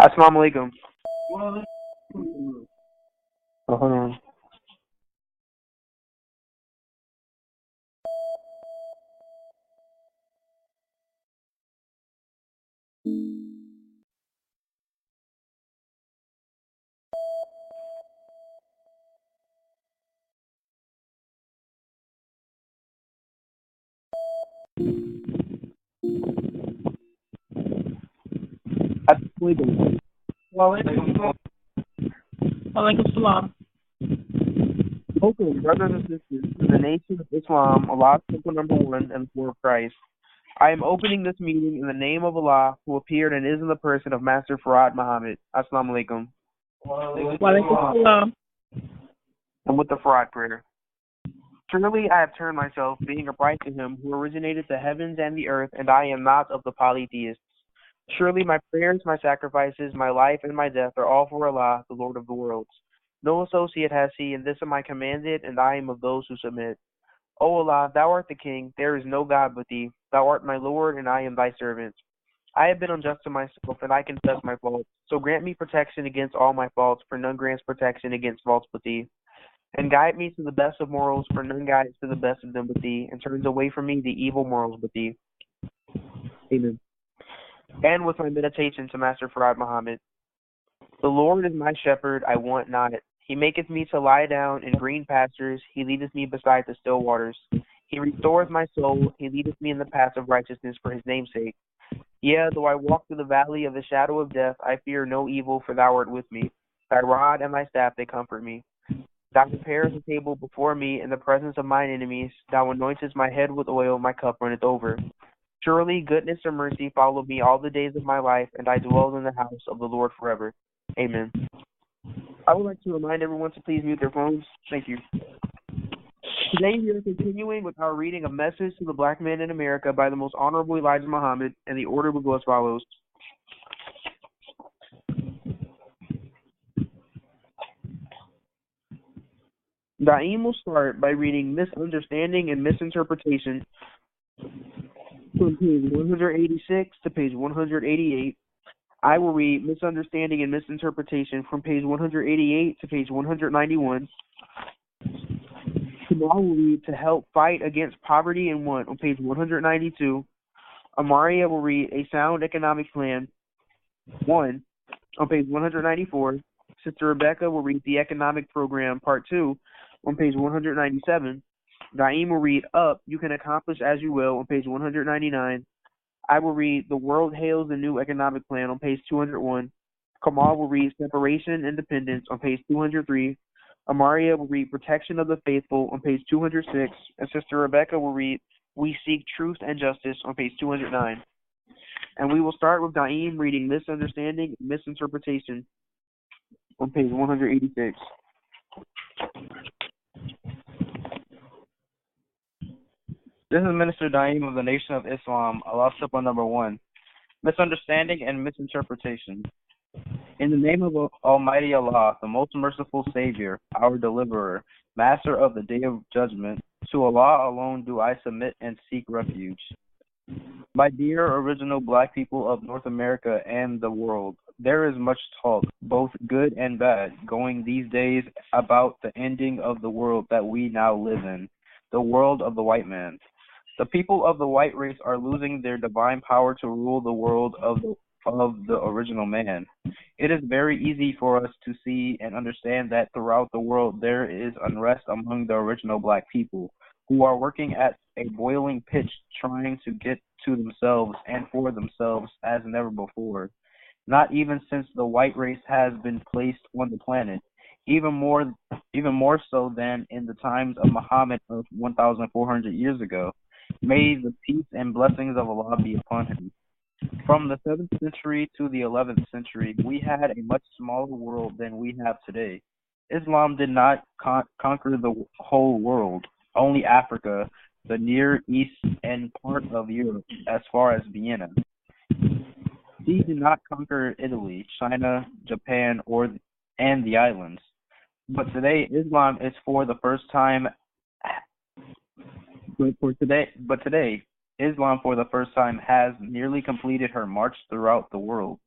Assalamu alaikum. Oh, hold on. Assalamu alaikum. Walaikum salam. Welcome, brothers and sisters, to the Nation of Islam, Allah's Temple number one, and the Word of Christ. I am opening this meeting in the name of Allah, who appeared and is in the person of Master Farad Muhammad. Assalamu alaikum. Walaikum salam. And with the Farad prayer. Surely I have turned myself, being upright to him who originated the heavens and the earth, and I am not of the polytheists. Surely my prayers, my sacrifices, my life, and my death are all for Allah, the Lord of the worlds. No associate has he, and this am I commanded, and I am of those who submit. O Allah, thou art the King, there is no God but thee. Thou art my Lord, and I am thy servant. I have been unjust to myself, and I confess my faults. So grant me protection against all my faults, for none grants protection against faults but thee. And guide me to the best of morals, for none guides to the best of them but thee, and turns away from me the evil morals but thee. Amen. And with my meditation to Master Farad Muhammad. The Lord is my shepherd, I want not. He maketh me to lie down in green pastures. He leadeth me beside the still waters. He restoreth my soul. He leadeth me in the paths of righteousness for his name's sake. Yea, though I walk through the valley of the shadow of death, I fear no evil, for thou art with me. Thy rod and thy staff, they comfort me. Thou preparest a table before me in the presence of mine enemies. Thou anointest my head with oil, my cup runneth over. Surely goodness and mercy follow me all the days of my life, and I dwell in the house of the Lord forever. Amen. I would like to remind everyone to please mute their phones. Thank you. Today we are continuing with our reading of Message to the Black Man in America by the Most Honorable Elijah Muhammad, and the order will go as follows. Daim will start by reading Misunderstanding and Misinterpretation from page 186 to page 188. I will read Misunderstanding and Misinterpretation from page 188 to page 191. Kamal will read To Help Fight Against Poverty and Want on page 192. Amaria will read A Sound Economic Plan 1 on page 194. Sister Rebecca will read The Economic Program Part 2 on page 197. Daim will read Up, You Can Accomplish As You Will on page 199. I will read The World Hails the New Economic Plan on page 201. Kamal will read Separation Independence on page 203. Amaria will read Protection of the Faithful on page 206. And Sister Rebecca will read We Seek Truth and Justice on page 209. And we will start with Daim reading Misunderstanding and Misinterpretation on page 186. This is Minister Daim of the Nation of Islam, Allah's Temple number one. Misunderstanding and misinterpretation. In the name of Almighty Allah, the most merciful Savior, our Deliverer, Master of the Day of Judgment, to Allah alone do I submit and seek refuge. My dear original black people of North America and the world, there is much talk, both good and bad, going these days about the ending of the world that we now live in, the world of the white man. The people of the white race are losing their divine power to rule the world of the original man. It is very easy for us to see and understand that throughout the world there is unrest among the original black people, who are working at a boiling pitch trying to get to themselves and for themselves as never before, not even since the white race has been placed on the planet, even more so than in the times of Muhammad of 1,400 years ago. May the peace and blessings of Allah be upon him. From the 7th century to the 11th century, we had a much smaller world than we have today. Islam did not conquer the whole world, only Africa, the Near East, and part of Europe as far as Vienna. He did not conquer Italy, China, Japan, and the islands. But today, Islam is for the first time. Islam for the first time has nearly completed her march throughout the world.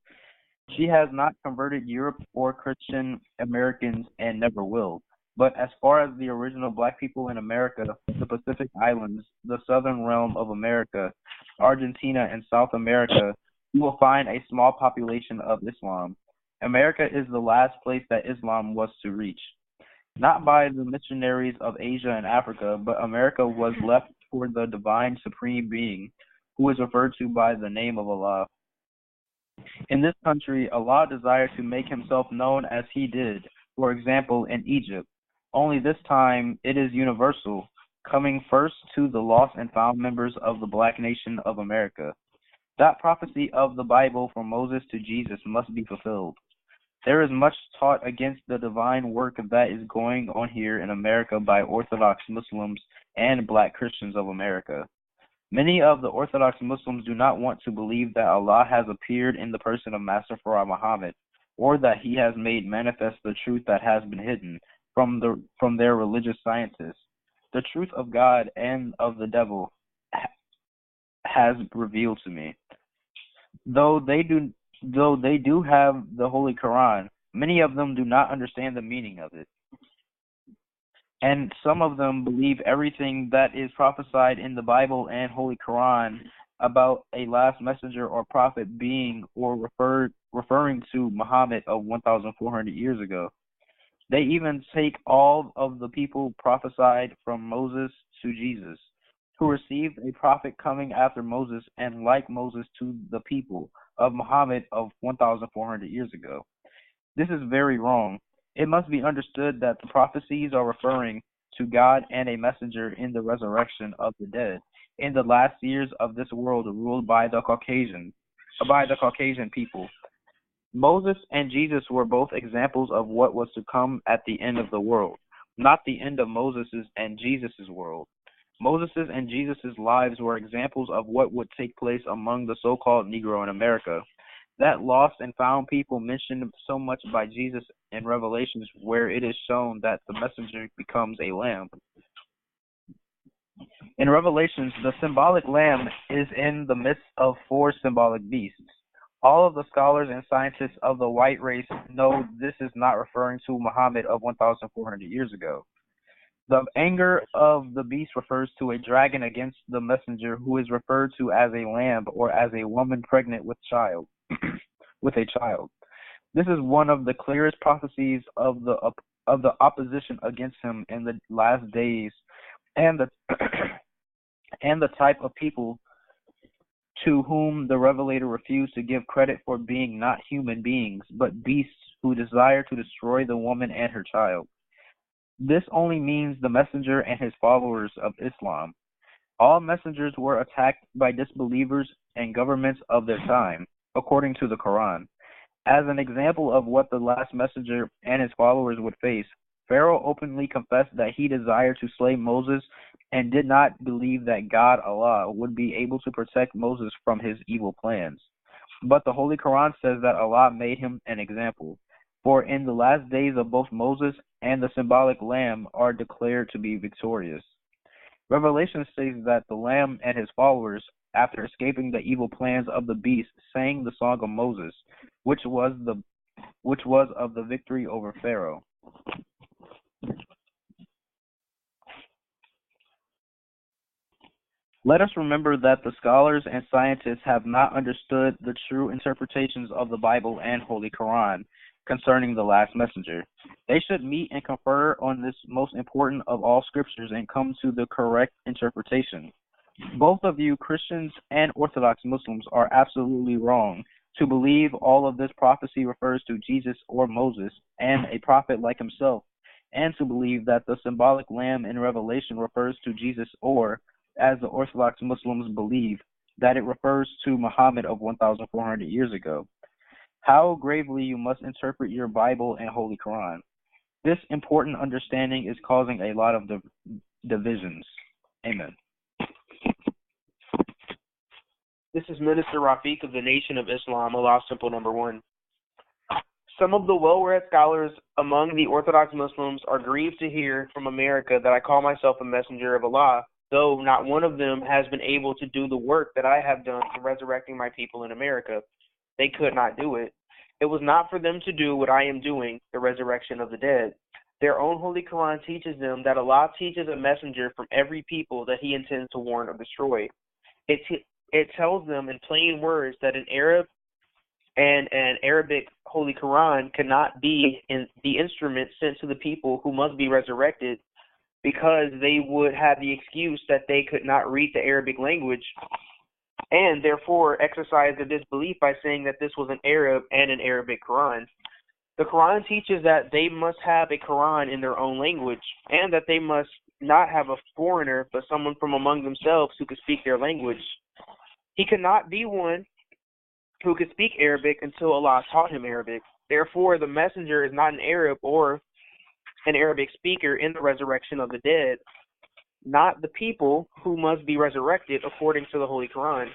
She has not converted Europe or Christian Americans and never will. But as far as the original black people in America, the Pacific Islands, the southern realm of America, Argentina, and South America, you will find a small population of Islam. America is the last place that Islam was to reach. Not by the missionaries of Asia and Africa, but America was left for the divine supreme being, who is referred to by the name of Allah. In this country, Allah desired to make himself known as he did, for example, in Egypt. Only this time it is universal, coming first to the lost and found members of the black nation of America. That prophecy of the Bible from Moses to Jesus must be fulfilled. There is much taught against the divine work that is going on here in America by Orthodox Muslims and black Christians of America. Many of the Orthodox Muslims do not want to believe that Allah has appeared in the person of Master Farah Muhammad, or that he has made manifest the truth that has been hidden from their religious scientists. The truth of God and of the devil has revealed to me. Though they do have the Holy Quran, many of them do not understand the meaning of it. And some of them believe everything that is prophesied in the Bible and Holy Quran about a last messenger or prophet being or referring to Muhammad of 1,400 years ago. They even take all of the people prophesied from Moses to Jesus, who received a prophet coming after Moses and like Moses to the people of Muhammad of 1,400 years ago. This is very wrong. It must be understood that the prophecies are referring to God and a messenger in the resurrection of the dead in the last years of this world ruled by the Caucasian people. Moses and Jesus were both examples of what was to come at the end of the world, not the end of Moses's and Jesus's world. Moses's and Jesus's lives were examples of what would take place among the so-called Negro in America. That lost and found people mentioned so much by Jesus in Revelations, where it is shown that the messenger becomes a lamb. In Revelations, the symbolic lamb is in the midst of four symbolic beasts. All of the scholars and scientists of the white race know this is not referring to Muhammad of 1,400 years ago. The anger of the beast refers to a dragon against the messenger, who is referred to as a lamb or as a woman pregnant with with a child. This is one of the clearest prophecies of the opposition against him in the last days, and the and the type of people to whom the Revelator refused to give credit for being not human beings, but beasts who desire to destroy the woman and her child. This only means the messenger and his followers of Islam. All messengers were attacked by disbelievers and governments of their time, according to the Quran. As an example of what the last messenger and his followers would face, Pharaoh openly confessed that he desired to slay Moses and did not believe that God, Allah, would be able to protect Moses from his evil plans. But the Holy Quran says that Allah made him an example. For in the last days of both Moses and the symbolic lamb are declared to be victorious. Revelation says that the lamb and his followers, after escaping the evil plans of the beast, sang the song of Moses, which was of the victory over Pharaoh. Let us remember that the scholars and scientists have not understood the true interpretations of the Bible and Holy Quran concerning the last messenger. They should meet and confer on this most important of all scriptures and come to the correct interpretation. Both of you, Christians and Orthodox Muslims, are absolutely wrong to believe all of this prophecy refers to Jesus or Moses and a prophet like himself, and to believe that the symbolic lamb in Revelation refers to Jesus, or, as the Orthodox Muslims believe, that it refers to Muhammad of 1,400 years ago. How gravely you must interpret your Bible and Holy Quran. This important understanding is causing a lot of divisions. Amen. This is Minister Rafiq of the Nation of Islam, Allah Simple Number 1. Some of the well-read scholars among the Orthodox Muslims are grieved to hear from America that I call myself a messenger of Allah, though not one of them has been able to do the work that I have done in resurrecting my people in America. They could not do it. It It was not for them to do what I am doing, the resurrection of the dead. Their own Holy Quran teaches them that Allah teaches a messenger from every people that he intends to warn or destroy. It tells them in plain words that an Arab and an Arabic Holy Quran cannot be in the instrument sent to the people who must be resurrected, because they would have the excuse that they could not read the Arabic language, and therefore exercise their disbelief by saying that this was an Arab and an Arabic Quran. The Quran teaches that they must have a Quran in their own language, and that they must not have a foreigner, but someone from among themselves who could speak their language. He could not be one who could speak Arabic until Allah taught him Arabic. Therefore, the messenger is not an Arab or an Arabic speaker in the resurrection of the dead, not the people who must be resurrected according to the Holy Quran.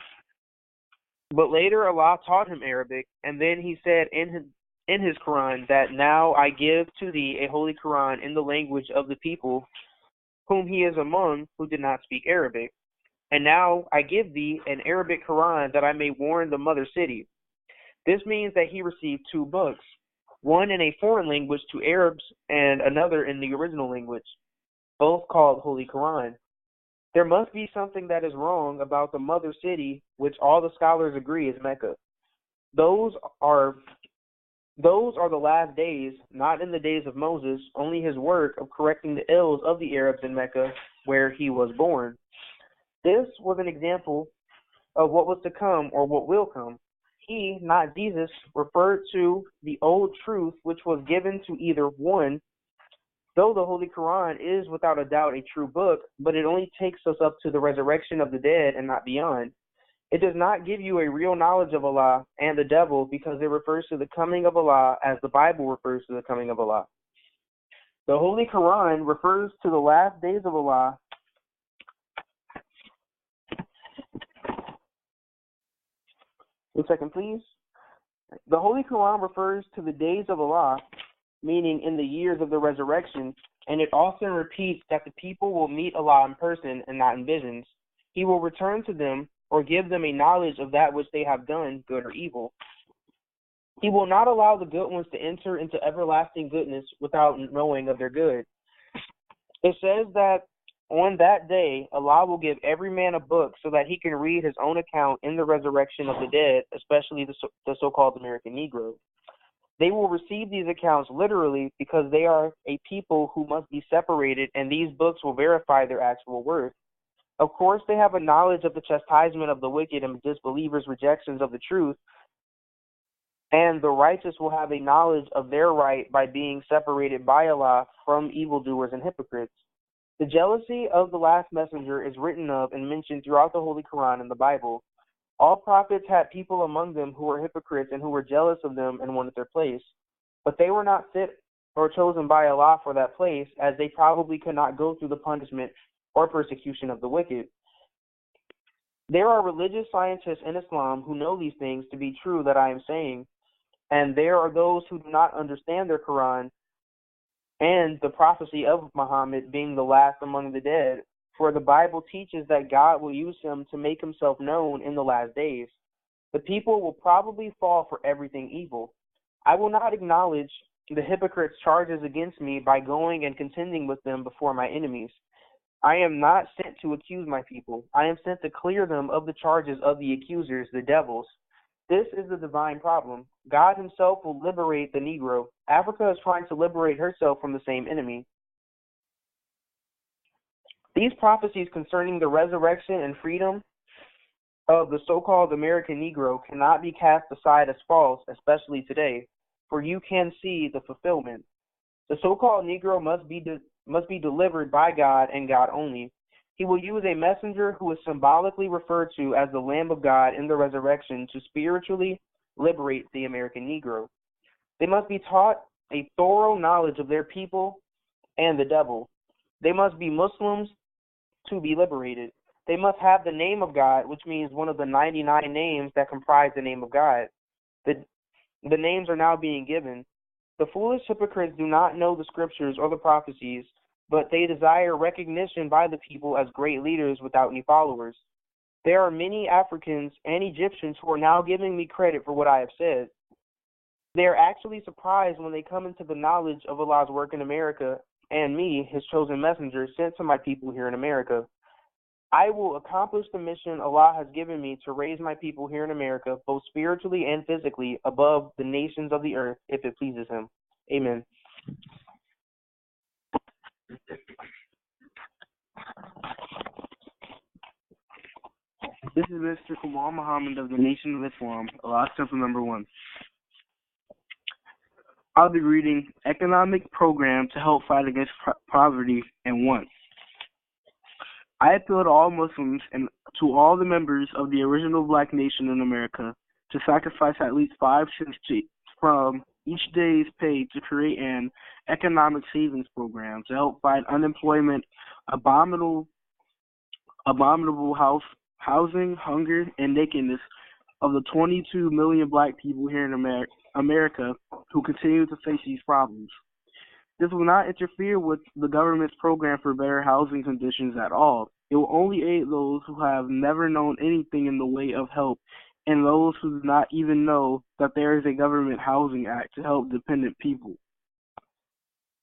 But later Allah taught him Arabic, and then he said in his Quran that now I give to thee a Holy Quran in the language of the people whom he is among who did not speak Arabic. And now I give thee an Arabic Quran that I may warn the mother city. This means that he received two books, one in a foreign language to Arabs and another in the original language, both called Holy Quran. There must be something that is wrong about the mother city, which all the scholars agree is Mecca. Those are the last days, not in the days of Moses, only his work of correcting the ills of the Arabs in Mecca, where he was born. This was an example of what was to come or what will come. He, not Jesus, referred to the old truth which was given to either one, though the Holy Quran is without a doubt a true book, but it only takes us up to the resurrection of the dead and not beyond. It does not give you a real knowledge of Allah and the devil, because it refers to the coming of Allah as the Bible refers to the coming of Allah. The Holy Quran refers to the last days of Allah. One second, please. The Holy Quran refers to the days of Allah, meaning in the years of the resurrection, and it often repeats that the people will meet Allah in person and not in visions. He will return to them or give them a knowledge of that which they have done, good or evil. He will not allow the good ones to enter into everlasting goodness without knowing of their good. It says that on that day, Allah will give every man a book so that he can read his own account in the resurrection of the dead, especially the so-called American Negro. They will receive these accounts literally because they are a people who must be separated, and these books will verify their actual worth. Of course, they have a knowledge of the chastisement of the wicked and disbelievers' rejections of the truth, and the righteous will have a knowledge of their right by being separated by Allah from evildoers and hypocrites. The jealousy of the last messenger is written of and mentioned throughout the Holy Quran and the Bible. All prophets had people among them who were hypocrites and who were jealous of them and wanted their place. But they were not fit or chosen by Allah for that place, as they probably could not go through the punishment or persecution of the wicked. There are religious scientists in Islam who know these things to be true that I am saying, and there are those who do not understand their Quran and the prophecy of Muhammad being the last among the dead, for the Bible teaches that God will use him to make himself known in the last days. The people will probably fall for everything evil. I will not acknowledge the hypocrites' charges against me by going and contending with them before my enemies. I am not sent to accuse my people. I am sent to clear them of the charges of the accusers, the devils. This is the divine problem. God himself will liberate the Negro. Africa is trying to liberate herself from the same enemy. These prophecies concerning the resurrection and freedom of the so-called American Negro cannot be cast aside as false, especially today, for you can see the fulfillment. The so-called Negro must be delivered by God and God only. He will use a messenger who is symbolically referred to as the Lamb of God in the resurrection to spiritually liberate the American Negro. They must be taught a thorough knowledge of their people and the devil. They must be Muslims to be liberated. They must have the name of God, which means one of the 99 names that comprise the name of God. The names are now being given. The foolish hypocrites do not know the scriptures or the prophecies, but they desire recognition by the people as great leaders without any followers. There are many Africans and Egyptians who are now giving me credit for what I have said. They are actually surprised when they come into the knowledge of Allah's work in America and me, his chosen messenger, sent to my people here in America. I will accomplish the mission Allah has given me to raise my people here in America, both spiritually and physically, above the nations of the earth, if it pleases him. Amen. This is Mr. Kamal Muhammad of the Nation of Islam, Allah's Temple number 1. I'll be reading Economic Program to Help Fight Against Poverty and Want. I appeal to all Muslims and to all the members of the original black nation in America to sacrifice at least 5 cents from each day's pay to create an economic savings program to help fight unemployment, abominable housing, hunger, and nakedness of the 22 million black people here in America who continue to face these problems. This will not interfere with the government's program for better housing conditions at all. It will only aid those who have never known anything in the way of help and those who do not even know that there is a government housing act to help dependent people.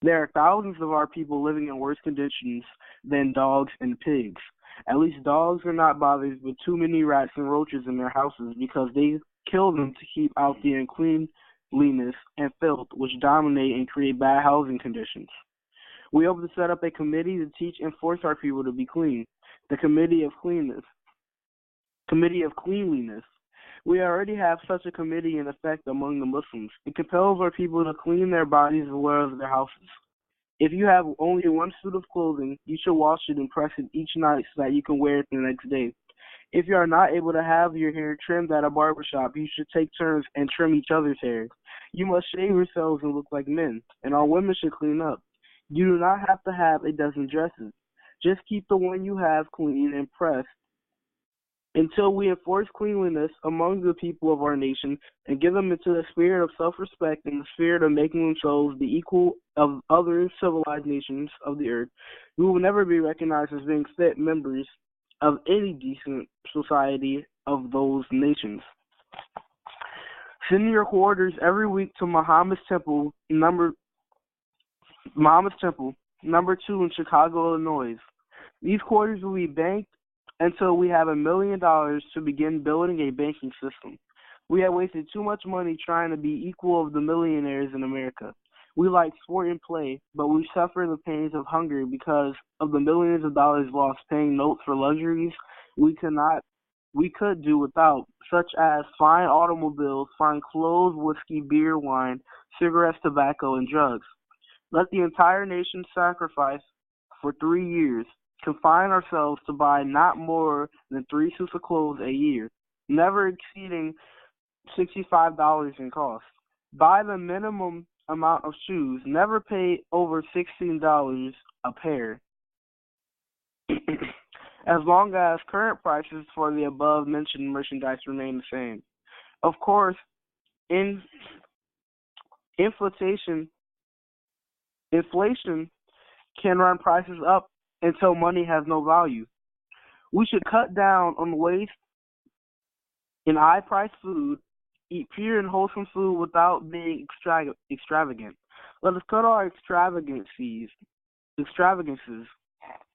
There are thousands of our people living in worse conditions than dogs and pigs. At least dogs are not bothered with too many rats and roaches in their houses because they kill them to keep out the uncleanliness and filth which dominate and create bad housing conditions. We hope to set up a committee to teach and force our people to be clean, the Committee of Cleanliness. We already have such a committee in effect among the Muslims. It compels our people to clean their bodies as well as their houses. If you have only one suit of clothing, you should wash it and press it each night so that you can wear it the next day. If you are not able to have your hair trimmed at a barbershop, you should take turns and trim each other's hair. You must shave yourselves and look like men, and our women should clean up. You do not have to have a dozen dresses. Just keep the one you have clean and pressed until we enforce cleanliness among the people of our nation and give them into the spirit of self-respect and the spirit of making themselves the equal of other civilized nations of the earth. We will never be recognized as being fit members of any decent society of those nations. Send your quarters every week to Muhammad's Temple, number 2 in Chicago, Illinois. These quarters will be banked until we have $1 million to begin building a banking system. We have wasted too much money trying to be equal of the millionaires in America. We like sport and play, but we suffer the pains of hunger because of the millions of dollars lost paying notes for luxuries we could do without, such as fine automobiles, fine clothes, whiskey, beer, wine, cigarettes, tobacco, and drugs. Let the entire nation sacrifice for 3 years. Confine ourselves to buy not more than 3 suits of clothes a year, never exceeding $65 in cost. Buy the minimum amount of shoes, never pay over $16 a pair, as long as current prices for the above-mentioned merchandise remain the same. Of course, inflation can run prices up until money has no value. We should cut down on waste in high-priced food, eat pure and wholesome food without being extravagant. Let us cut our extravagances.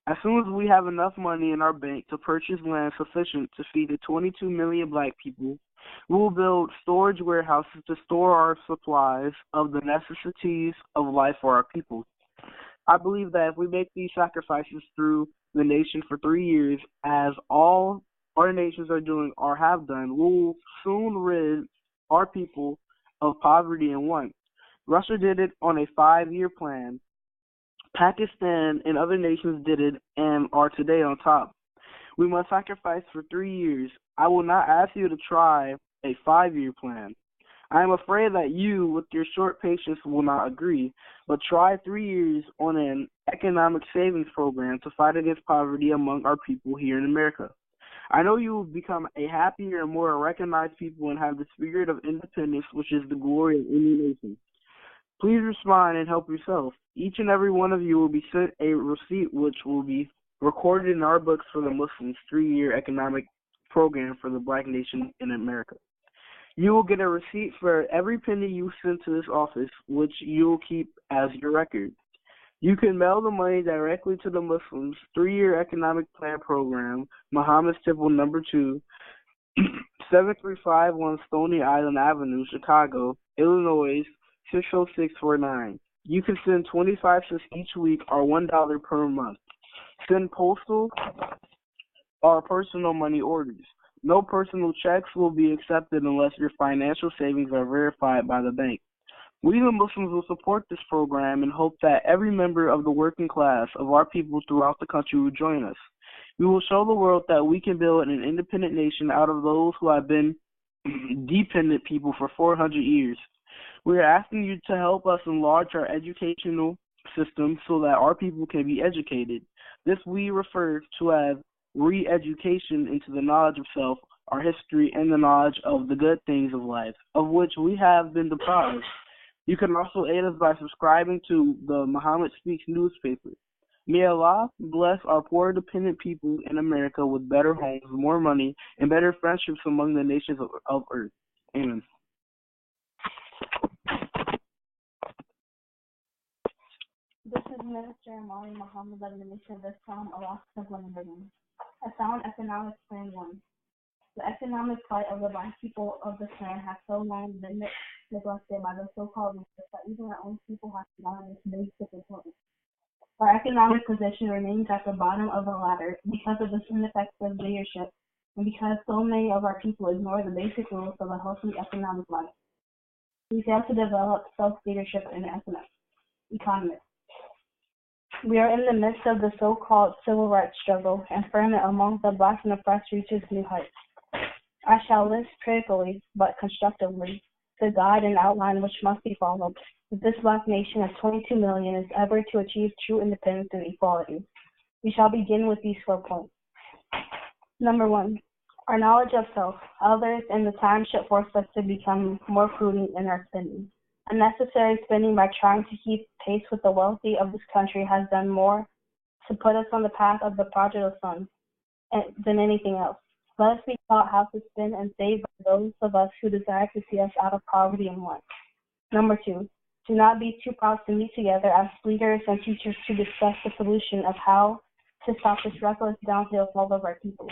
As soon as we have enough money in our bank to purchase land sufficient to feed the 22 million black people, we will build storage warehouses to store our supplies of the necessities of life for our people. I believe that if we make these sacrifices through the nation for 3 years, as all our nations are doing or have done, we will soon rid our people of poverty and want. Russia did it on a 5-year plan. Pakistan and other nations did it and are today on top. We must sacrifice for 3 years. I will not ask you to try a 5-year plan. I am afraid that you, with your short patience, will not agree, but try 3 years on an economic savings program to fight against poverty among our people here in America. I know you will become a happier and more recognized people and have the spirit of independence, which is the glory of any nation. Please respond and help yourself. Each and every one of you will be sent a receipt which will be recorded in our books for the Muslims 3-year economic program for the black nation in America. You will get a receipt for every penny you send to this office, which you will keep as your record. You can mail the money directly to the Muslims 3-year economic plan program, Muhammad's Temple number 2, 7351 Stony Island Avenue, Chicago, Illinois 60649. You can send 25 cents each week or $1 per month. Send postal or personal money orders. No personal checks will be accepted unless your financial savings are verified by the bank. We, the Muslims, will support this program and hope that every member of the working class of our people throughout the country will join us. We will show the world that we can build an independent nation out of those who have been dependent people for 400 years. We are asking you to help us enlarge our educational system so that our people can be educated. This we refer to as re-education into the knowledge of self, our history, and the knowledge of the good things of life, of which we have been deprived. You can also aid us by subscribing to the Muhammad Speaks newspaper. May Allah bless our poor dependent people in America with better homes, more money, and better friendships among the nations of earth. Amen. This is Minister Amali Muhammad of the Nation of Islam, Allah Subhanahu. A Sound Economic Plan 1. The economic plight of the black people of this land has so long been neglected by the so-called leaders that even our own people have forgotten its basic importance. Our economic position remains at the bottom of the ladder because of this ineffective leadership and because so many of our people ignore the basic rules of a healthy economic life. We fail to develop self-leadership in the economy. We are in the midst of the so-called civil rights struggle, and ferment among the black and oppressed reaches new heights. I shall list critically, but constructively, the guide and outline which must be followed if this black nation of 22 million is ever to achieve true independence and equality. We shall begin with these 4 points. Number 1, our knowledge of self, others, and the time should force us to become more prudent in our spending. Unnecessary spending by trying to keep pace with the wealthy of this country has done more to put us on the path of the prodigal son than anything else. Let us be taught how to spend and save by those of us who desire to see us out of poverty and want. Number 2, do not be too proud to meet together as leaders and teachers to discuss the solution of how to stop this reckless downhill fall of our people.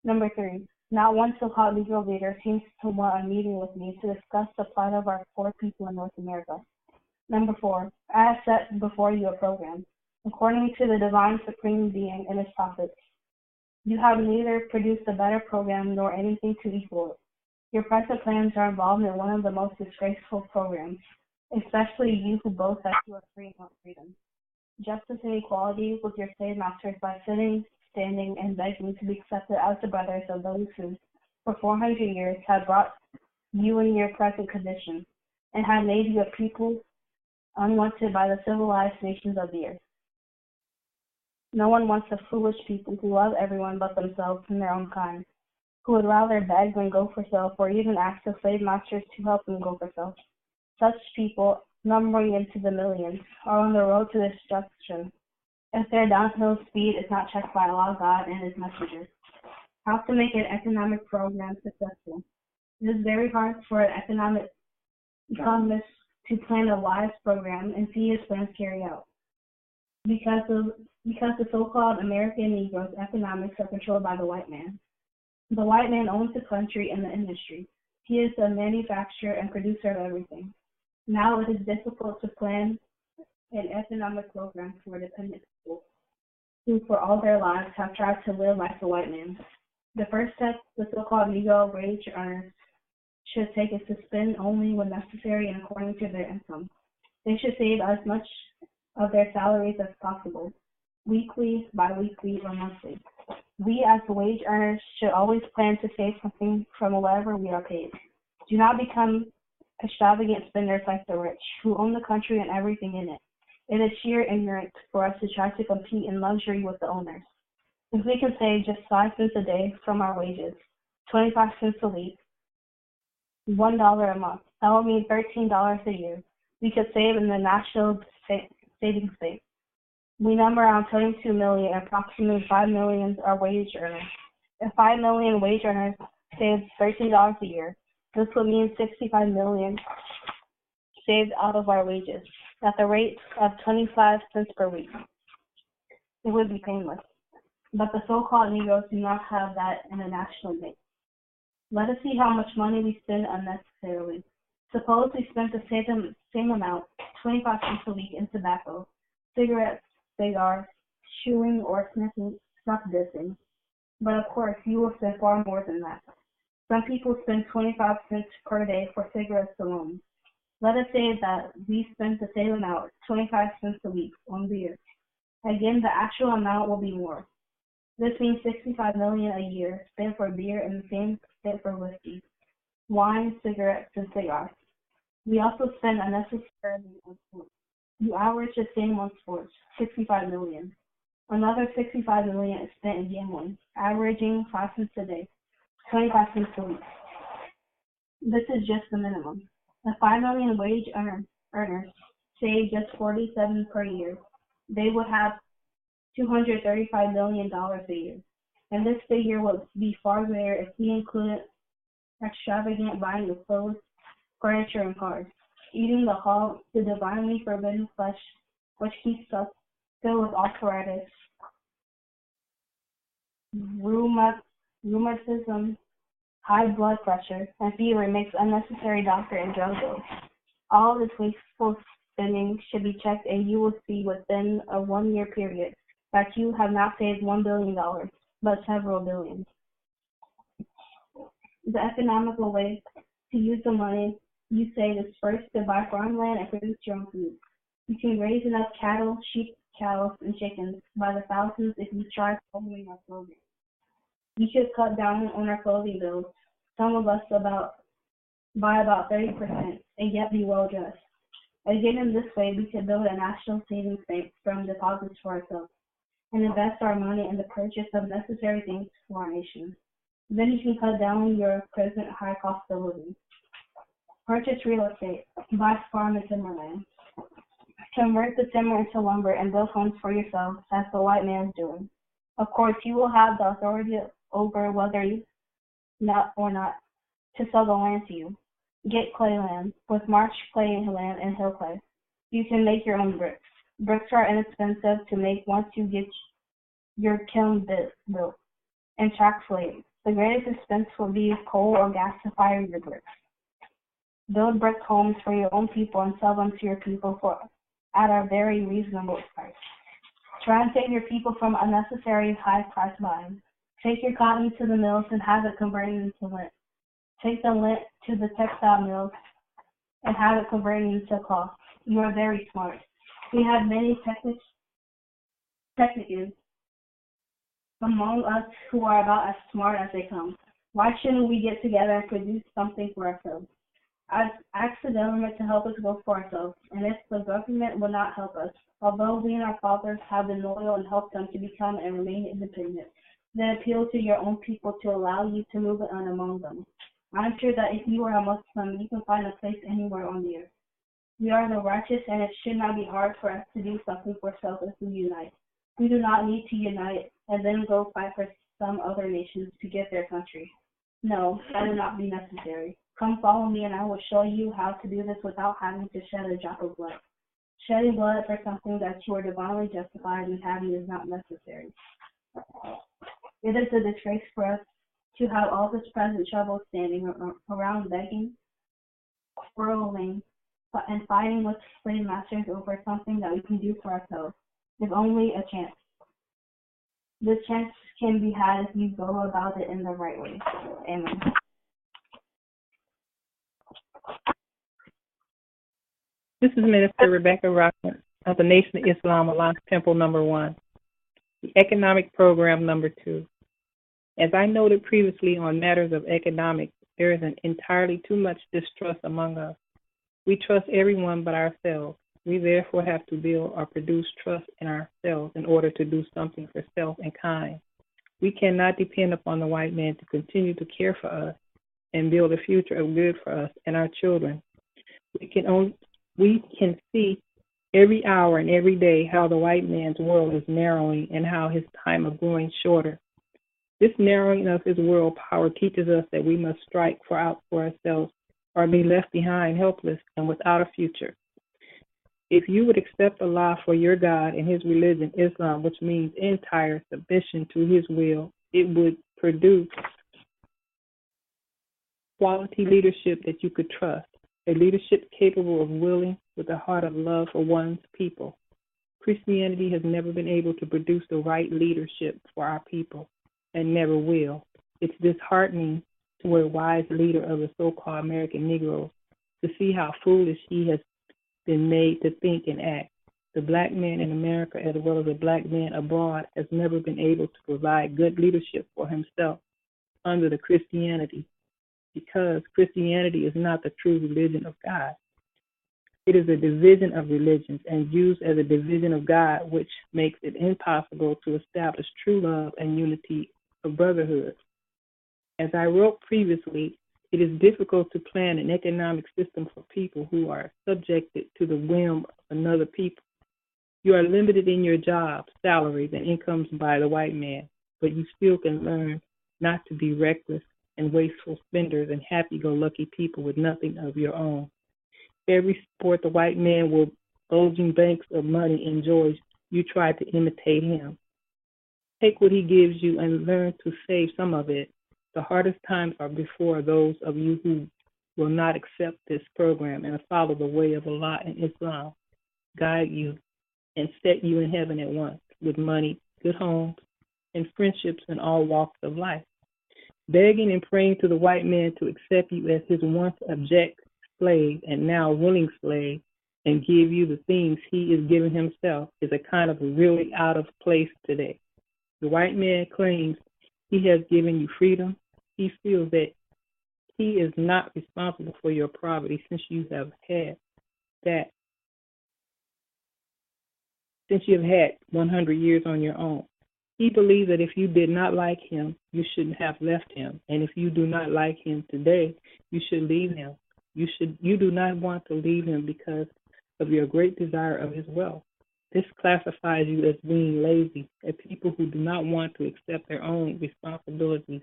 Number 3, not one so-called legal leader seems to want a meeting with me to discuss the plight of our poor people in North America. Number 4, I have set before you a program, according to the divine supreme being and his prophets. You have neither produced a better program nor anything to equal it. Your present plans are involved in one of the most disgraceful programs, especially you who boast that you are free and want freedom. Justice and equality with your slave masters by sitting, standing, and begging to be accepted as the brothers of those who, for 400 years, have brought you in your present condition, and have made you a people unwanted by the civilized nations of the earth. No one wants a foolish people who love everyone but themselves and their own kind, who would rather beg than go for self, or even ask the slave masters to help them go for self. Such people, numbering into the millions, are on the road to destruction if their downhill speed is not checked by Allah, God, and His messengers. How to make an economic program successful. It is very hard for an economist to plan a wise program and see his plans carried out. Because the so-called American Negroes' economics are controlled by the white man. The white man owns the country and the industry. He is the manufacturer and producer of everything. Now it is difficult to plan an economic program for dependent people who for all their lives have tried to live like the white man. The first step the so-called Negro wage earners should take is to spend only when necessary and according to their income. They should save as much of their salaries as possible, weekly, bi-weekly, or monthly. We as the wage earners should always plan to save something from whatever we are paid. Do not become extravagant spenders like the rich, who own the country and everything in it. It is sheer ignorance for us to try to compete in luxury with the owners. If we can save just 5 cents a day from our wages, 25 cents a week, $1 a month, that will mean $13 a year. We could save in the national savings bank. We number around 22 million, approximately 5 million are wage earners. If 5 million wage earners save $13 a year, This would mean 65 million saved out of our wages at the rate of 25 cents per week. It would be painless. But the so-called Negroes do not have that in a national bank. Let us see how much money we spend unnecessarily. Suppose we spent the same amount, 25 cents a week, in tobacco, cigarettes, cigars, chewing, or snuff dissing. But of course, you will spend far more than that. Some people spend 25 cents per day for cigarettes alone. Let us say that we spend the same amount, 25 cents a week, on beer. Again, the actual amount will be more. This means 65 million a year spent for beer and the same spent for whiskey, wine, cigarettes, and cigars. We also spend unnecessarily on sports. You average the same on sports, 65 million. Another 65 million is spent in gambling, averaging 5 cents a day, 25 cents a week. This is just the minimum. The 5 million wage earners save just 47 per year. They would have $235 million a year. And this figure would be far greater if we included extravagant buying of clothes, furniture, and cars, eating the divinely forbidden flesh, which keeps us filled with arthritis, rheumatism, high blood pressure, and fever, makes unnecessary doctor and drug bills. All this wasteful spending should be checked, and you will see within a 1-year period that you have not saved $1 billion, but several billions. The economical way to use the money you save is first to buy farmland and produce your own food. You can raise enough cattle, sheep, cows, and chickens by the thousands if you try following our program. We should cut down on our clothing bills, some of us by about 30%, and yet be well dressed. Again, in this way, we could build a national savings bank from deposits for ourselves and invest our money in the purchase of necessary things for our nation. Then you can cut down your present high cost of living. Purchase real estate, buy farm and timberland. Convert the timber into lumber and build homes for yourselves, as the white man is doing. Of course, you will have the authority over whether you not to sell the land to you. Get clay land with marsh clay land and hill clay. You can make your own bricks. Bricks are inexpensive to make once you get your kiln built and track slate. The greatest expense will be coal or gas to fire your bricks. Build brick homes for your own people and sell them to your people at a very reasonable price. Try and save your people from unnecessary high price buying. Take your cotton to the mills and have it converted into lint. Take the lint to the textile mills and have it converted into cloth. You are very smart. We have many technicians among us who are about as smart as they come. Why shouldn't we get together and produce something for ourselves? Ask the government to help us work for ourselves, and if the government will not help us, although we and our fathers have been loyal and helped them to become and remain independent, then appeal to your own people to allow you to move on among them. I'm sure that if you are a Muslim, you can find a place anywhere on the earth. We are the righteous, and it should not be hard for us to do something for ourselves if we unite. We do not need to unite and then go fight for some other nations to get their country. No, that will not be necessary. Come follow me, and I will show you how to do this without having to shed a drop of blood. Shedding blood for something that you are divinely justified in having is not necessary. It is a disgrace for us to have all this present trouble standing around begging, quarreling, and fighting with slave masters over something that we can do for ourselves. There's only a chance. This chance can be had if you go about it in the right way. Amen. This is Minister Rebecca Rockman of the Nation of Islam Alliance Temple number 1, the Economic Program number 2. As I noted previously on matters of economics, there is an entirely too much distrust among us. We trust everyone but ourselves. We therefore have to build or produce trust in ourselves in order to do something for self and kind. We cannot depend upon the white man to continue to care for us and build a future of good for us and our children. We can see every hour and every day how the white man's world is narrowing and how his time is growing shorter. This narrowing of his world power teaches us that we must strike for ourselves or be left behind helpless and without a future. If you would accept Allah for your God and his religion, Islam, which means entire submission to his will, it would produce quality leadership that you could trust, a leadership capable of willing with a heart of love for one's people. Christianity has never been able to produce the right leadership for our people and never will. It's disheartening to a wise leader of the so-called American Negroes to see how foolish he has been made to think and act. The black man in America, as well as the black man abroad, has never been able to provide good leadership for himself under the Christianity, because Christianity is not the true religion of God. It is a division of religions and used as a division of God, which makes it impossible to establish true love and unity of brotherhood. As I wrote previously, it is difficult to plan an economic system for people who are subjected to the whim of another people. You are limited in your job, salaries, and incomes by the white man, but you still can learn not to be reckless and wasteful spenders and happy-go-lucky people with nothing of your own. Every sport the white man will bulging banks of money enjoys, you try to imitate him. Take what he gives you and learn to save some of it. The hardest times are before those of you who will not accept this program and follow the way of Allah and Islam, guide you and set you in heaven at once with money, good homes, and friendships in all walks of life. Begging and praying to the white man to accept you as his once abject slave and now willing slave and give you the things he is giving himself is a kind of really out of place today. The white man claims he has given you freedom. He feels that he is not responsible for your poverty since you have had 100 years on your own. He believes that if you did not like him, you shouldn't have left him. And if you do not like him today, you should leave him. You do not want to leave him because of your great desire of his wealth. This classifies you as being lazy, as people who do not want to accept their own responsibilities.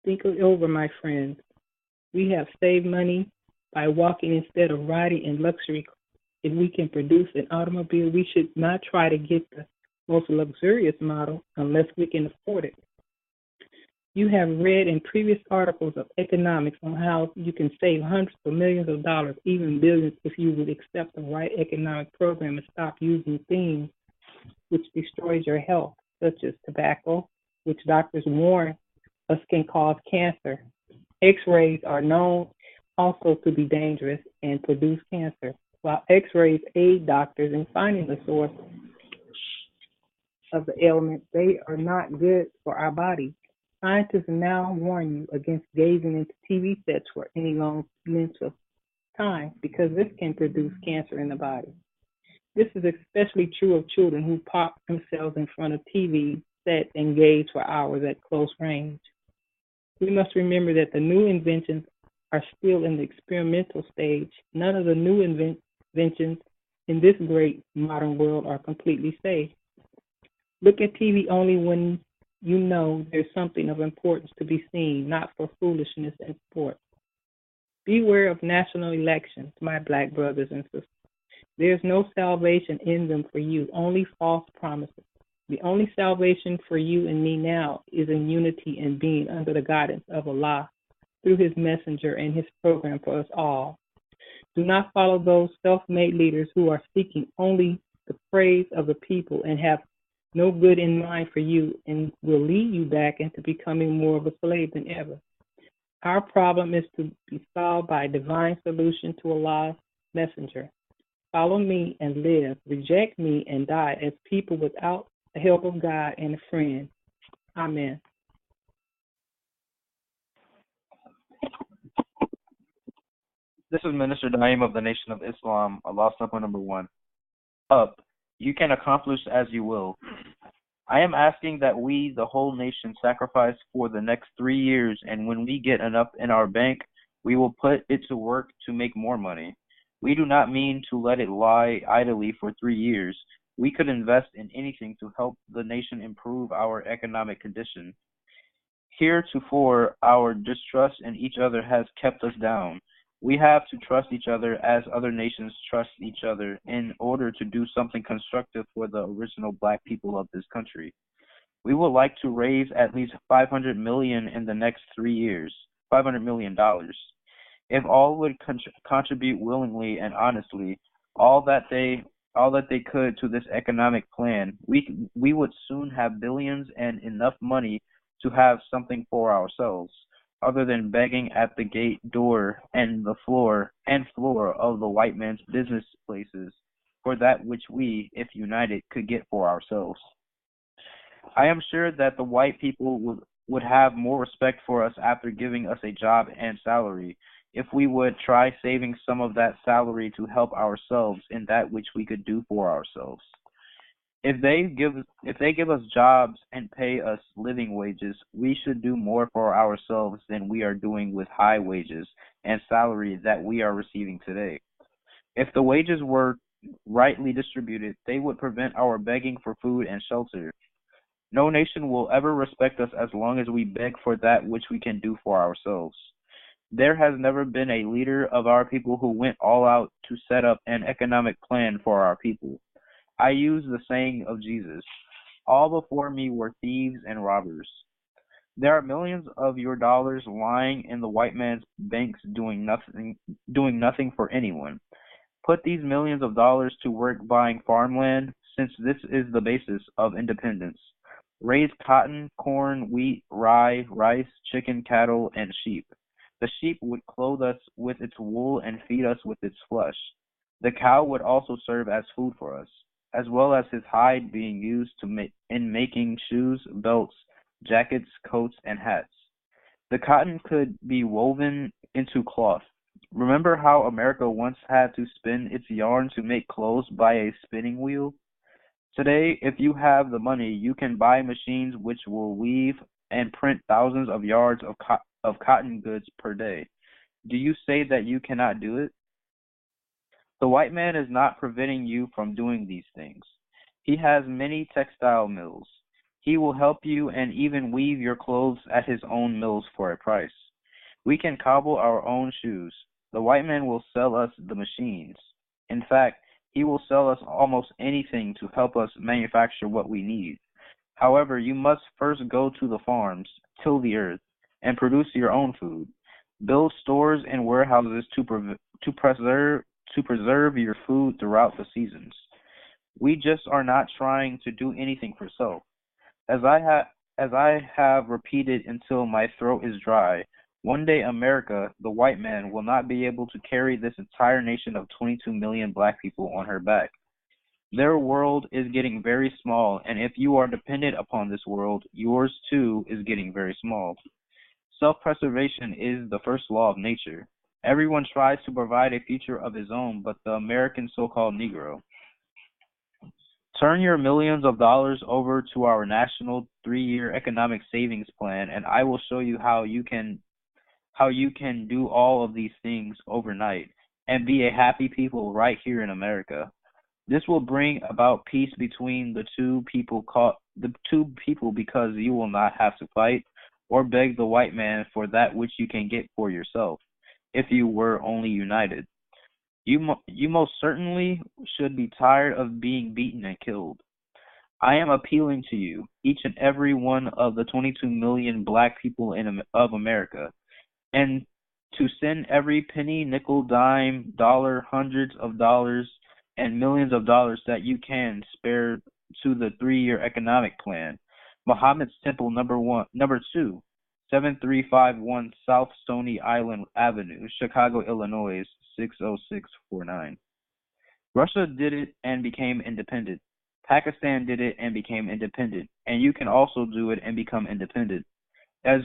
Think it over, my friends. We have saved money by walking instead of riding in luxury. If we can produce an automobile, we should not try to get the most luxurious model unless we can afford it. You have read in previous articles of economics on how you can save hundreds of millions of dollars, even billions, if you would accept the right economic program and stop using things which destroys your health, such as tobacco, which doctors warn us can cause cancer. X-rays are known also to be dangerous and produce cancer. While X-rays aid doctors in finding the source of the ailment, they are not good for our bodies. Scientists now warn you against gazing into TV sets for any long lengths of time because this can produce cancer in the body. This is especially true of children who pop themselves in front of TV sets and gaze for hours at close range. We must remember that the new inventions are still in the experimental stage. None of the new inventions in this great modern world are completely safe. Look at TV only when you know there's something of importance to be seen, not for foolishness and sport. Beware of national elections, my black brothers and sisters. There's no salvation in them for you, only false promises. The only salvation for you and me now is in unity and being under the guidance of Allah through his messenger and his program for us all. Do not follow those self-made leaders who are seeking only the praise of the people and have no good in mind for you and will lead you back into becoming more of a slave than ever. Our problem is to be solved by a divine solution to Allah's messenger. Follow me and live. Reject me and die as people without the help of God and a friend. Amen. This is Minister Naeem of the Nation of Islam, Allah Supper number 1. Up. You can accomplish as you will. I am asking that we, the whole nation, sacrifice for the next 3 years, and when we get enough in our bank, we will put it to work to make more money. We do not mean to let it lie idly for 3 years. We could invest in anything to help the nation improve our economic condition. Heretofore, our distrust in each other has kept us down. We have to trust each other as other nations trust each other in order to do something constructive for the original black people of this country. We would like to raise at least 500 million in the next 3 years. $500 million. If all would contribute willingly and honestly, all that they all that they could to this economic plan, we would soon have billions and enough money to have something for ourselves, other than begging at the gate door and the floor of the white man's business places for that which we, if united, could get for ourselves. I am sure that the white people would have more respect for us after giving us a job and salary if we would try saving some of that salary to help ourselves in that which we could do for ourselves. If they give us jobs and pay us living wages, we should do more for ourselves than we are doing with high wages and salary that we are receiving today. If the wages were rightly distributed, they would prevent our begging for food and shelter. No nation will ever respect us as long as we beg for that which we can do for ourselves. There has never been a leader of our people who went all out to set up an economic plan for our people. I use the saying of Jesus, all before me were thieves and robbers. There are millions of your dollars lying in the white man's banks doing nothing for anyone. Put these millions of dollars to work buying farmland, since this is the basis of independence. Raise cotton, corn, wheat, rye, rice, chicken, cattle, and sheep. The sheep would clothe us with its wool and feed us with its flesh. The cow would also serve as food for us, as well as his hide being used in making shoes, belts, jackets, coats, and hats. The cotton could be woven into cloth. Remember how America once had to spin its yarn to make clothes by a spinning wheel? Today, if you have the money, you can buy machines which will weave and print thousands of yards of cotton goods per day. Do you say that you cannot do it? The white man is not preventing you from doing these things. He has many textile mills. He will help you and even weave your clothes at his own mills for a price. We can cobble our own shoes. The white man will sell us the machines. In fact, he will sell us almost anything to help us manufacture what we need. However, you must first go to the farms, till the earth, and produce your own food. Build stores and warehouses to preserve your food throughout the seasons. We just are not trying to do anything for self. As I have repeated until my throat is dry, one day America, the white man, will not be able to carry this entire nation of 22 million black people on her back. Their world is getting very small, and if you are dependent upon this world, yours too is getting very small. Self-preservation is the first law of nature. Everyone tries to provide a future of his own, but the American so-called Negro. Turn your millions of dollars over to our national 3-year economic savings plan, and I will show you how you can do all of these things overnight and be a happy people right here in America. This will bring about peace between the two people because you will not have to fight or beg the white man for that which you can get for yourself if you were only united. You most certainly should be tired of being beaten and killed. I am appealing to you, each and every one of the 22 million black people of America, and to send every penny, nickel, dime, dollar, hundreds of dollars, and millions of dollars that you can spare to the 3-year economic plan. Muhammad's Temple number 2, 7351 South Stony Island Avenue, Chicago, Illinois, 60649. Russia did it and became independent. Pakistan did it and became independent. And you can also do it and become independent. As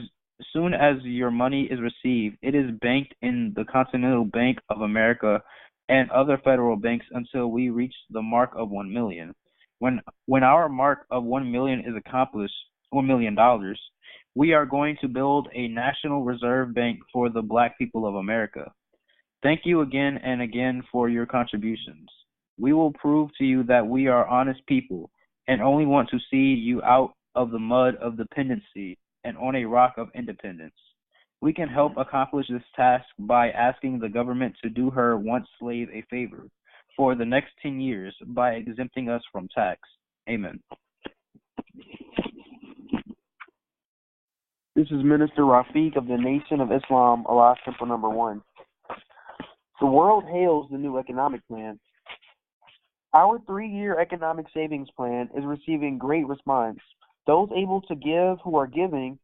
soon as your money is received, it is banked in the Continental Bank of America and other federal banks until we reach the mark of 1 million. When our mark of 1 million is accomplished, $1 million, we are going to build a national reserve bank for the black people of America. Thank you again and again for your contributions. We will prove to you that we are honest people and only want to see you out of the mud of dependency and on a rock of independence. We can help accomplish this task by asking the government to do her once slave a favor for the next 10 years by exempting us from tax. Amen. This is Minister Rafiq of the Nation of Islam, Allah Temple number 1. The world hails the new economic plan. Our 3-year economic savings plan is receiving great response. Those able to give who are giving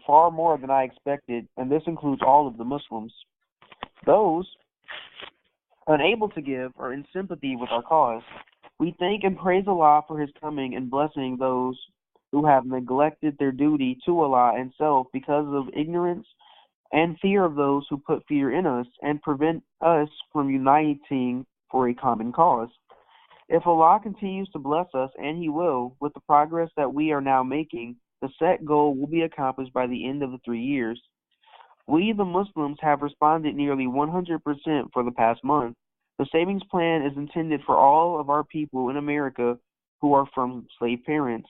far more than I expected, and this includes all of the Muslims. Those unable to give are in sympathy with our cause. We thank and praise Allah for His coming and blessing those who have neglected their duty to Allah and self because of ignorance and fear of those who put fear in us and prevent us from uniting for a common cause. If Allah continues to bless us, and He will, with the progress that we are now making, the set goal will be accomplished by the end of the 3 years. We, the Muslims, have responded nearly 100% for the past month. The savings plan is intended for all of our people in America who are from slave parents.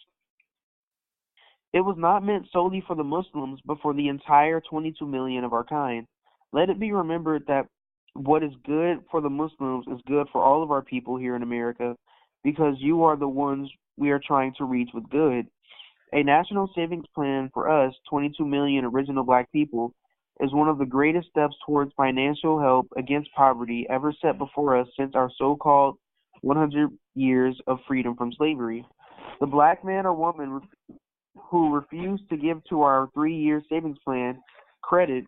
It was not meant solely for the Muslims, but for the entire 22 million of our kind. Let it be remembered that what is good for the Muslims is good for all of our people here in America, because you are the ones we are trying to reach with good. A national savings plan for us, 22 million original black people, is one of the greatest steps towards financial help against poverty ever set before us since our so-called 100 years of freedom from slavery. The black man or woman who refused to give to our 3-year savings plan credit,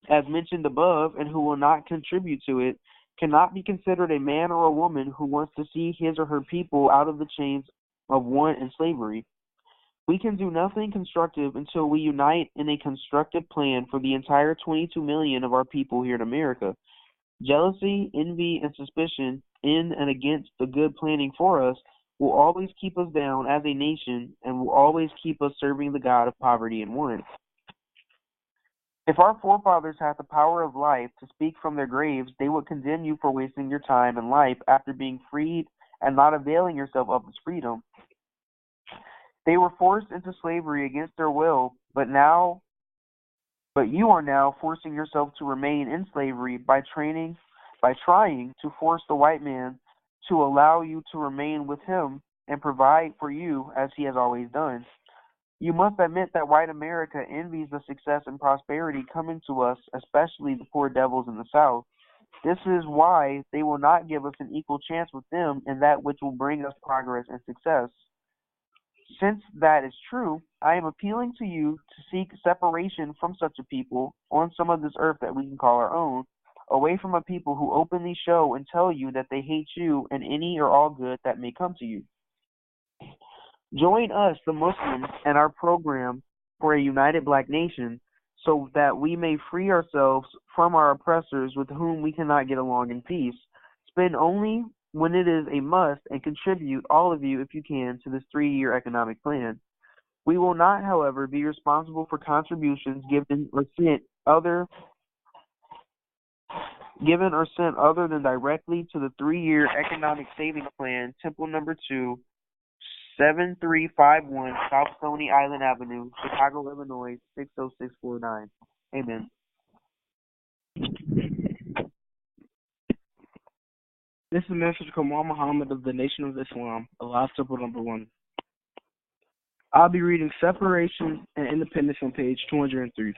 as mentioned above, and who will not contribute to it, cannot be considered a man or a woman who wants to see his or her people out of the chains of want and slavery. We can do nothing constructive until we unite in a constructive plan for the entire 22 million of our people here in America. Jealousy, envy, and suspicion in and against the good planning for us will always keep us down as a nation and will always keep us serving the God of poverty and want. If our forefathers had the power of life to speak from their graves, they would condemn you for wasting your time and life after being freed and not availing yourself of this freedom. They were forced into slavery against their will, but you are now forcing yourself to remain in slavery by trying to force the white man to allow you to remain with him and provide for you as he has always done. You must admit that white America envies the success and prosperity coming to us, especially the poor devils in the South. This is why they will not give us an equal chance with them in that which will bring us progress and success. Since that is true, I am appealing to you to seek separation from such a people on some of this earth that we can call our own, away from a people who openly show and tell you that they hate you and any or all good that may come to you. Join us, the Muslims, and our program for a united black nation so that we may free ourselves from our oppressors with whom we cannot get along in peace. Spend only when it is a must and contribute, all of you, if you can, to this 3-year economic plan. We will not, however, be responsible for contributions given or sent other than directly to the 3-year economic savings plan, Temple number 2, 7351 South Stony Island Avenue, Chicago, Illinois, 60649. Amen. This is Minister Kamal Muhammad of the Nation of Islam, Allah Temple number 1. I'll be reading Separation and Independence on page 203.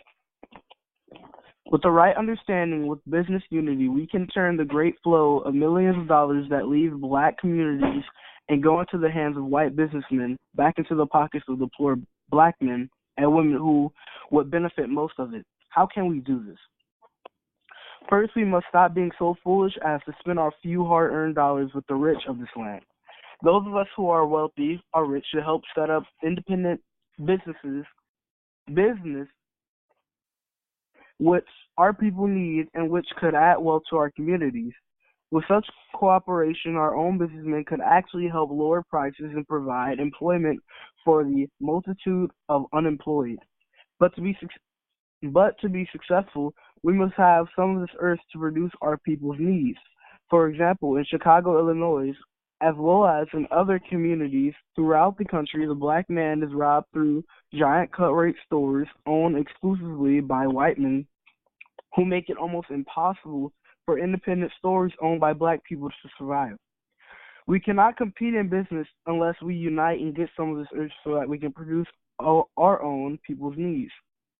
With the right understanding, with business unity, we can turn the great flow of millions of dollars that leave black communities and go into the hands of white businessmen back into the pockets of the poor black men and women who would benefit most of it. How can we do this? First, we must stop being so foolish as to spend our few hard-earned dollars with the rich of this land. Those of us who are wealthy or rich should help set up independent business which our people need and which could add wealth to our communities. With such cooperation, our own businessmen could actually help lower prices and provide employment for the multitude of unemployed. But to be successful, we must have some of this earth to produce our people's needs. For example, in Chicago, Illinois, as well as in other communities throughout the country, the black man is robbed through giant cut-rate stores owned exclusively by white men who make it almost impossible for independent stores owned by black people to survive. We cannot compete in business unless we unite and get some of this earth so that we can produce our own people's needs.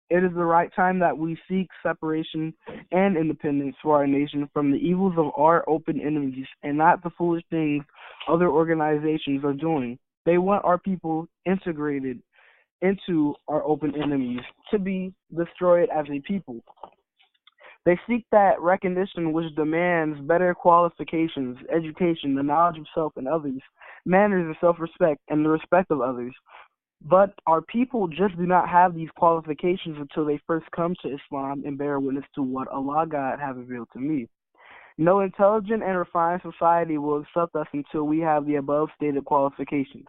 It is the right time that we seek separation and independence for our nation from the evils of our open enemies and not the foolish things other organizations are doing. They want our people integrated into our open enemies to be destroyed as a people. They seek that recognition which demands better qualifications, education, the knowledge of self and others, manners and self-respect, and the respect of others. But our people just do not have these qualifications until they first come to Islam and bear witness to what Allah God have revealed to me. No intelligent and refined society will accept us until we have the above stated qualifications.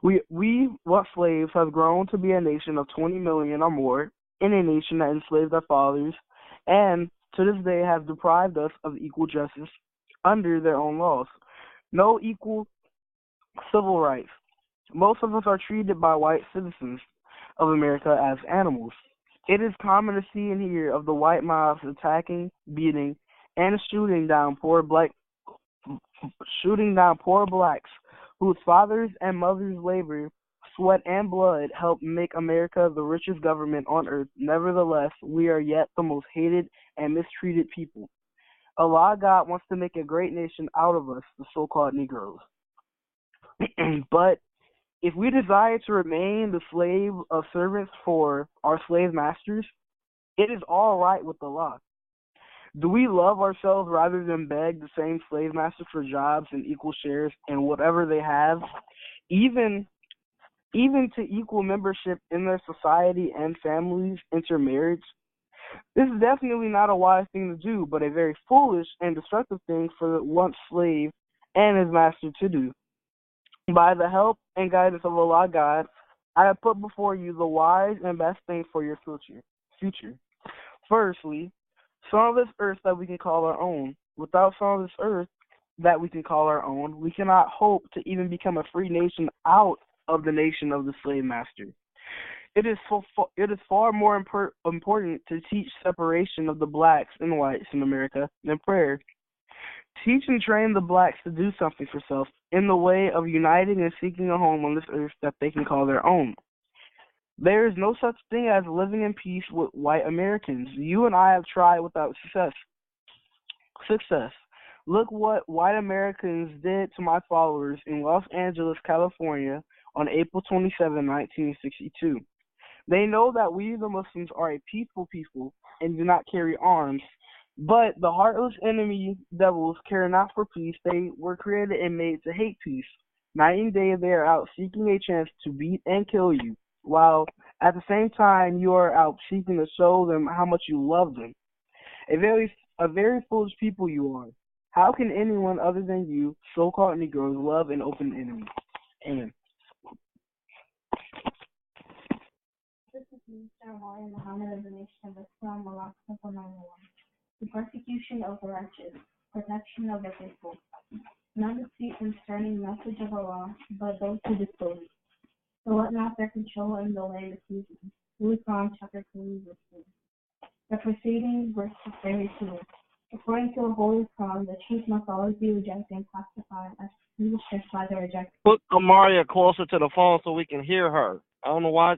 We once slaves, have grown to be a nation of 20 million or more, in a nation that enslaved our fathers, and to this day have deprived us of equal justice under their own laws. No equal civil rights. Most of us are treated by white citizens of America as animals. It is common to see and hear of the white mobs attacking, beating, and shooting down poor blacks whose fathers and mothers' labor, sweat, and blood helped make America the richest government on earth. Nevertheless, we are yet the most hated and mistreated people. Allah God wants to make a great nation out of us, the so-called Negroes. But if we desire to remain the slave of servants for our slave masters, it is all right with Allah. Do we love ourselves rather than beg the same slave masters for jobs and equal shares in whatever they have, even to equal membership in their society and families, intermarriage? This is definitely not a wise thing to do, but a very foolish and destructive thing for the once slave and his master to do. By the help and guidance of Allah God, I have put before you the wise and best thing for your future. Firstly, some of this earth that we can call our own. Without some of this earth that we can call our own, we cannot hope to even become a free nation out of the nation of the slave master. It is far more important to teach separation of the blacks and whites in America than prayer. Teach and train the blacks to do something for self in the way of uniting and seeking a home on this earth that they can call their own. There is no such thing as living in peace with white Americans. You and I have tried without success. Look what white Americans did to my followers in Los Angeles, California on April 27, 1962. They know that we, the Muslims, are a peaceful people and do not carry arms, but the heartless enemy devils care not for peace. They were created and made to hate peace. Night and day they are out seeking a chance to beat and kill you, while at the same time you are out seeking to show them how much you love them. A very foolish people you are. How can anyone other than you, so-called Negroes, love an open enemy? Amen. This is Mr. Muhammad of the Nation of Islam, Allah Temple 91. The persecution of the righteous, protection of the faithful. None deceit concerning the message of Allah, but those who dispose. So let not their control in the land deceive you. Holy Quran, chapter 20, verse 2. The preceding verse is very true. According to the Holy Quran, the truth must always be rejected and classified as foolishness by the rejected. Put Amaria closer to the phone so we can hear her. I don't know why.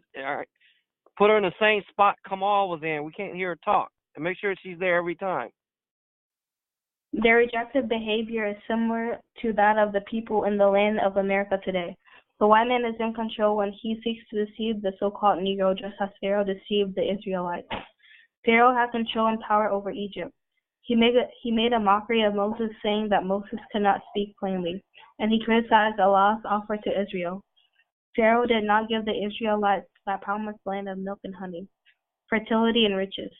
Put her in the same spot Kamal was in. We can't hear her talk. And make sure she's there every time. Their rejected behavior is similar to that of the people in the land of America today. The white man is in control when he seeks to deceive the so-called Negro, just as Pharaoh deceived the Israelites. Pharaoh had control and power over Egypt. He made a mockery of Moses, saying that Moses could not speak plainly, and he criticized Allah's offer to Israel. Pharaoh did not give the Israelites that promised land of milk and honey, fertility and riches.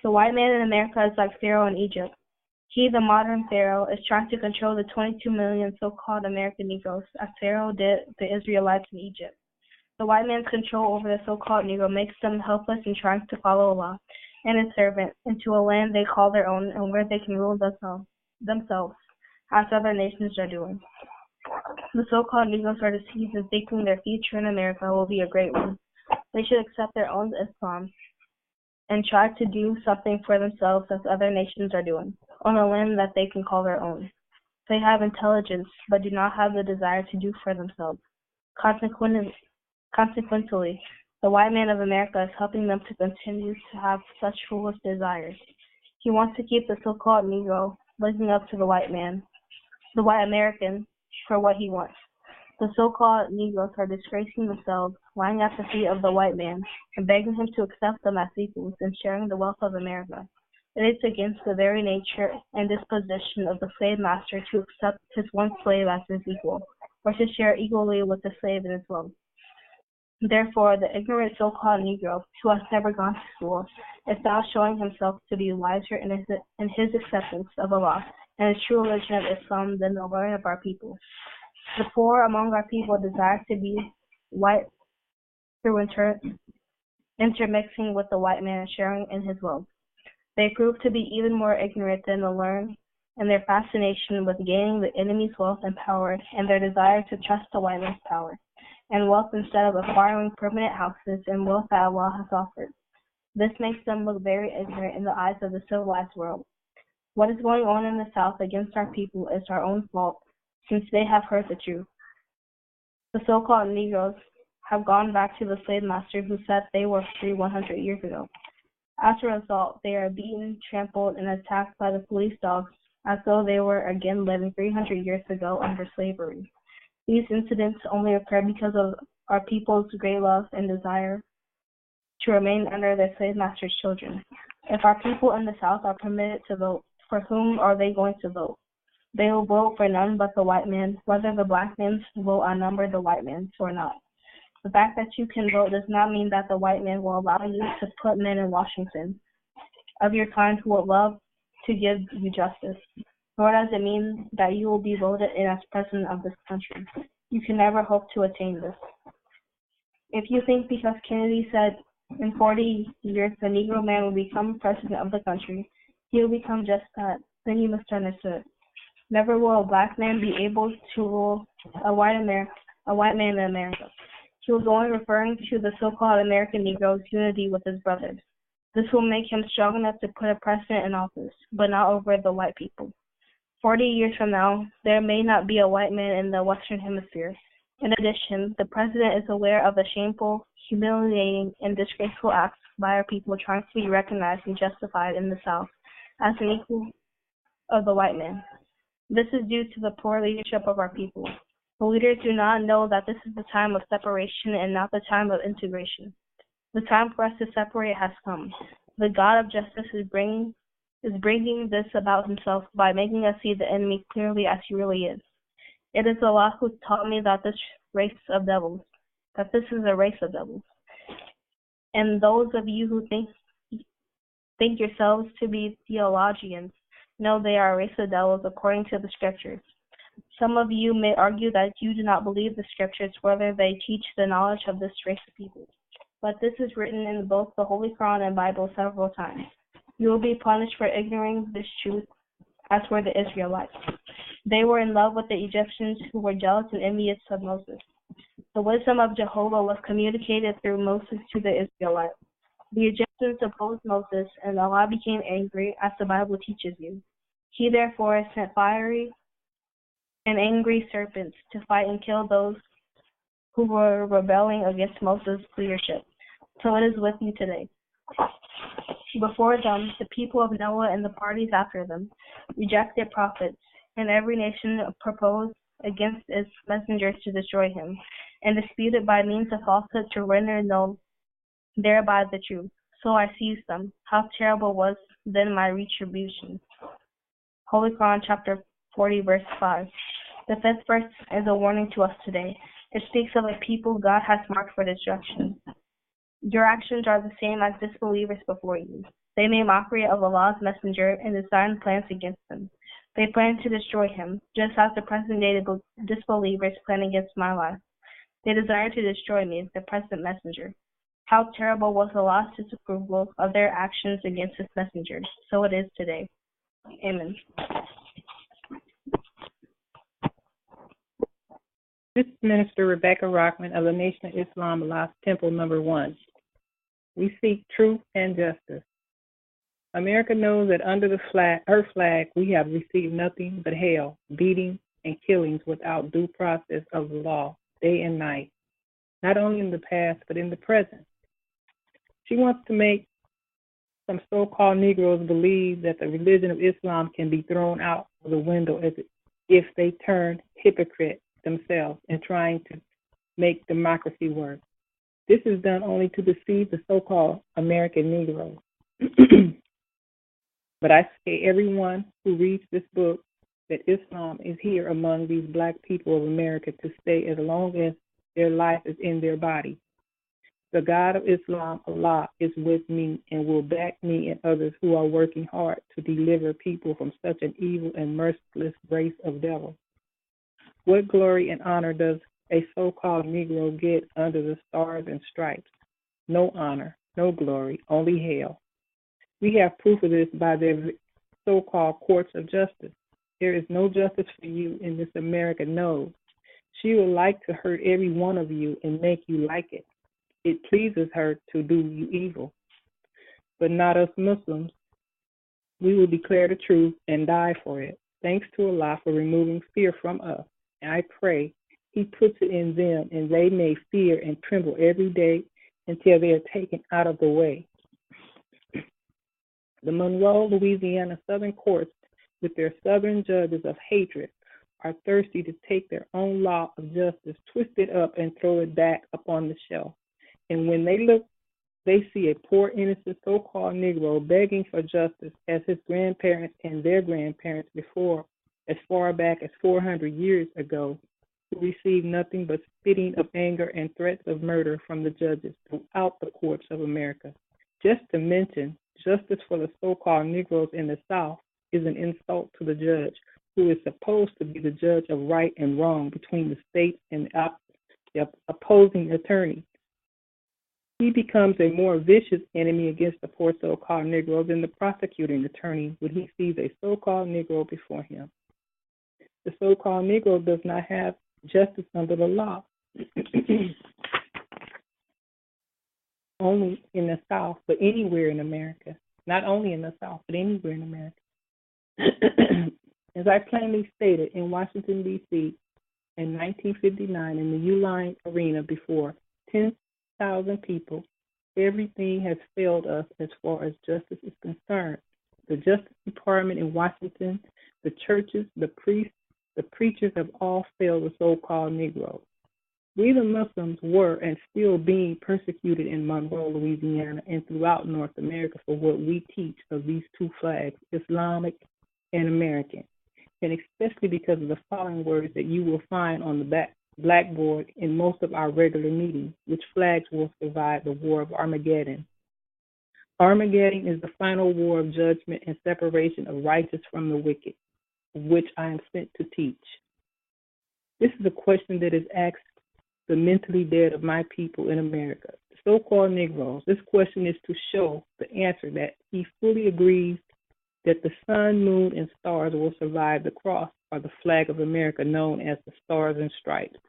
The white man in America is like Pharaoh in Egypt. He, the modern Pharaoh, is trying to control the 22 million so-called American Negroes, as Pharaoh did the Israelites in Egypt. The white man's control over the so-called Negro makes them helpless in trying to follow Allah and his servant into a land they call their own and where they can rule themselves, as other nations are doing. The so-called Negroes are deceived in thinking their future in America will be a great one. They should accept their own Islam and try to do something for themselves as other nations are doing, on a land that they can call their own. They have intelligence, but do not have the desire to do for themselves. Consequently, the white man of America is helping them to continue to have such foolish desires. He wants to keep the so-called Negro looking up to the white man, the white American, for what he wants. The so-called Negroes are disgracing themselves, lying at the feet of the white man, and begging him to accept them as equals and sharing the wealth of America. It is against the very nature and disposition of the slave master to accept his one slave as his equal, or to share equally with the slave in his wealth. Therefore, the ignorant so-called Negro, who has never gone to school, is now showing himself to be wiser in his acceptance of Allah and the true religion of Islam than the learned of our people. The poor among our people desire to be white through intermixing with the white man and sharing in his wealth. They prove to be even more ignorant than the learned in their fascination with gaining the enemy's wealth and power, and their desire to trust the white man's power and wealth instead of acquiring permanent houses and wealth that Allah has offered. This makes them look very ignorant in the eyes of the civilized world. What is going on in the South against our people is our own fault, since they have heard the truth. The so-called Negroes have gone back to the slave master who said they were free 100 years ago. As a result, they are beaten, trampled, and attacked by the police dogs as though they were again living 300 years ago under slavery. These incidents only occur because of our people's great love and desire to remain under their slave master's children. If our people in the South are permitted to vote, for whom are they going to vote? They will vote for none but the white man, whether the black man's vote outnumber the white man's or not. The fact that you can vote does not mean that the white man will allow you to put men in Washington of your kind who would love to give you justice. Nor does it mean that you will be voted in as president of this country. You can never hope to attain this. If you think because Kennedy said in 40 years the Negro man will become president of the country, he will become just that, then you misunderstood. Never will a black man be able to rule a white man in America. He was only referring to the so-called American Negro's unity with his brothers. This will make him strong enough to put a president in office, but not over the white people. 40 years from now, there may not be a white man in the Western Hemisphere. In addition, the president is aware of the shameful, humiliating, and disgraceful acts by our people trying to be recognized and justified in the South as an equal of the white man. This is due to the poor leadership of our people. The leaders do not know that this is the time of separation and not the time of integration. The time for us to separate has come. The God of justice is bringing this about himself by making us see the enemy clearly as he really is. It is Allah who taught me that this is a race of devils. And those of you who think yourselves to be theologians know they are a race of devils according to the scriptures. Some of you may argue that you do not believe the scriptures, whether they teach the knowledge of this race of people. But this is written in both the Holy Quran and Bible several times. You will be punished for ignoring this truth, as were the Israelites. They were in love with the Egyptians who were jealous and envious of Moses. The wisdom of Jehovah was communicated through Moses to the Israelites. The Egyptians opposed Moses, and Allah became angry, as the Bible teaches you. He therefore sent fiery and angry serpents to fight and kill those who were rebelling against Moses' leadership. So it is with you today. Before them, the people of Noah and the parties after them rejected prophets, and every nation proposed against its messengers to destroy him, and disputed by means of falsehood to render known thereby the truth. So I seized them. How terrible was then my retribution. Holy Quran, chapter 40, verse 5. The fifth verse is a warning to us today. It speaks of a people God has marked for destruction. Your actions are the same as disbelievers before you. They made mockery of Allah's messenger and designed plans against him. They plan to destroy him, just as the present-day disbelievers plan against my life. They desire to destroy me, the present messenger. How terrible was Allah's disapproval of their actions against his messenger. So it is today. Amen. This is Minister Rebecca Rockman of the Nation of Islam, Allah's Temple number 1. We seek truth and justice. America knows that under her flag, we have received nothing but hell, beatings, and killings without due process of the law, day and night, not only in the past, but in the present. She wants to make some so-called Negroes believe that the religion of Islam can be thrown out of the window if they turn hypocrite themselves in trying to make democracy work. This is done only to deceive the so-called American Negroes. But I say everyone who reads this book that Islam is here among these black people of America to stay as long as their life is in their body. The God of Islam, Allah, is with me and will back me and others who are working hard to deliver people from such an evil and merciless race of devils. What glory and honor does a so-called Negro get under the stars and stripes? No honor, no glory, only hell. We have proof of this by their so-called courts of justice. There is no justice for you in this America knows. She would like to hurt every one of you and make you like it. It pleases her to do you evil. But not us Muslims. We will declare the truth and die for it. Thanks to Allah for removing fear from us. And I pray He puts it in them and they may fear and tremble every day until they are taken out of the way. The Monroe, Louisiana Southern courts, with their Southern judges of hatred, are thirsty to take their own law of justice, twist it up, and throw it back upon the shelf. And when they look, they see a poor, innocent, so-called Negro begging for justice as his grandparents and their grandparents before, as far back as 400 years ago, who received nothing but spitting of anger and threats of murder from the judges throughout the courts of America. Just to mention, justice for the so-called Negroes in the South is an insult to the judge, who is supposed to be the judge of right and wrong between the state and the opposing attorney. He becomes a more vicious enemy against the poor so-called Negro than the prosecuting attorney when he sees a so-called Negro before him. The so-called Negro does not have justice under the law. Only in the South, but anywhere in America. Not only in the South, but anywhere in America. As I plainly stated in Washington, D.C. in 1959 in the Uline Arena before 10,000 people, everything has failed us as far as justice is concerned. The Justice Department in Washington, the churches, the priests, the preachers have all failed the so-called Negroes. We the Muslims were and still being persecuted in Monroe, Louisiana, and throughout North America for what we teach of these two flags, Islamic and American, and especially because of the following words that you will find on the blackboard in most of our regular meetings, which flags will survive the war of Armageddon. Armageddon is the final war of judgment and separation of righteous from the wicked, which I am sent to teach. This is a question that is asked the mentally dead of my people in America, the so-called Negroes. This question is to show the answer that he fully agrees that the sun, moon, and stars will survive the cross or the flag of America known as the Stars and Stripes.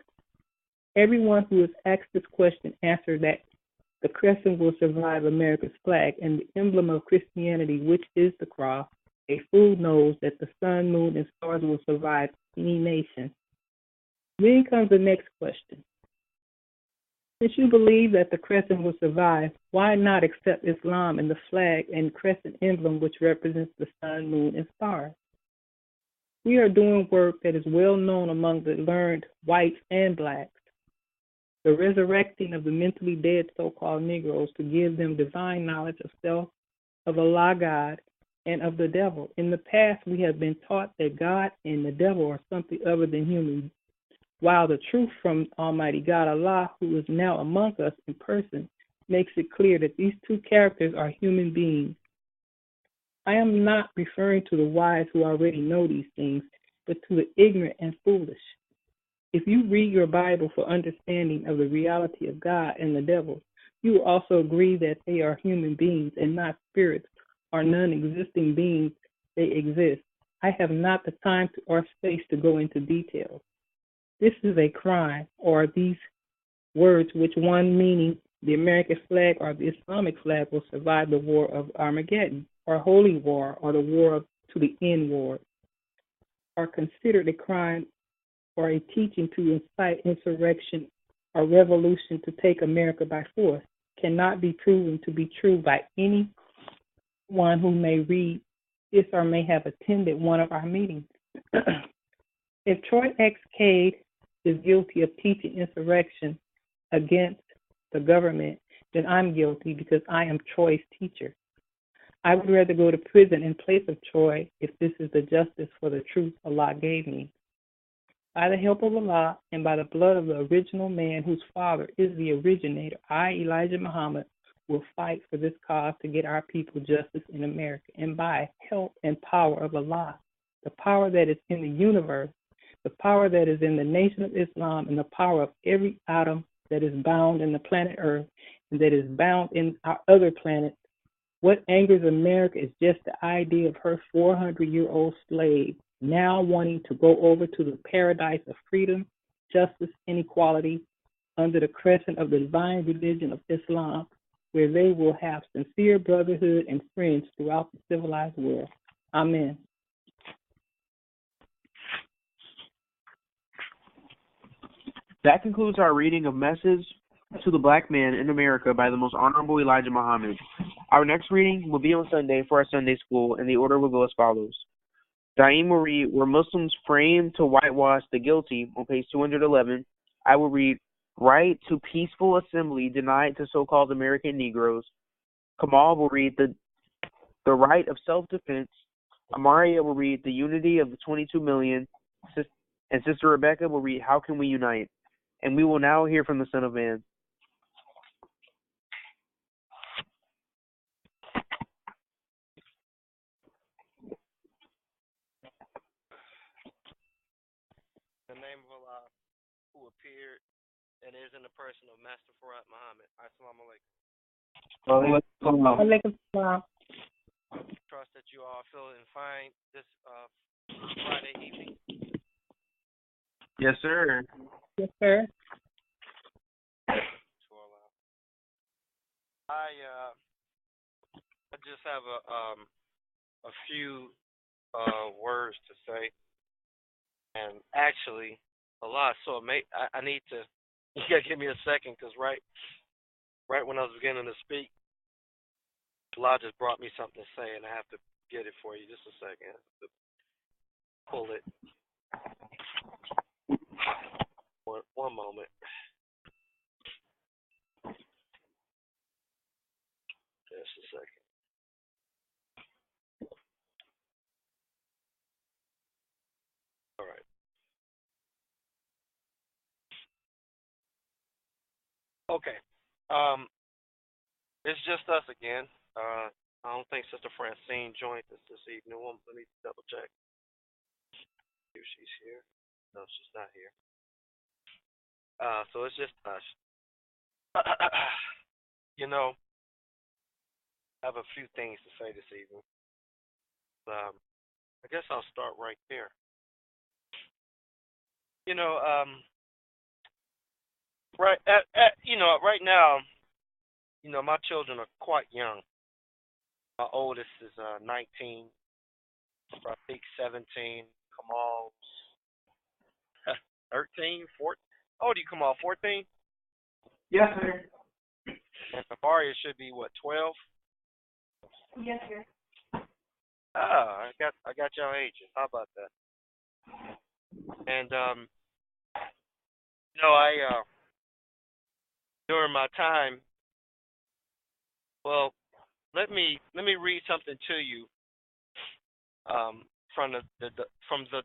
Everyone who has asked this question answered that the crescent will survive America's flag and the emblem of Christianity, which is the cross. A fool knows that the sun, moon, and stars will survive any nation. Then comes the next question. Since you believe that the crescent will survive, why not accept Islam and the flag and crescent emblem which represents the sun, moon, and stars? We are doing work that is well known among the learned whites and blacks. The resurrecting of the mentally dead so-called Negroes to give them divine knowledge of self, of Allah God, and of the devil. In the past, we have been taught that God and the devil are something other than human, while the truth from Almighty God, Allah, who is now among us in person, makes it clear that these two characters are human beings. I am not referring to the wise who already know these things, but to the ignorant and foolish. If you read your Bible for understanding of the reality of God and the devil, you will also agree that they are human beings and not spirits or non-existing beings. They exist. I have not the time or space to go into details. This is a crime, or these words, which one meaning the American flag or the Islamic flag, will survive the war of Armageddon, or holy war, or the war to the end war, are considered a crime or a teaching to incite insurrection or revolution to take America by force, cannot be proven to be true by anyone who may read this or may have attended one of our meetings. If Troy X. Cade is guilty of teaching insurrection against the government, then I'm guilty because I am Troy's teacher. I would rather go to prison in place of Troy if this is the justice for the truth Allah gave me. By the help of Allah and by the blood of the original man whose father is the originator, I, Elijah Muhammad, will fight for this cause to get our people justice in America. And by help and power of Allah, the power that is in the universe, the power that is in the nation of Islam, and the power of every atom that is bound in the planet Earth and that is bound in our other planets, what angers America is just the idea of her 400-year-old slave now wanting to go over to the paradise of freedom, justice, and equality under the crescent of the divine religion of Islam, where they will have sincere brotherhood and friends throughout the civilized world. Amen. That concludes our reading of Message to the Black Man in America by the Most Honorable Elijah Muhammad. Our next reading will be on Sunday for our Sunday school, and the order will go as follows. Daim will read, Were Muslims framed to whitewash the guilty, on page 211. I will read, Right to peaceful assembly denied to so-called American Negroes. Kamal will read, The right of self-defense. Amaria will read, The unity of the 22 million. And Sister Rebecca will read, How can we unite? And we will now hear from the Son of Man. In the name of Allah, who appeared and is in the person of Master Farad Muhammad. Assalamu alaikum. Alaikum salam. Trust that you all are feeling fine this Friday evening. Yes, sir. Yes, sir. I just have a few words to say, and actually a lot. So I need to. You gotta give me a second, because right when I was beginning to speak, Allah just brought me something to say, and I have to get it for you. Just a second. I have to pull it. One moment. Just a second. All right. Okay. It's just us again. I don't think Sister Francine joined us this evening. Let me double check. See if she's here. No, she's not here. So it's just us. You know, I have a few things to say this evening. I guess I'll start right there. You know, right now, my children are quite young. My oldest is 19, Rafiq 17, Kamal's 13, 14. How old are you, Kamal? 14? Yes, sir. And Amaria should be what, 12? Yes, sir. I got y'all ages. How about that? And I during my time, well, let me read something to you from the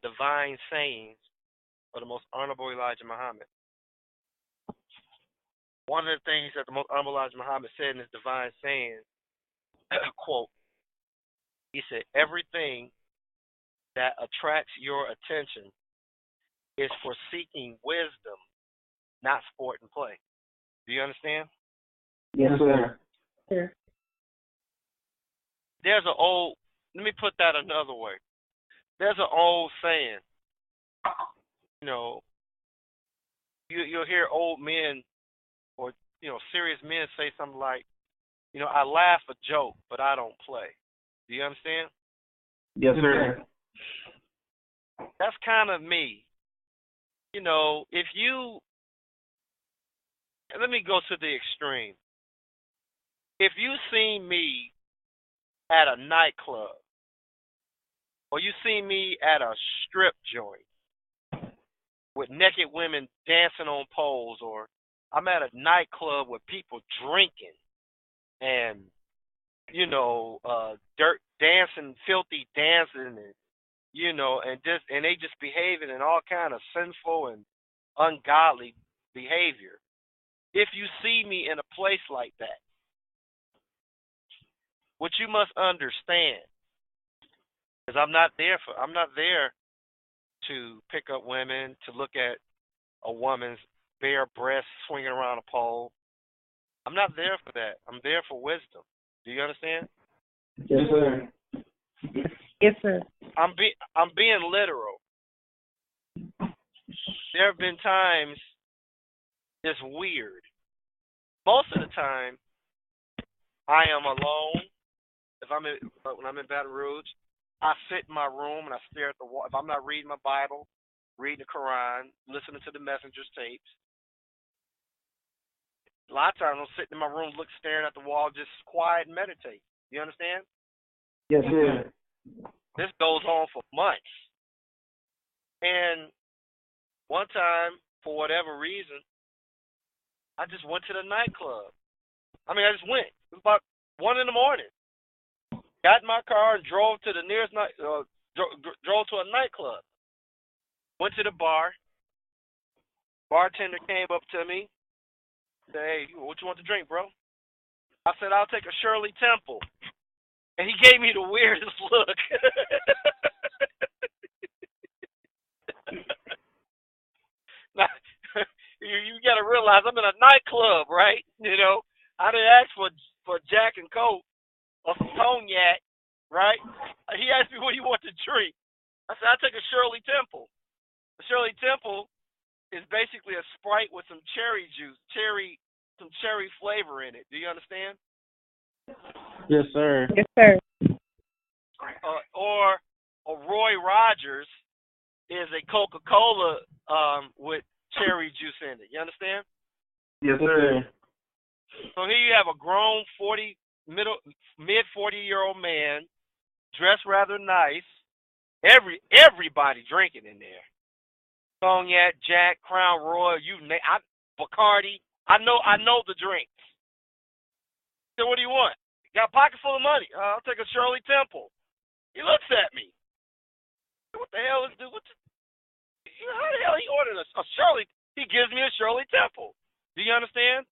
divine sayings of the Most Honorable Elijah Muhammad. One of the things that the Most Honorable Elijah Muhammad said in his divine sayings, quote, he said, everything that attracts your attention is for seeking wisdom, not sport and play. Do you understand? Yes, sir. Sure. Let me put that another way. There's an old saying, you'll hear old men or serious men say something like, I laugh a joke, but I don't play. Do you understand? Yes, sir. That's kind of me. If you let me go to the extreme. If you see me at a nightclub or you see me at a strip joint with naked women dancing on poles, or I'm at a nightclub with people drinking and dirt dancing, filthy dancing, and they just behaving in all kind of sinful and ungodly behavior. If you see me in a place like that, what you must understand is I'm not there to pick up women, to look at a woman's bare breasts swinging around a pole. I'm not there for that. I'm there for wisdom. Do you understand? Yes, sir. Yes, sir. I'm being literal. There have been times it's weird. Most of the time, I am alone. When I'm in Baton Rouge, I sit in my room and I stare at the wall. If I'm not reading my Bible, reading the Quran, listening to the messenger's tapes, a lot of times I'm sitting in my room, staring at the wall, just quiet and meditate. You understand? Yes, sir. This goes on for months. And one time, for whatever reason, I just went to the nightclub. I just went. It was about 1 a.m. Got in my car and drove to the nearest drove to a nightclub. Went to the bar. Bartender came up to me. Said, "Hey, what you want to drink, bro?" I said, "I'll take a Shirley Temple." And he gave me the weirdest look. Now, you got to realize I'm in a nightclub, right? I didn't ask for Jack and Coke or some cognac, right? He asked me what do you want to drink. I said, I'll take a Shirley Temple. The Shirley Temple is basically a Sprite with some cherry juice, some cherry flavor in it. Do you understand? Yes, sir. Yes, sir. Or Roy Rogers is a Coca-Cola with cherry juice in it. You understand? Yes, sir. So here you have a grown mid 40-year-old man, dressed rather nice. Everybody drinking in there. Cognac, Jack, Crown Royal, Bacardi. I know the drinks. So what do you want? Got a pocket full of money. I'll take a Shirley Temple. He looks at me. What the hell is this? How the hell he ordered a Shirley? He gives me a Shirley Temple. Do you understand?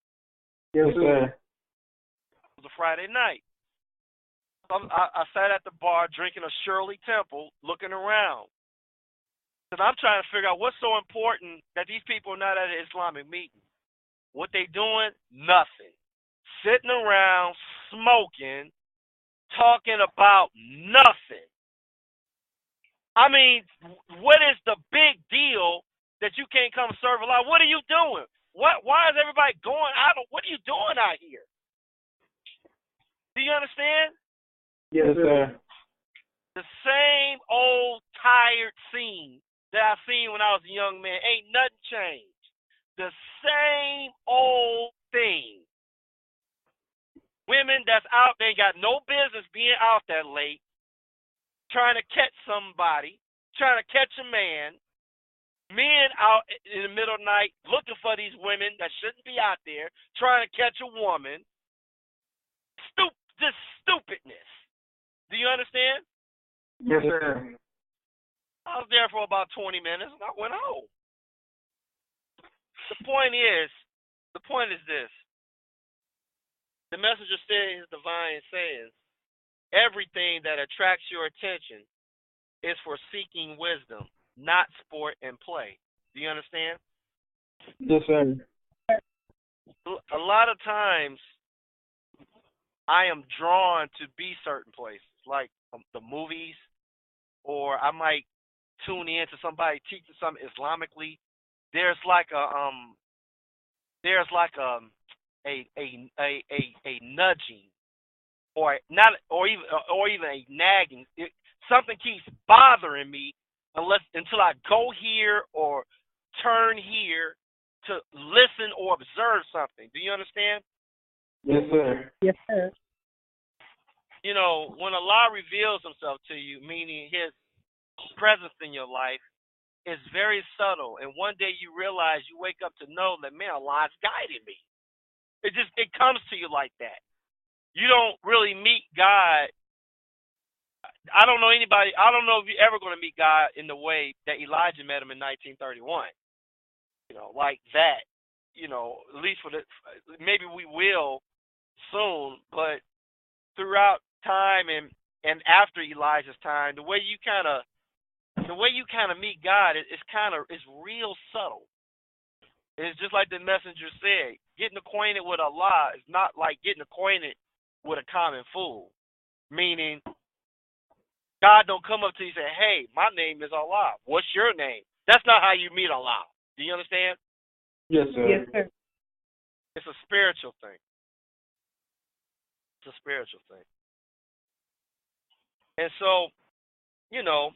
Yes, sir. It was a Friday night. I sat at the bar drinking a Shirley Temple, looking around. Because I'm trying to figure out what's so important that these people are not at an Islamic meeting. What they doing? Nothing. Sitting around, smoking, talking about nothing. What is the big deal that you can't come serve Allah? What are you doing? Why is everybody going out? What are you doing out here? Do you understand? Yes, sir. The same old tired scene that I seen when I was a young man. Ain't nothing changed. The same old thing. Women that's out there got no business being out that late, trying to catch somebody, trying to catch a man. Men out in the middle of the night looking for these women that shouldn't be out there, trying to catch a woman. This stupidness. Do you understand? Yes, sir. I was there for about 20 minutes and I went home. The point is this. The messenger said in his divine sayings, everything that attracts your attention is for seeking wisdom, not sport and play. Do you understand? Yes, sir. A lot of times, I am drawn to be certain places, like the movies, or I might tune in to somebody teaching something Islamically, there's like a nudging or not or even a nagging. Something keeps bothering me until I go here or turn here to listen or observe something. Do you understand? Yes, sir. Yes, sir. You know, when Allah reveals himself to you, meaning his presence in your life, is very subtle. And one day you realize, you wake up to know that, man, Allah's guiding me. It comes to you like that. You don't really meet God. I don't know if you're ever going to meet God in the way that Elijah met him in 1931. You know, like that. You know, at least maybe we will soon, but throughout time and after Elijah's time, the way you kind of meet God is real subtle. It's just like the messenger said, getting acquainted with Allah is not like getting acquainted with a common fool. Meaning, God don't come up to you and say, hey, my name is Allah. What's your name? That's not how you meet Allah. Do you understand? Yes, sir. Yes, sir. It's a spiritual thing. It's a spiritual thing. And so, you know,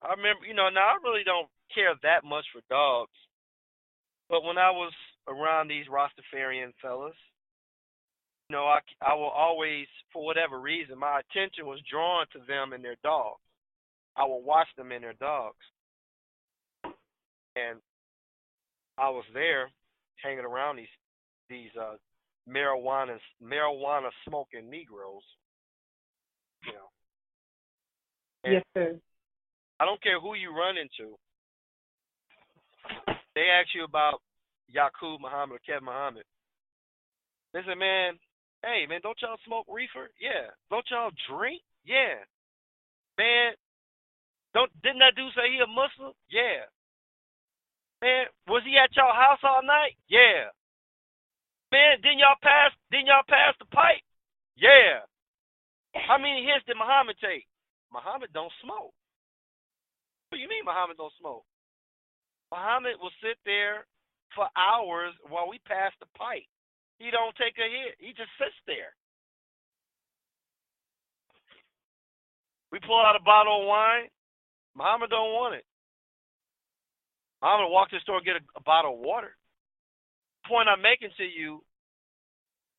I remember, now I really don't care that much for dogs. But when I was around these Rastafarian fellas, I will always, for whatever reason, my attention was drawn to them and their dogs. I will watch them and their dogs. And I was there hanging around these marijuana smoking Negroes. And yes, sir. I don't care who you run into. They ask you about Yaqub Muhammad or Kev Muhammad. They say, man, hey, man, don't y'all smoke reefer? Yeah. Don't y'all drink? Yeah. Man, didn't that dude say he a Muslim? Yeah. Man, was he at y'all house all night? Yeah. Man, didn't y'all pass the pipe? Yeah. How many hits did Muhammad take? Muhammad don't smoke. What do you mean Muhammad don't smoke? Muhammad will sit there for hours while we pass the pipe. He don't take a hit. He just sits there. We pull out a bottle of wine. Muhammad don't want it. Muhammad will walk to the store and get a bottle of water. The point I'm making to you,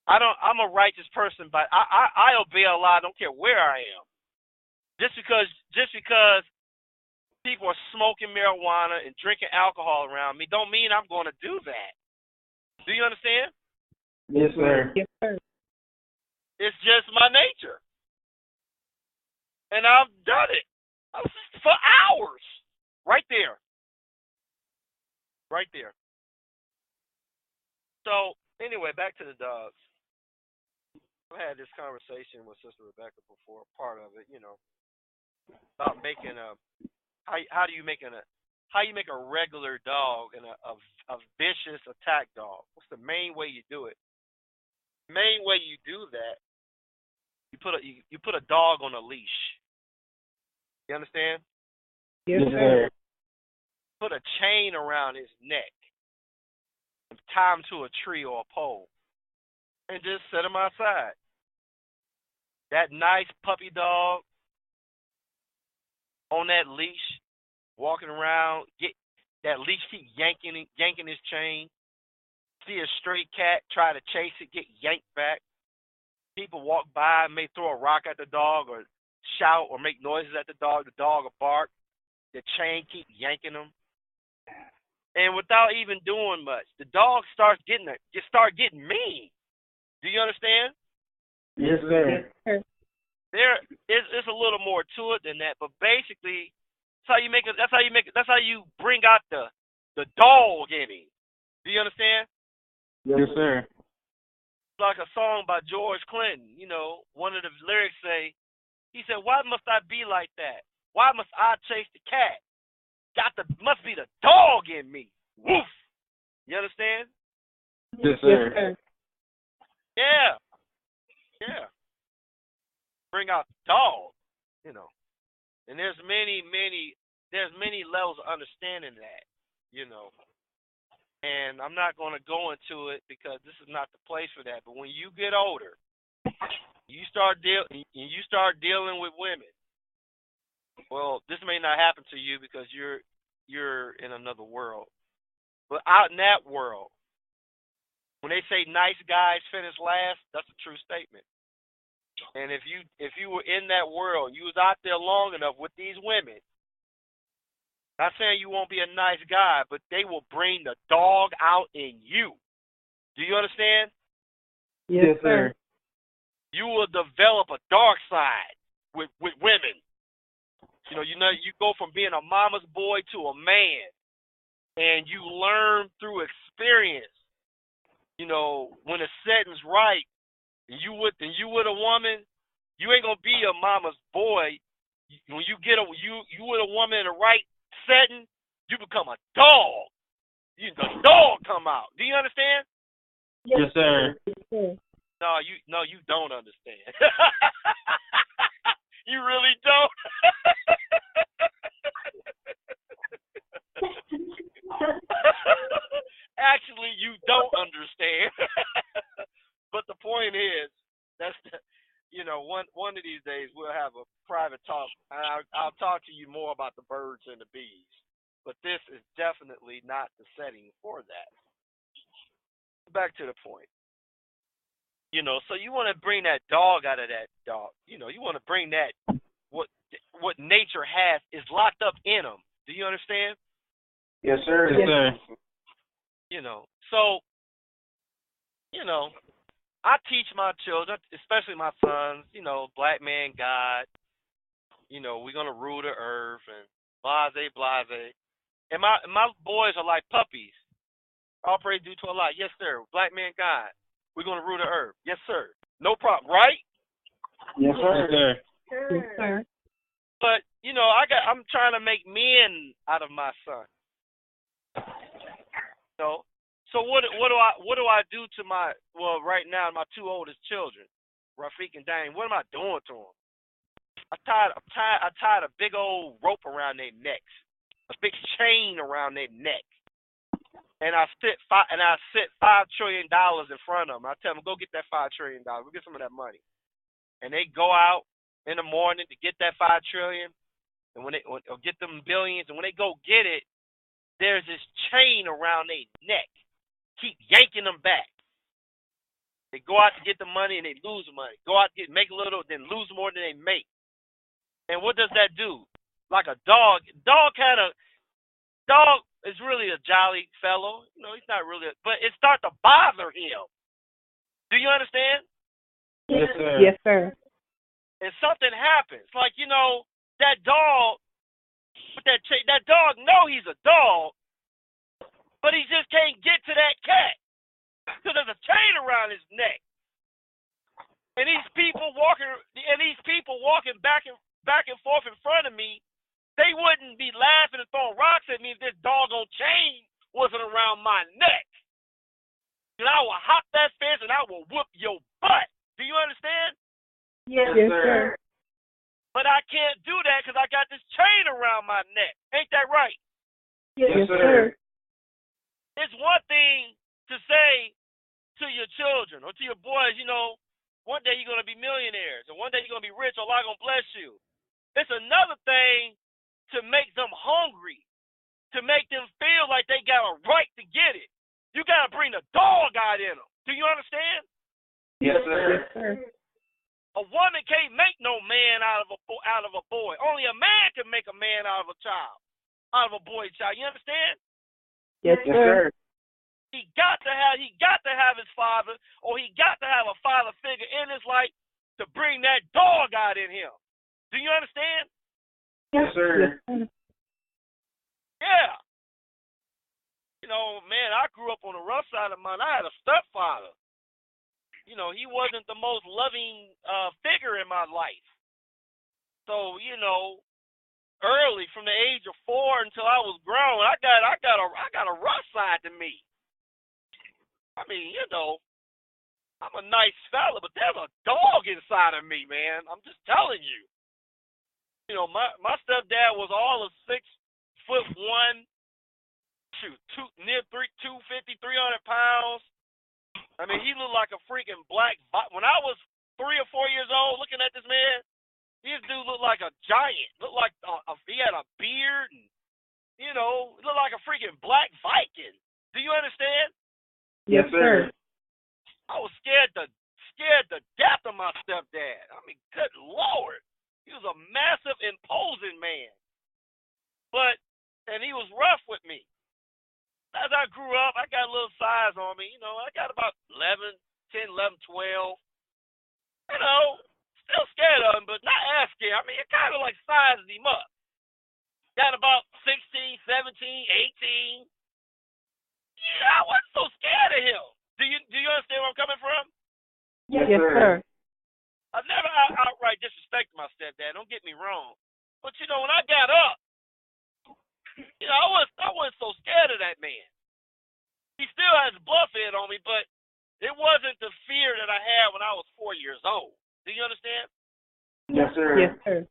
I'm a righteous person, but I obey Allah. I don't care where I am. Just because people are smoking marijuana and drinking alcohol around me don't mean I'm going to do that. Do you understand? Yes, sir. Yes, sir. It's just my nature. And I've done it for hours. Right there. Right there. So, anyway, back to the dogs. I had this conversation with Sister Rebecca before, part of it, about making how you make a regular dog and a vicious attack dog. What's the main way you do it? The main way you do that, you put a dog on a leash. You understand? Yes, sir. Put a chain around his neck and tie him to a tree or a pole and just set him outside. That nice puppy dog on that leash, walking around, get that leash keep yanking his chain. See a stray cat, try to chase it, get yanked back. People walk by and may throw a rock at the dog or shout or make noises at the dog will bark. The chain keep yanking him. And without even doing much, the dog start getting mean. Do you understand? Yes, sir. Yes, sir. It's a little more to it than that, but basically that's how you bring out the dog in him. Do you understand? Yes, sir. It's like a song by George Clinton. One of the lyrics he said, "Why must I be like that? Why must I chase the cat? Must be the dog in me. Woof." You understand? Yes, sir. Yes, sir. Yeah. Yeah. Bring out the dog, And there's many levels of understanding that, And I'm not going to go into it because this is not the place for that. But when you get older, you start dealing with women. Well, this may not happen to you because you're in another world. But out in that world, when they say nice guys finish last, that's a true statement. And if you were in that world, you was out there long enough with these women, not saying you won't be a nice guy, but they will bring the dog out in you. Do you understand? Yes, sir. You will develop a dark side with women. You go from being a mama's boy to a man, and you learn through experience. When the setting's right, and you with a woman, you ain't gonna be a mama's boy. When you get you with a woman in the right setting, you become a dog. The dog come out. Do you understand? Yes, sir. No, you don't understand. You really don't. Actually, you don't understand. But the point is, one of these days we'll have a private talk, and I'll talk to you more about the birds and the bees. But this is definitely not the setting for that. Back to the point. So you want to bring that dog out of that dog. You want to bring that what nature has is locked up in them. Do you understand? Yes, sir. Yes, sir. So I teach my children, especially my sons, black man God, we're gonna rule the earth and blase. And my boys are like puppies. All praise due to Allah. Yes, sir. Black man God. We're gonna rule the earth. Yes, sir. No problem, right? Yes, sir. Yes, sir. Yes, sir. But I'm trying to make men out of my son. So what do I do to right now my two oldest children, Rafiq and Dane? What am I doing to them? I tied a big old rope around their necks, a big chain around their neck, and I sit $5 trillion in front of them. I tell them, go get that $5 trillion. Go get some of that money, and they go out in the morning to get that $5 trillion, and or get them billions, and when they go get it, there's this chain around their neck. Keep yanking them back. They go out to get the money and they lose money. Go out to make a little, then lose more than they make. And what does that do? Like a dog. Dog is really a jolly fellow. He's not really, but it starts to bother him. Do you understand? Yes, sir. Yes, sir. And something happens. Like, that dog, that dog know he's a dog, but he just can't get to that cat because there's a chain around his neck. And these people walking back and forth in front of me, they wouldn't be laughing and throwing rocks at me if this doggone chain wasn't around my neck. And I will hop that fence and I will whoop your butt. Do you understand? Yes, sir. But I can't do that because I got this chain around my neck. Ain't that right? Yes, sir. It's one thing to say to your children or to your boys, one day you're going to be millionaires and one day you're going to be rich, Allah going to bless you. It's another thing to make them hungry, to make them feel like they got a right to get it. You got to bring the dog out in them. Do you understand? Yes, sir. Yes, sir. A woman can't make no man out of a boy. Only a man can make a man out of a child, out of a boy child. You understand? Yes, sir. He got to have his father, or he got to have a father figure in his life to bring that dog out in him. Do you understand? Yes, sir. Yeah. Man, I grew up on the rough side of mine. I had a stepfather. He wasn't the most loving figure in my life. So, early from the age of 4 until I was grown, I got a rough side to me. I mean, I'm a nice fella, but there's a dog inside of me, man. I'm just telling you. My stepdad was all of 6'1", shoot, 250, 300 pounds. I mean, he looked like a freaking black. When I was 3 or 4 years old, looking at this man, this dude looked like a giant. Looked like he had a beard, and looked like a freaking black Viking. Do you understand? Yes, sir. I was scared to death of my stepdad. I mean, good Lord, he was a massive, imposing man. And he was rough with me. As I grew up, I got a little size on me. I got about 10, 11, 12. Still scared of him, but not as scared. I mean, it kind of like sizes him up. Got about 16, 17, 18. Yeah, I wasn't so scared of him. Do you understand where I'm coming from? Yes, sir. I never outright disrespected my stepdad. Don't get me wrong. But when I got up, I wasn't so scared of that man. He still has bluff head on me, but it wasn't the fear that I had when I was 4 years old. Do you understand? Yes, sir. Yes, sir.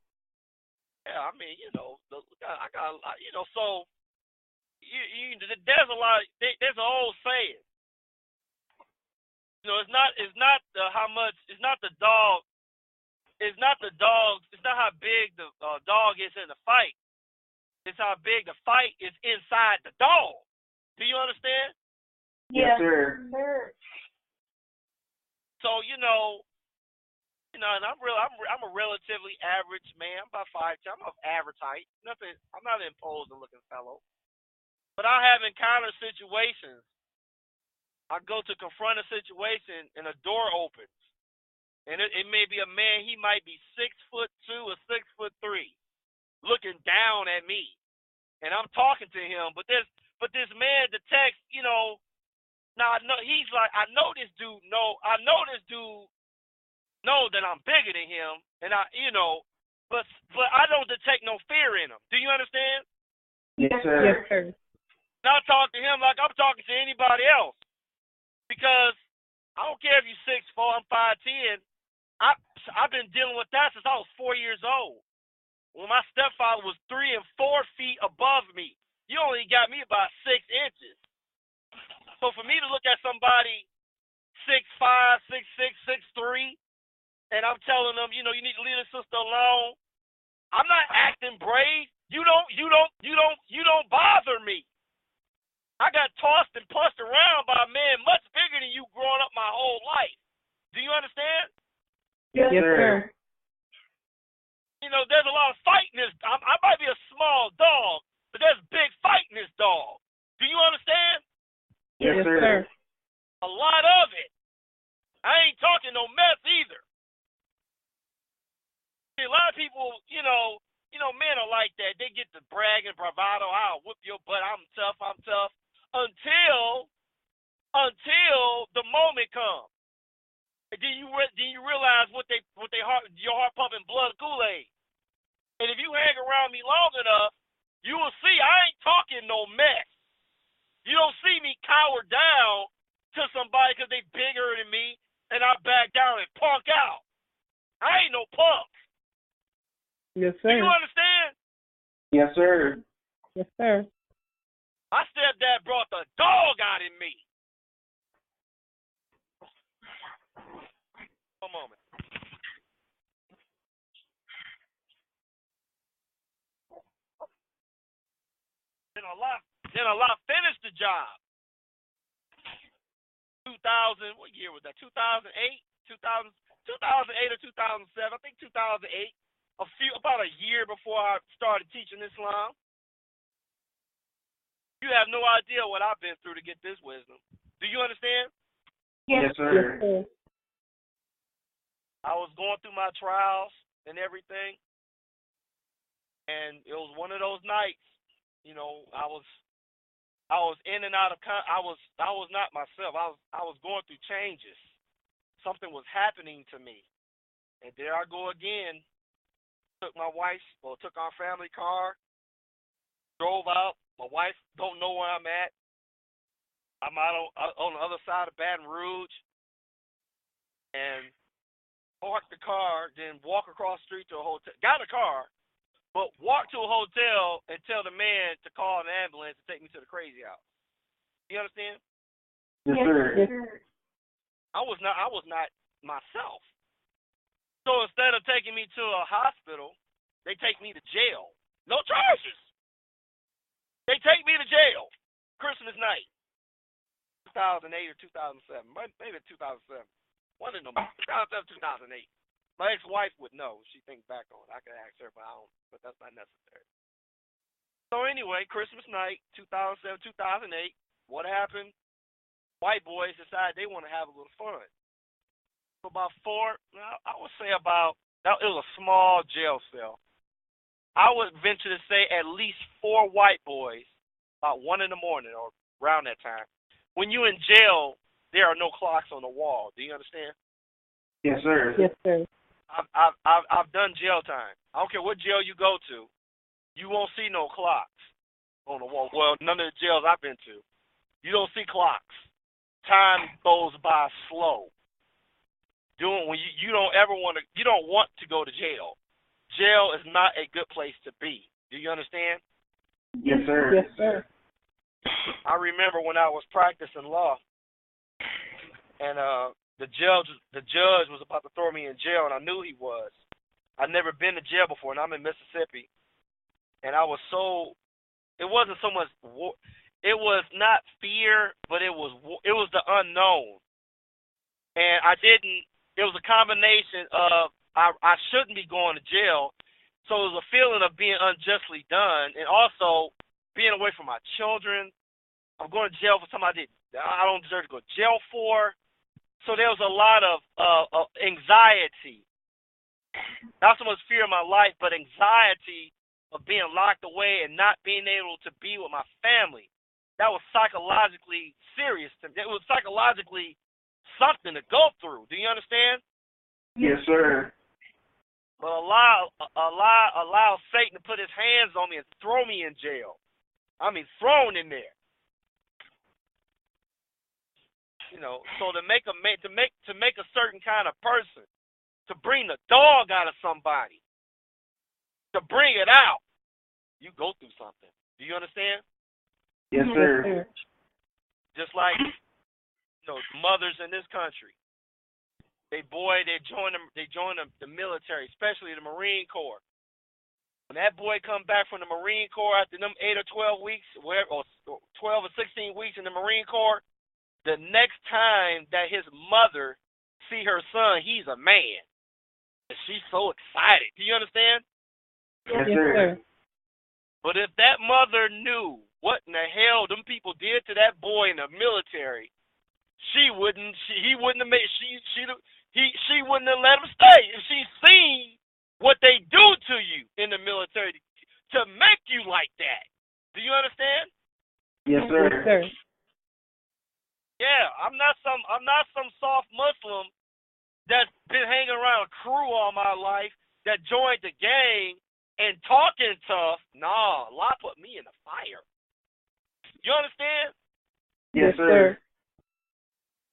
Yeah, I mean, I got, so there's a lot. There's an old saying. It's not how much. It's not the dog. It's not the dog. It's not how big the dog is in the fight. It's how big the fight is inside the dog. Do you understand? Yes, sir. So and I'm a relatively average man. I'm about 5'10". I'm of average height. Nothing. I'm not an imposing looking fellow. But I have encountered situations. I go to confront a situation and a door opens, and it may be a man. He might be 6'2" or 6'3", looking down at me, and I'm talking to him. But this man detects. Now I know he's like, I know this dude know that I'm bigger than him, and but I don't detect no fear in him. Do you understand? Yes, sir. Yes, sir. And I talk to him like I'm talking to anybody else, because I don't care if you're 6'4", I'm 5'10". I've been dealing with that since I was 4 years old. When my stepfather was 3 and 4 feet above me, you only got me about 6 inches. So for me to look at somebody 6'5", 6'6", 6'3", and I'm telling them, you need to leave the sister alone, I'm not acting brave. You don't bother me. I got tossed and pushed around by a man much bigger than you growing up my whole life. Do you understand? Yes, sir. There's a lot of fight in this. I might be a small dog, but there's big fight in this dog. Do you understand? Yes, sir. A lot of it. I ain't talking no mess either. A lot of people, men are like that. They get the brag and bravado. I'll whoop your butt. I'm tough. Until the moment comes. And then you realize your heart pumping blood Kool-Aid. And if you hang around me long enough, you will see I ain't talking no mess. You don't see me cower down to somebody because they bigger than me, and I back down and punk out. I ain't no punk. Yes, sir. Do you understand? Yes, sir. Yes, sir. My stepdad brought the dog out in me. One moment. Then a lot finished the job. 2000, what year was that? 2008? 2008 or 2007? I think 2008. About a year before I started teaching Islam. You have no idea what I've been through to get this wisdom. Do you understand? Yes, sir. Yes, sir. I was going through my trials and everything, and it was one of those nights. I was in and out of. I was not myself. I was going through changes. Something was happening to me, and there I go again. Took our family car, drove out. My wife don't know where I'm at. I'm out on the other side of Baton Rouge, and park the car, then walk across the street to a hotel. Got a car, but walk to a hotel and tell the man to call an ambulance and take me to the crazy house. You understand? Yes, sir. Yes, sir. I was not myself. So instead of taking me to a hospital, they take me to jail. No charges. They take me to jail. Christmas night, 2008 or 2007, maybe 2007. One of them, 2007, 2008. My ex-wife would know. She thinks back on it. I could ask her, but I don't. But that's not necessary. So anyway, Christmas night, 2007, 2008. What happened? White boys decided they want to have a little fun. So about I would say about, it was a small jail cell. I would venture to say at least 4 white boys, about 1 in the morning or around that time. When you're in jail, there are no clocks on the wall. Do you understand? Yes, sir. Yes, sir. I've done jail time. I don't care what jail you go to, you won't see no clocks on the wall. Well, none of the jails I've been to, you don't see clocks. Time goes by slow. When you don't want to go to jail. Jail is not a good place to be. Do you understand? Yes, sir. Yes, sir. I remember when I was practicing law, and the judge was about to throw me in jail, and I knew he was. I'd never been to jail before, and I'm in Mississippi, and I was it wasn't so much, it was not fear, but it was the unknown, and it was a combination of, I shouldn't be going to jail, so it was a feeling of being unjustly done, and also being away from my children. I'm going to jail for something I don't deserve to go to jail for. So there was a lot of anxiety. Not so much fear of my life, but anxiety of being locked away and not being able to be with my family. That was psychologically serious to me. It was psychologically something to go through. Do you understand? Yes, sir. But allow Satan to put his hands on me and throw me in jail. I mean, thrown in there. So to make a certain kind of person, to bring the dog out of somebody, to bring it out, you go through something. Do you understand? Yes, sir. Just like mothers in this country, they join the military, especially the Marine Corps. When that boy come back from the Marine Corps after them 8 or 12 weeks, or 12 or 16 weeks in the Marine Corps, the next time that his mother see her son, he's a man. And she's so excited. Do you understand? Yes, sir. But if that mother knew what in the hell them people did to that boy in the military, she wouldn't have let him stay. If she seen what they do to you in the military to make you like that. Do you understand? Yes, sir. Yes, sir. Yeah, I'm not some soft Muslim that's been hanging around a crew all my life that joined the gang and talking tough. Nah, Allah put me in the fire. You understand? Yes, sir.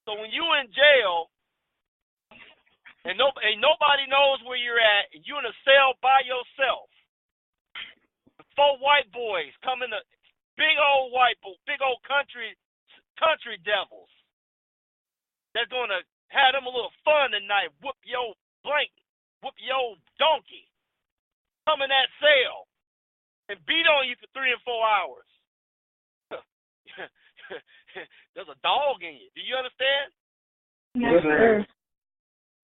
So when you in jail and nobody knows where you're at, and you're in a cell by yourself, 4 white boys coming to big old country devils that's gonna have them a little fun tonight, whoop your donkey, come in that cell and beat on you for 3 and 4 hours. There's a dog in you. Do you understand? Yes, sir.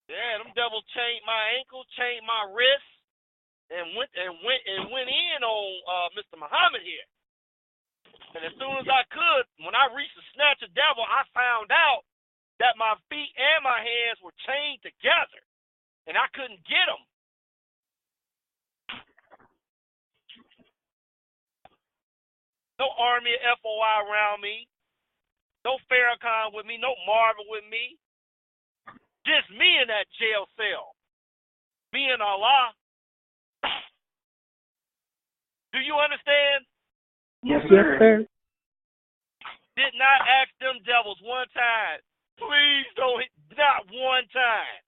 Yeah, them devils chained my ankle, chained my wrist, and went in on Mr. Muhammad here. And as soon as I could, when I reached the snatch of devil, I found out that my feet and my hands were chained together, and I couldn't get them. No army of FOI around me. No Farrakhan with me. No Marvin with me. Just me in that jail cell. Me and Allah. Do you understand? Yes, Yes, sir. sir. Did not ask them devils one time. Please don't hit, not one time.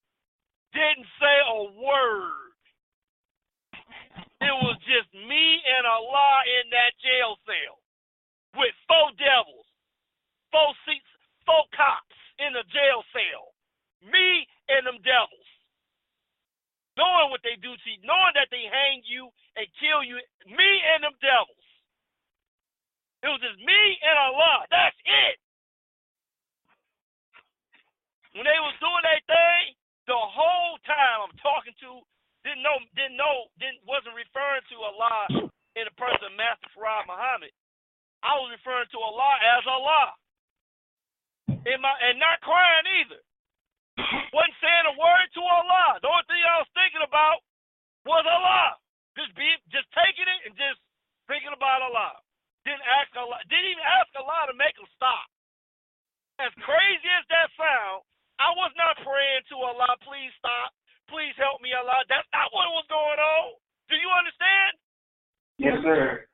Didn't say a word. It was just me and Allah in that jail cell with 4 devils, 4 seats, 4 cops in the jail cell. Me and them devils. Knowing what they do to you, knowing that they hang you and kill you, me and them devils. It was just me and Allah. That's it. When they was doing their thing, the whole time I'm talking to, wasn't referring to Allah in the person of Master Farad Muhammad. I was referring to Allah as Allah. And not crying either. Wasn't saying a word to Allah. The only thing I was thinking about was Allah. Just taking it and just thinking about Allah. Didn't even ask Allah to make him stop. As crazy as that sounds, I was not praying to Allah, please stop. Please help me, Allah. That's not what was going on. Do you understand? Yes, sir.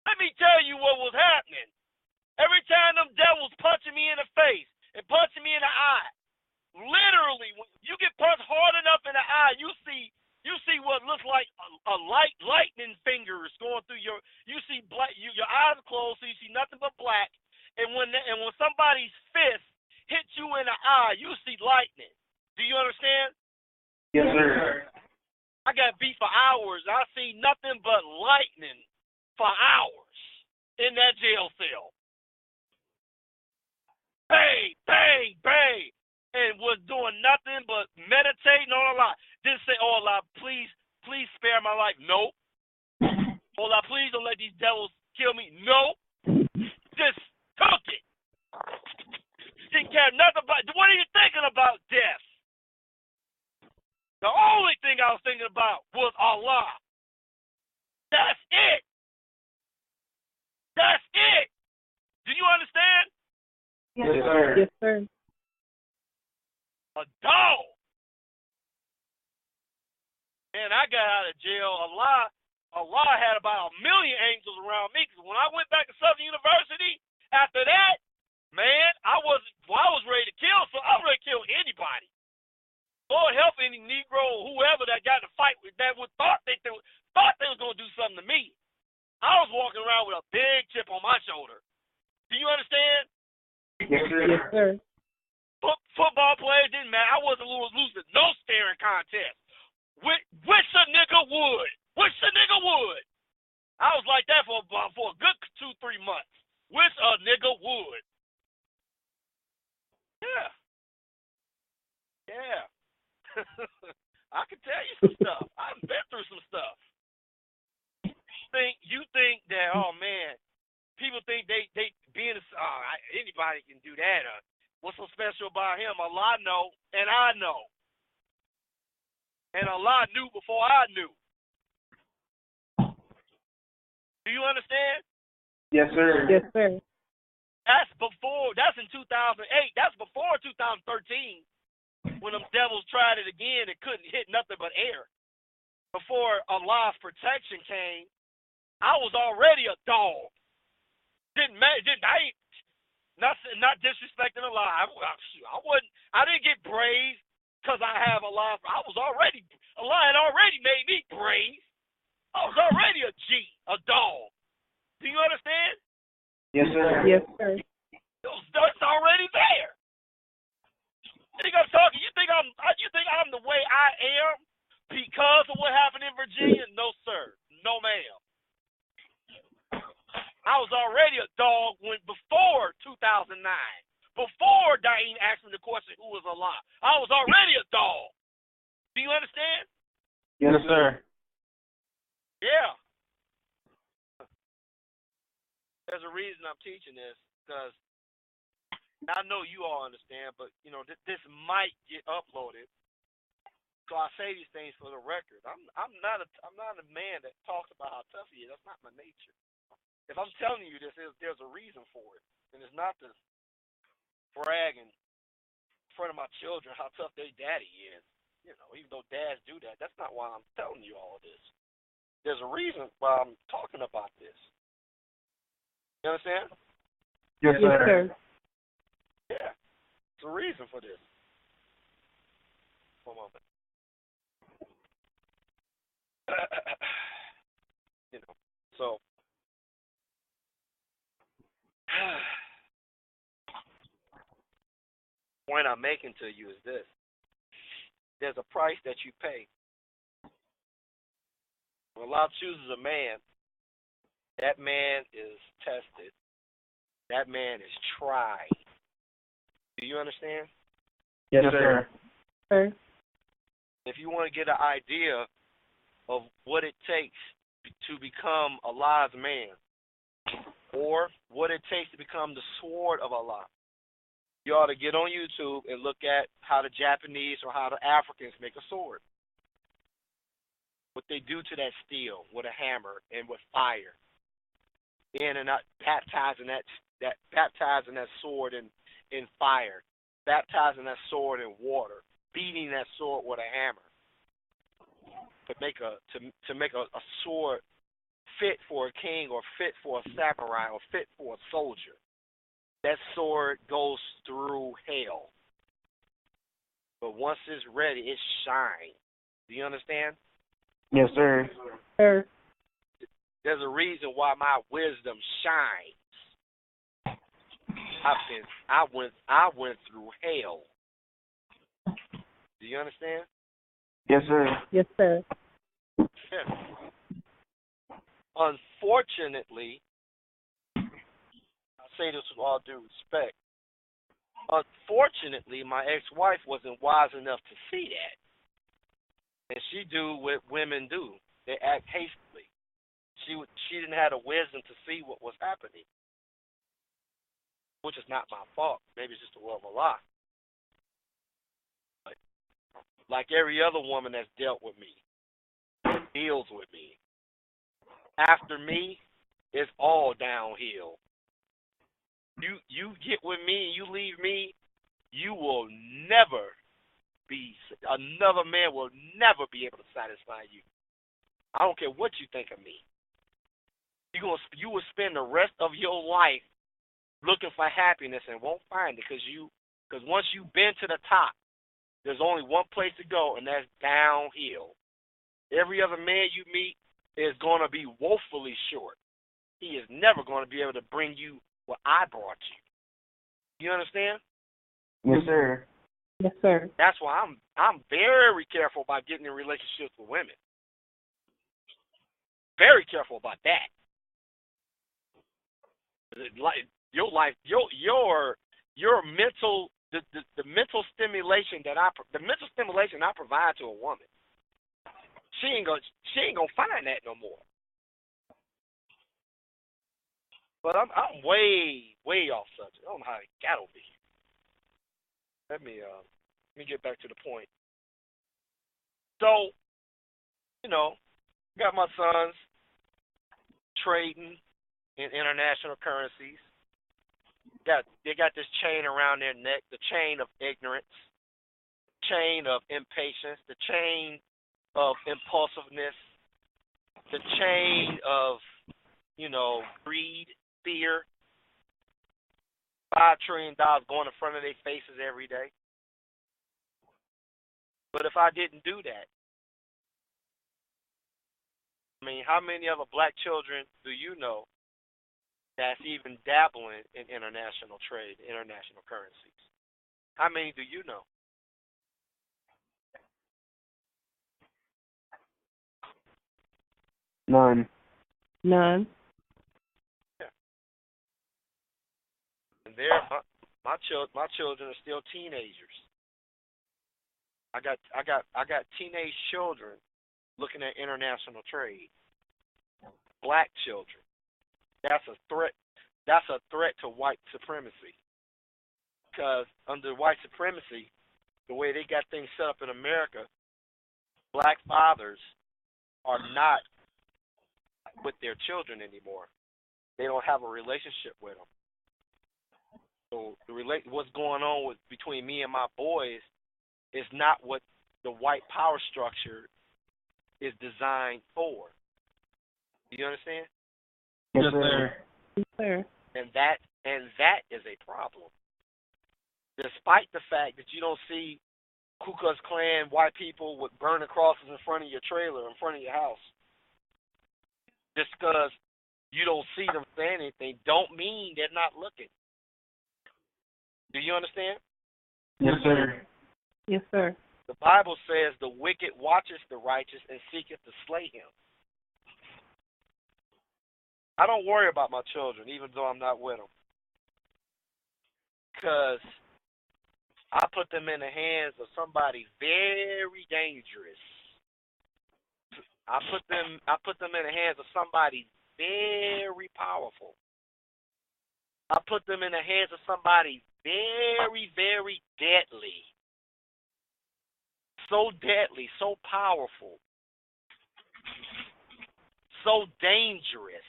Let me tell you what was happening. Every time them devils punching me in the face and punching me in the eye, literally, when you get punched hard enough in the eye, you see what looks like a lightning fingers going through you see black. Your eyes are closed, so you see nothing but black. And when somebody's fist hits you in the eye, you see lightning. Do you understand? Yes, sir. I got beat for hours. I see nothing but lightning for hours in that jail cell. Bang, bang, bang. And was doing nothing but meditating on Allah. Didn't say, oh Allah, please spare my life. Nope. Oh Allah, please don't let these devils kill me. Nope. Just took it. Didn't care nothing about. What are you thinking about death? The only thing I was thinking about was Allah. That's it. That's it. Do you understand? Yes, sir. Yes, sir. A dog. Man, I got out of jail. Allah had about 1 million angels around me. Because when I went back to Southern University, after that, man, I was ready to kill. So I was ready to kill anybody. Lord help any Negro or whoever that got to fight with that thought they was going to do something to me. I was walking around with a big chip on my shoulder. Do you understand? Yes, sir. Yes, sir. Football players didn't matter. I wasn't losing no staring contest. Wish a nigga would. Wish a nigga would. I was like that for a good 2-3 months. Wish a nigga would. Yeah. Yeah. I can tell you some stuff. I've been through some stuff. You think that, oh man, people think they being anybody can do that. What's so special about him? Allah know, and I know. And Allah knew before I knew. Do you understand? Yes, sir. Yes, sir. That's in 2008. That's before 2013. When them devils tried it again, it couldn't hit nothing but air. Before Allah's protection came, I was already a dog. Not disrespecting Allah. I didn't get brave because I have Allah. Allah had already made me brave. I was already a a dog. Do you understand? Yes, sir. Yes, sir. It's already there. You think I'm talking? You think I'm the way I am because of what happened in Virginia? No, sir. No, ma'am. I was already a dog before 2009. Before Dain asked me the question, who was Allah? I was already a dog. Do you understand? Yes, sir. Yeah. There's a reason I'm teaching this, because I know you all understand, but this might get uploaded. So I say these things for the record. I'm not a man that talks about how tough he is. That's not my nature. If I'm telling you this, there's a reason for it, and it's not to brag in front of my children how tough their daddy is. Even though dads do that, that's not why I'm telling you all of this. There's a reason why I'm talking about this. You understand? Yes, sir. Yes, sir. Yeah. There's a reason for this. One moment. You know. So point I'm making to you is this. There's a price that you pay. When Allah chooses a man, that man is tested. That man is tried. Do you understand? Yes, sir. Sir. If you want to get an idea of what it takes to become Allah's man, or what it takes to become the sword of Allah, you ought to get on YouTube and look at how the Japanese or how the Africans make a sword. What they do to that steel with a hammer and with fire. In and out, baptizing that sword in fire, baptizing that sword in water, beating that sword with a hammer to make a sword fit for a king or fit for a samurai or fit for a soldier. That sword goes through hell. But once it's ready, it shines. Do you understand? Yes, sir. Sir. There's a reason why my wisdom shines. I went through hell. Do you understand? Yes, sir. Yes, sir. Yeah. Unfortunately, I say this with all due respect. Unfortunately, my ex-wife wasn't wise enough to see that. And she do what women do. They act hastily. She didn't have the wisdom to see what was happening, which is not my fault. Maybe it's just the will of Allah. But like every other woman that's dealt with me, deals with me, after me, it's all downhill. You get with me and you leave me, you will never another man will never be able to satisfy you. I don't care what you think of me. You will spend the rest of your life looking for happiness and won't find it because once you've been to the top, there's only one place to go, and that's downhill. Every other man you meet is going to be woefully short. He is never going to be able to bring you what I brought you. You understand? Yes, sir. Yes, sir. That's why I'm very careful about getting in relationships with women. Very careful about that. Like your life, your mental, the mental stimulation I provide to a woman, she ain't gonna find that no more. But I'm way off subject. I don't know how I got over here. Let me get back to the point. So, got my sons trading in international currencies. They got this chain around their neck, the chain of ignorance, chain of impatience, the chain of impulsiveness, the chain of, greed, fear. $5 trillion going in front of their faces every day. But if I didn't do that, I mean, how many other black children do you know that's even dabbling in international trade, international currencies? How many do you know? None. None. Yeah. And my children are still teenagers. I got teenage children looking at international trade. Black children. That's a threat. That's a threat to white supremacy. Because under white supremacy, the way they got things set up in America, black fathers are not with their children anymore. They don't have a relationship with them. So what's going on between me and my boys is not what the white power structure is designed for. Do you understand? Yes, sir. Yes, sir. And that is a problem. Despite the fact that you don't see Ku Klux Klan white people with burning crosses in front of your trailer, in front of your house, Just because you don't see them saying anything don't mean they're not looking. Do you understand? Yes, sir. Yes, sir. The Bible says the wicked watches the righteous and seeketh to slay him. I don't worry about my children, even though I'm not with them, because I put them in the hands of somebody very dangerous. I put them in the hands of somebody very powerful. I put them in the hands of somebody very, very deadly. So deadly, so powerful, so dangerous.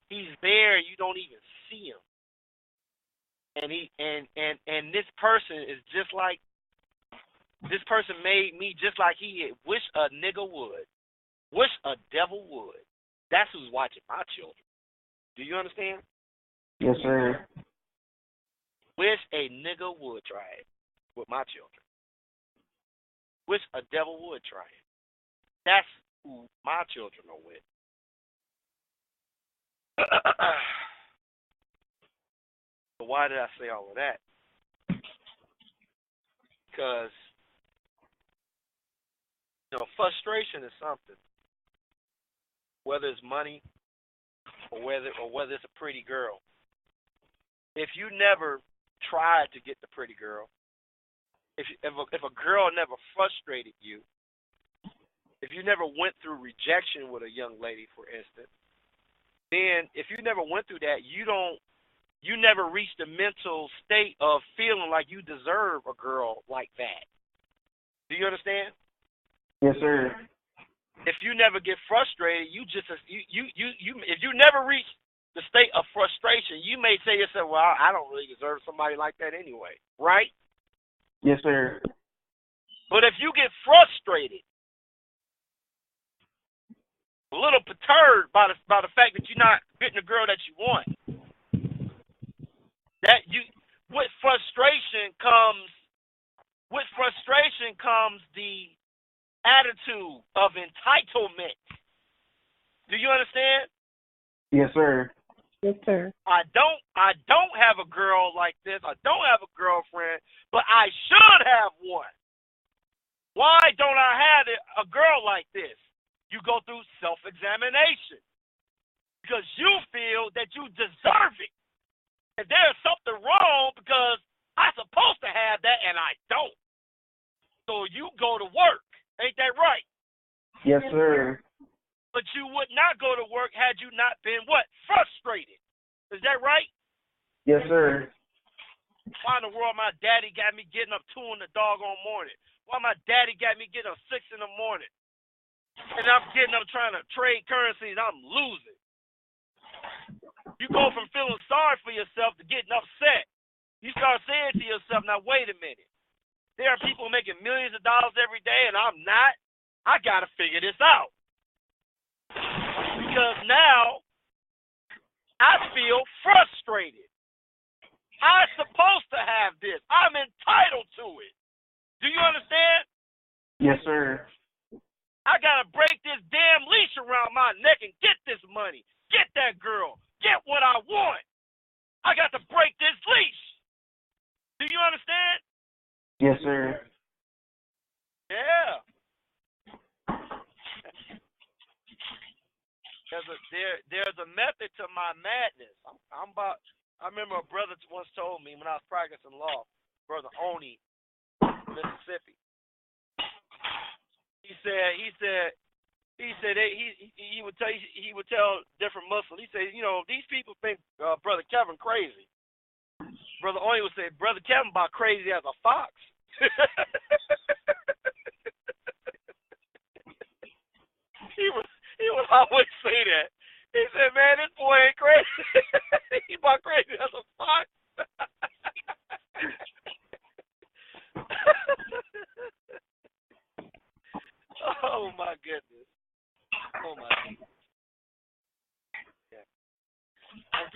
He's there, you don't even see him. And this person is just like, this person made me just like he wish a nigga would. Wish a devil would. That's who's watching my children. Do you understand? Yes, sir. Wish a nigga would try it with my children. Wish a devil would try it. That's who my children are with. But why did I say all of that? Because, frustration is something. Whether it's money or whether it's a pretty girl. If you never tried to get the pretty girl, if a girl never frustrated you, if you never went through rejection with a young lady, for instance, then if you never went through that, you never reached the mental state of feeling like you deserve a girl like that. Do you understand? Yes, sir. If you never get frustrated, if you never reach the state of frustration, you may say to yourself, well, I don't really deserve somebody like that anyway, right? Yes, sir. But if you get frustrated, a little perturbed by the fact that you're not getting the girl that you want, with frustration comes the attitude of entitlement. Do you understand? Yes, sir. Yes, sir. I don't have a girl like this. I don't have a girlfriend, but I should have one. Why don't I have a girl like this? You go through self-examination because you feel that you deserve it. And there's something wrong because I'm supposed to have that and I don't. So you go to work. Ain't that right? Yes, sir. But you would not go to work had you not been what? Frustrated. Is that right? Yes, sir. Why in the world my daddy got me getting up 2 in the doggone morning? Why my daddy got me getting up 6 in the morning? And I'm getting up trying to trade currencies, I'm losing. You go from feeling sorry for yourself to getting upset. You start saying to yourself, now wait a minute. There are people making millions of dollars every day and I'm not. I got to figure this out. Because now I feel frustrated. I'm supposed to have this. I'm entitled to it. Do you understand? Yes, sir. I got to break this damn leash around my neck and get this money. Get that girl. Get what I want. I got to break this leash. Do you understand? Yes, sir. Yeah. There's a method to my madness. I remember a brother once told me when I was practicing law, Brother Oni, Mississippi. He would tell different Muslims. He said, these people think Brother Kevin crazy. Brother Oni would say, Brother Kevin about crazy as a fox. He would always say that. He said, man, this boy ain't crazy. He about crazy as a fox. Oh my goodness. Yeah. I'm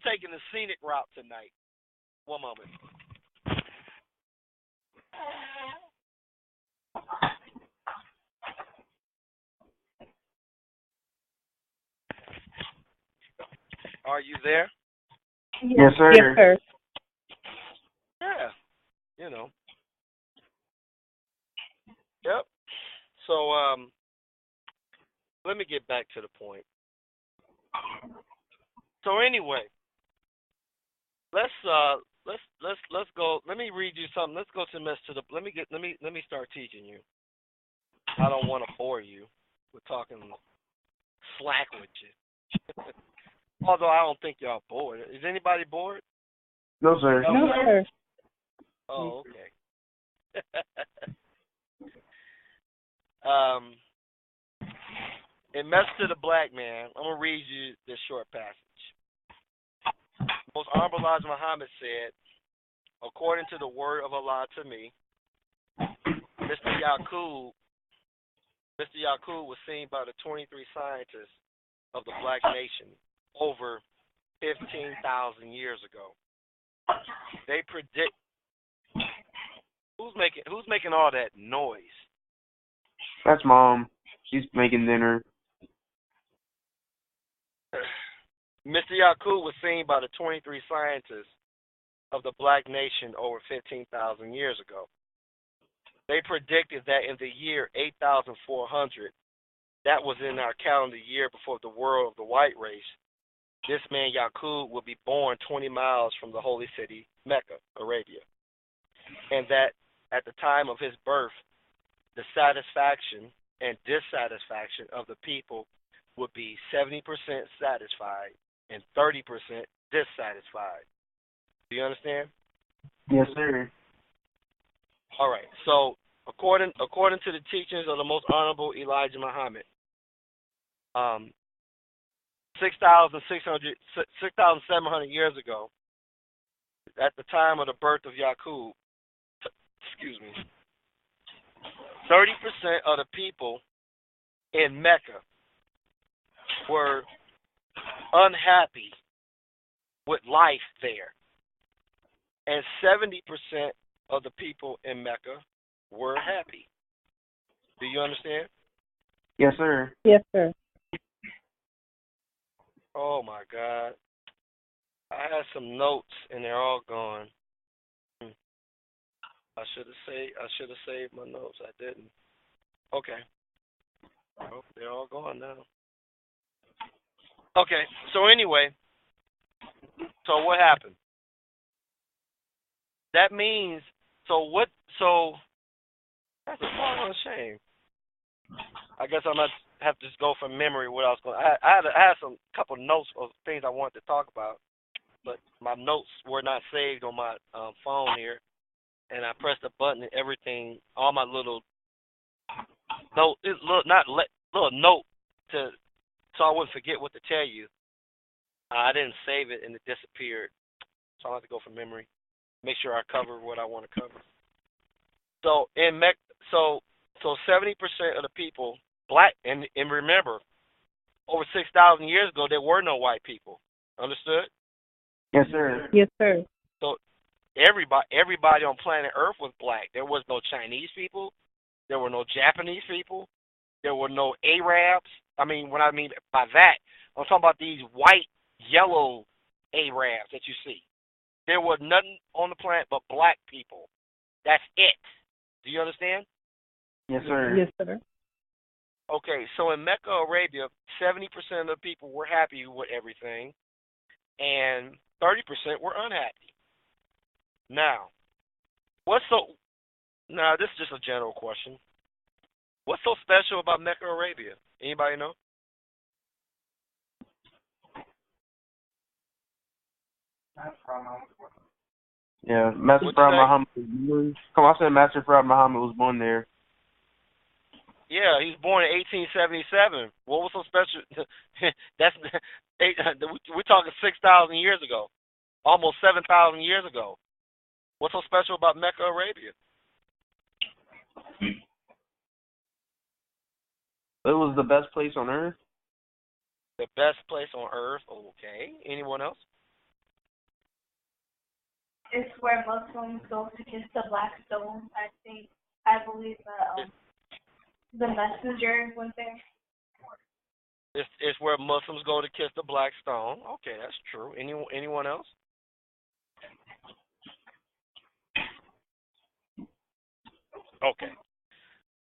taking the scenic route tonight. One moment. Are you there? Yes, sir. Yes, sir. Yeah. You know. Yep. So let me get back to the point. So anyway, let's go. Let me read you something. Let's go to let me start teaching you. I don't want to bore you. We're talking slack with you. Although I don't think y'all bored. Is anybody bored? No, sir. No, sir. Oh, okay. In Message to the Black Man, I'm going to read you this short passage. Most Honorable Elijah Muhammad said, according to the word of Allah to me, Mr. Yaqub was seen by the 23 scientists of the black nation over 15,000 years ago. They predict. Who's making all that noise? That's Mom. She's making dinner. Mr. Yaqub was seen by the 23 scientists of the black nation over 15,000 years ago. They predicted that in the year 8,400, that was in our calendar year before the world of the white race, this man Yaqub would be born 20 miles from the holy city, Mecca, Arabia. And that at the time of his birth, the satisfaction and dissatisfaction of the people would be 70% satisfied and 30% dissatisfied. Do you understand? Yes, sir. All right. So according to the teachings of the Most Honorable Elijah Muhammad, 6,700 years ago, at the time of the birth of Yaqub, 30% of the people in Mecca were unhappy with life there, and 70% of the people in Mecca were happy. Do you understand? Yes, sir. Yes, sir. Oh my God! I had some notes and they're all gone. I should have saved my notes. I didn't. Okay. Oh, they're all gone now. Okay. So anyway, so what happened? That means that's a doggone shame. I guess I must have to just go from memory what I was going. I had some couple notes of things I wanted to talk about, but my notes were not saved on my phone here, and I pressed a button and everything. All my little note, little note to so I wouldn't forget what to tell you. I didn't save it and it disappeared, so I have to go from memory. Make sure I cover what I want to cover. So 70% of the people black, and remember, over 6,000 years ago there were no white people. Understood? Yes, sir. Yes, sir. So everybody on planet Earth was black. There was no Chinese people. There were no Japanese people. There were no Arabs. I mean, what I mean by that, I'm talking about these white, yellow Arabs that you see. There was nothing on the planet but black people. That's it. Do you understand? Yes, sir. Yes, sir. Okay, so in Mecca, Arabia, 70% of the people were happy with everything, and 30% were unhappy. Now, this is just a general question. What's so special about Mecca, Arabia? Anybody know? Yeah, Master Fard Muhammad was born. Come on, I said Master Fard Muhammad was born there. Yeah, he was born in 1877. What was so special? We're talking 6,000 years ago, almost 7,000 years ago. What's so special about Mecca, Arabia? It was the best place on earth. The best place on earth. Okay. Anyone else? It's where Muslims go to kiss the black stone. I believe that the messenger went there. It's where Muslims go to kiss the black stone. Okay, that's true. Anyone else? Okay.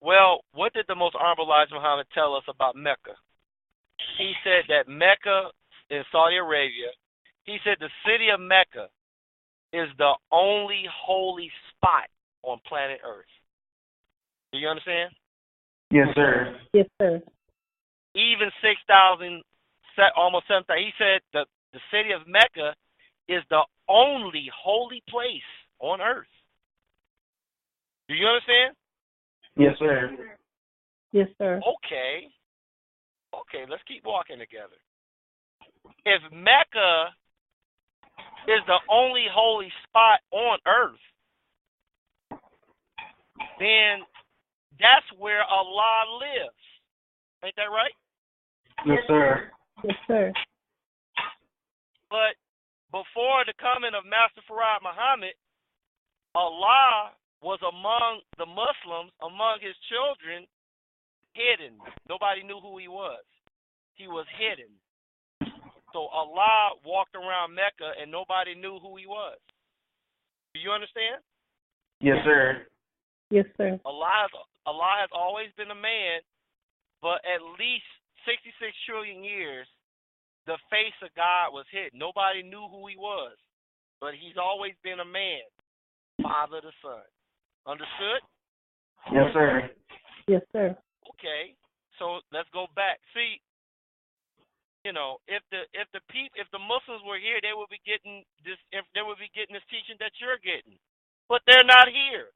Well, what did the Most Honorable Elijah Muhammad tell us about Mecca? He said that Mecca in Saudi Arabia, he said the city of Mecca is the only holy spot on planet Earth. Do you understand? Yes, sir. Yes, sir. Even 6,000, almost 7,000, he said that the city of Mecca is the only holy place on Earth. Do you understand? Yes, sir. Yes, sir. Okay, let's keep walking together. If Mecca is the only holy spot on Earth, then that's where Allah lives. Ain't that right? Yes, sir. Yes, sir. But before the coming of Master Farad Muhammad, Allah was among the Muslims, among his children, hidden. Nobody knew who he was. He was hidden. So Allah walked around Mecca and nobody knew who he was. Do you understand? Yes, sir. Yes, sir. Allah has always been a man, but at least 66 trillion years, the face of God was hidden. Nobody knew who he was, but he's always been a man, Father to Son. Understood? Yes, sir. Yes, sir. Okay, so let's go back. See, you know, if the Muslims were here, they would be getting this. They would be getting this teaching that you're getting, but they're not here.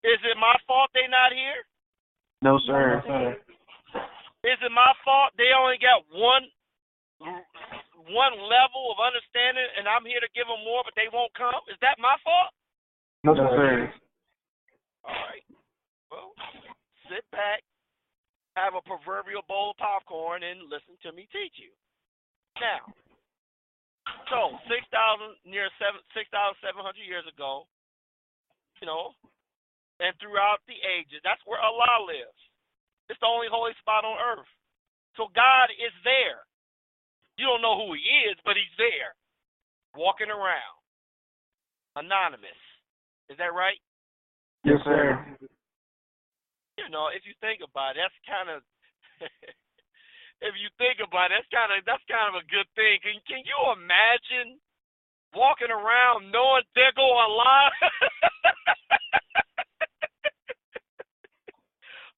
Is it my fault they're not here? No, sir. No, sir. Is it my fault they only got one level of understanding, and I'm here to give them more, but they won't come? Is that my fault? No, sir. All right. Well, sit back, have a proverbial bowl of popcorn, and listen to me teach you. Now, so 6,700 years ago, you know, and throughout the ages, that's where Allah lives. It's the only holy spot on earth. So God is there. You don't know who he is, but he's there, walking around, anonymous. Is that right? Yes, sir. You know, if you think about it, that's kind of if you think about it, that's kind of a good thing. Can you imagine walking around knowing there go Allah?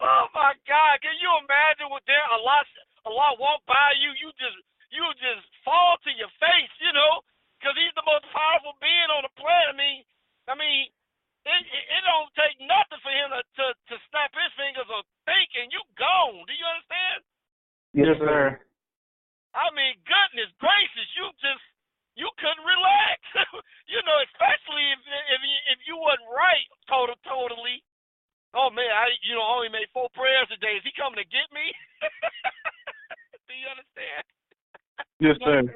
Oh my God! Can you imagine what there Allah walk by you? You just fall to your face, you know, because he's the most powerful being on the planet. I mean. It don't take nothing for him to snap his fingers or think, and you gone. Do you understand? Yes, sir. I mean, goodness gracious, you couldn't relax. You know, especially if you wasn't right totally. Oh man, I only made 4 prayers a day. Is he coming to get me? Do you understand? Yes, sir.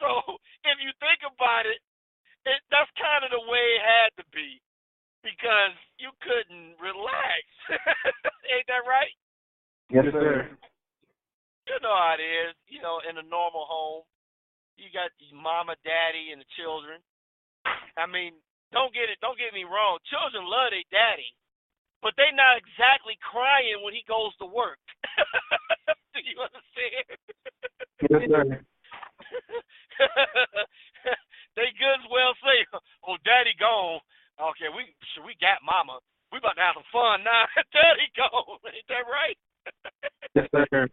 So if you think about it. That's kind of the way it had to be, because you couldn't relax. Ain't that right? Yes, sir. You know how it is. You know, in a normal home, you got your mama, daddy, and the children. I mean, don't get me wrong. Children love their daddy, but they're not exactly crying when he goes to work. Do you understand? Yes, sir. They good as well say, "Oh, daddy gone. Okay, we got mama. We about to have some fun now. Daddy gone. Ain't that right?" Yes, sir.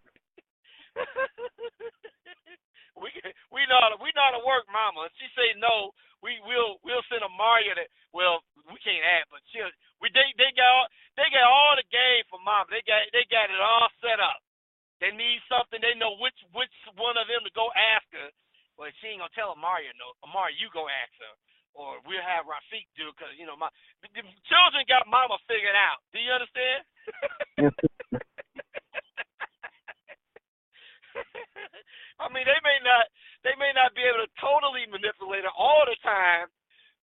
we know how to work, mama. If she say no, we'll send a Mario that. Well, we can't add, but they got all the game for mama. They got it all set up. They need something. They know which one of them to go ask her. Well, she ain't gonna tell Amaria no. Amaria, you go ask her, or we'll have Rafiq do, because the children got mama figured out. Do you understand? Yes, I mean, they may not be able to totally manipulate her all the time,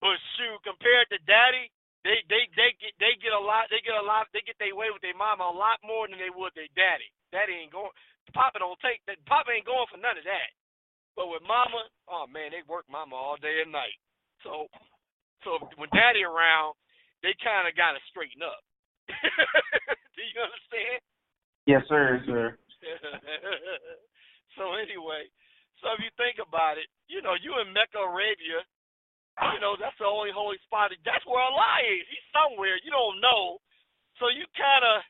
but shoot, compared to daddy, they get a lot. They get their way with their mama a lot more than they would their daddy. Daddy ain't going. Papa don't take that. Papa ain't going for none of that. But with mama, oh man, they work mama all day and night. So when daddy around, they kind of got to straighten up. Do you understand? Yes, sir. Sir. So anyway, so if you think about it, you in Mecca, Arabia, that's the only holy spot. That's where Allah is. He's somewhere you don't know. So you kind of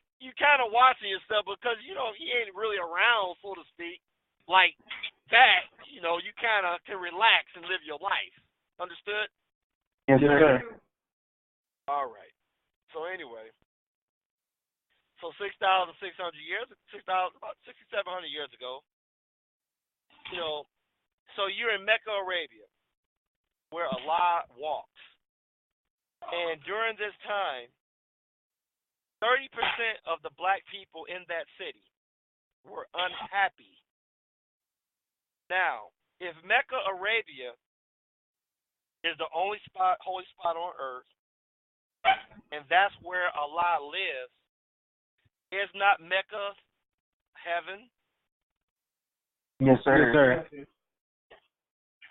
watching yourself because he ain't really around, so to speak, like that. You kind of can relax and live your life. Understood? Yes, sir. All right. So anyway, so 6,600 years, about 6,700 years ago, so you're in Mecca, Arabia, where Allah walks, and during this time, 30% of the black people in that city were unhappy. Now, if Mecca, Arabia is the only holy spot on earth, and that's where Allah lives, is not Mecca heaven? Yes, sir. Yes, sir.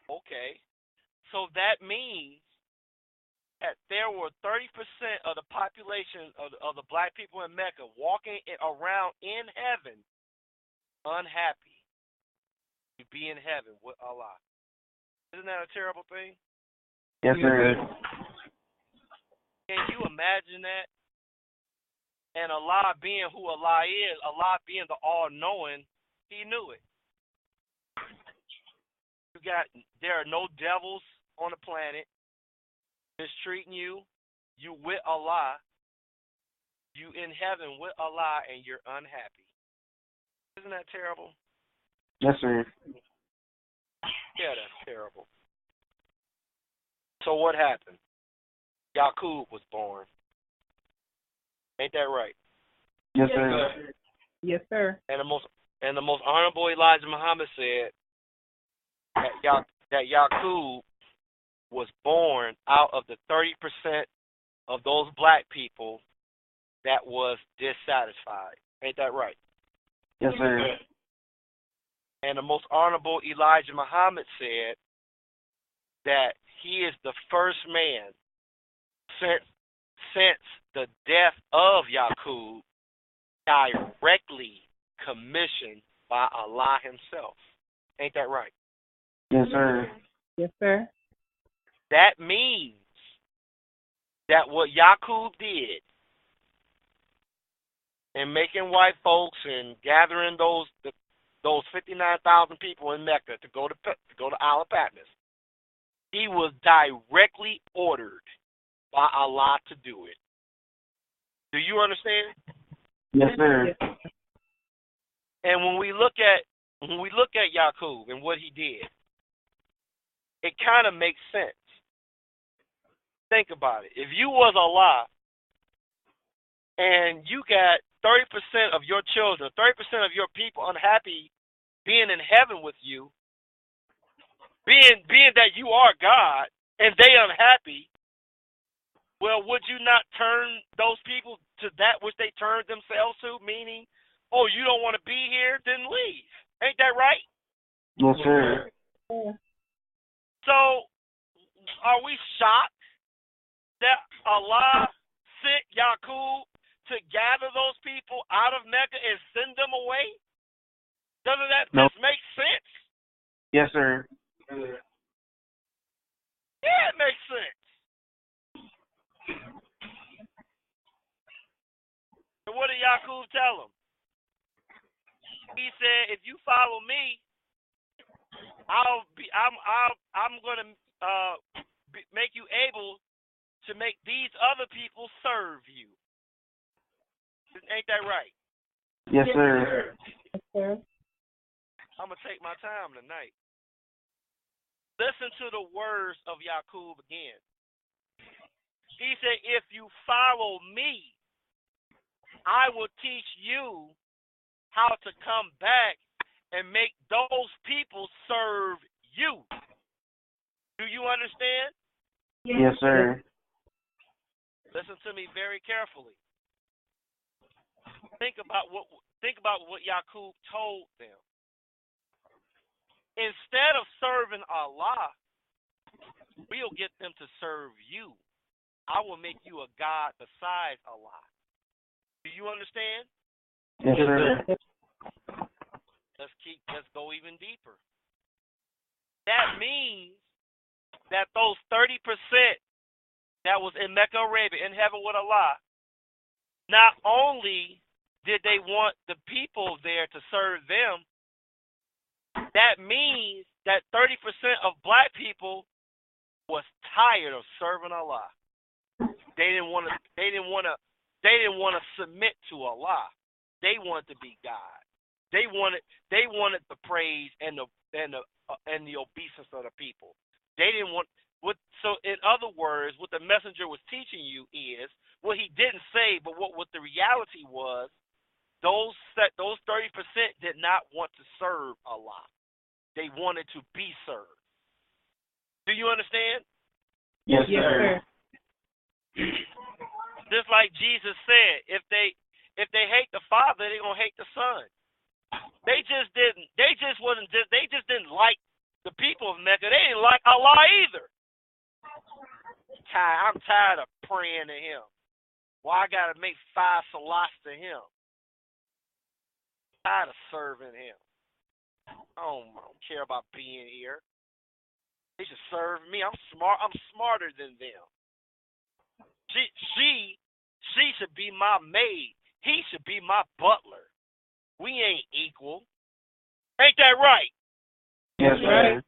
Okay. So that means that there were 30% of the population of the black people in Mecca walking around in heaven unhappy to be in heaven with Allah. Isn't that a terrible thing? Yes, sir. Can you imagine that? And Allah being who Allah is, Allah being the all-knowing, He knew it. There are no devils on the planet mistreating you. You with Allah. You in heaven with Allah, and you're unhappy. Isn't that terrible? Yes, sir. Yeah, that's terrible. So what happened? Yaqub was born. Ain't that right? Yes, sir. Yes, sir. And the most honorable Elijah Muhammad said that Yaqub was born out of the 30% of those black people that was dissatisfied. Ain't that right? Yes, sir. And the most honorable Elijah Muhammad said that he is the first man since the death of Yaqub directly commissioned by Allah Himself. Ain't that right? Yes, sir. Yes, sir. That means that what Yaqub did in making white folks and gathering those 59,000 people in Mecca to go to Isle of Patmos, he was directly ordered by Allah to do it. Do you understand? Yes, sir. And when we look at Yaqub and what he did, it kind of makes sense. Think about it. If you was Allah and you got 30% of your children, 30% of your people unhappy being in heaven with you, being that you are God and they unhappy, well, would you not turn those people to that which they turned themselves to, meaning, oh, you don't want to be here, then leave. Ain't that right? Yes, sir. So, are we shocked that Allah sent Yaqub to gather those people out of Mecca and send them away? Doesn't that just make sense? Yes, sir. Yeah, it makes sense. And what did Yaqub tell him? He said, "If you follow me, I'm going to make you able to make these other people serve you." Ain't that right? Yes, sir. Yes, sir. I'm going to take my time tonight. Listen to the words of Yaqub again. He said, "If you follow me, I will teach you how to come back and make those people serve you." Do you understand? Yes, sir. Listen to me very carefully. Think about what Yaqub told them. Instead of serving Allah, we'll get them to serve you. I will make you a God besides Allah. Do you understand? Yes, sir. Let's go even deeper. That means that those 30% that was in Mecca, Arabia, in heaven with Allah, not only did they want the people there to serve them, that means that 30% of black people was tired of serving Allah. They didn't want to submit to Allah. They wanted to be God. They wanted the praise and the obeisance of the people. They didn't want so in other words, what the messenger was teaching you is what he didn't say, but what the reality was, those 30% did not want to serve Allah. They wanted to be served. Do you understand? Yes, sir. Just like Jesus said, if they hate the Father, they're gonna hate the Son. They just didn't like the people of Mecca. They didn't like Allah either. I'm tired of praying to him. Why I gotta make 5 salats to him? Tired of serving him. I don't care about being here. They should serve me. I'm smarter than them. She should be my maid. He should be my butler. We ain't equal. Ain't that right? Yes, sir.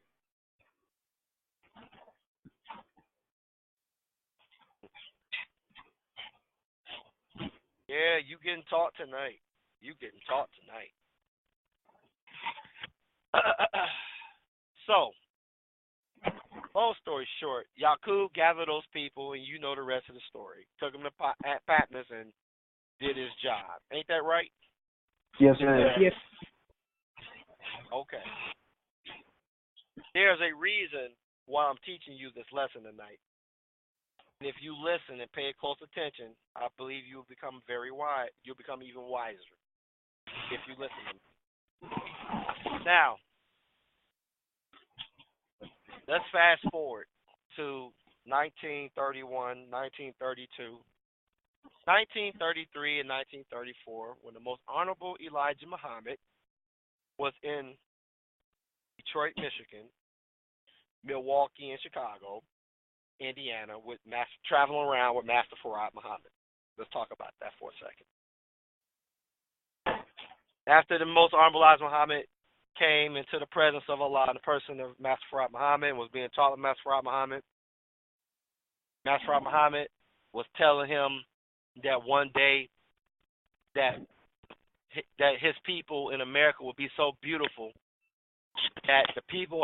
Yeah, you getting taught tonight. So, long story short, Yaqub gathered those people, and you know the rest of the story. Took them to Patmos and did his job. Ain't that right? Yes, sir. Yes. Okay. There's a reason why I'm teaching you this lesson tonight. And if you listen and pay close attention, I believe you'll become very wise. You'll become even wiser if you listen to me. Now, let's fast forward to 1931, 1932, 1933, and 1934, when the most honorable Elijah Muhammad was in Detroit, Michigan, Milwaukee, and Chicago, Indiana, traveling around with Master Farad Muhammad. Let's talk about that for a second. After the most honorable Elijah Muhammad came into the presence of Allah in the person of Master Farad Muhammad and was being taught with Master Farad Muhammad, Master Farad Muhammad was telling him that one day that his people in America will be so beautiful that the people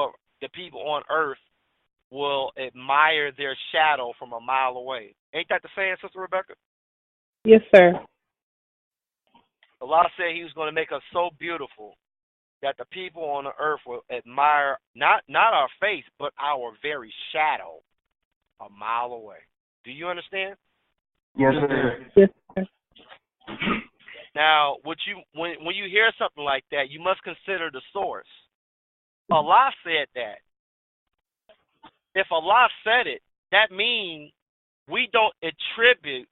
on earth will admire their shadow from a mile away. Ain't that the saying, Sister Rebecca? Yes, sir. Allah said he was going to make us so beautiful that the people on the earth will admire not our face, but our very shadow a mile away. Do you understand? Yes, sir. Yes, sir. Now, when you hear something like that, you must consider the source. Allah said that. If Allah said it, that means we don't attribute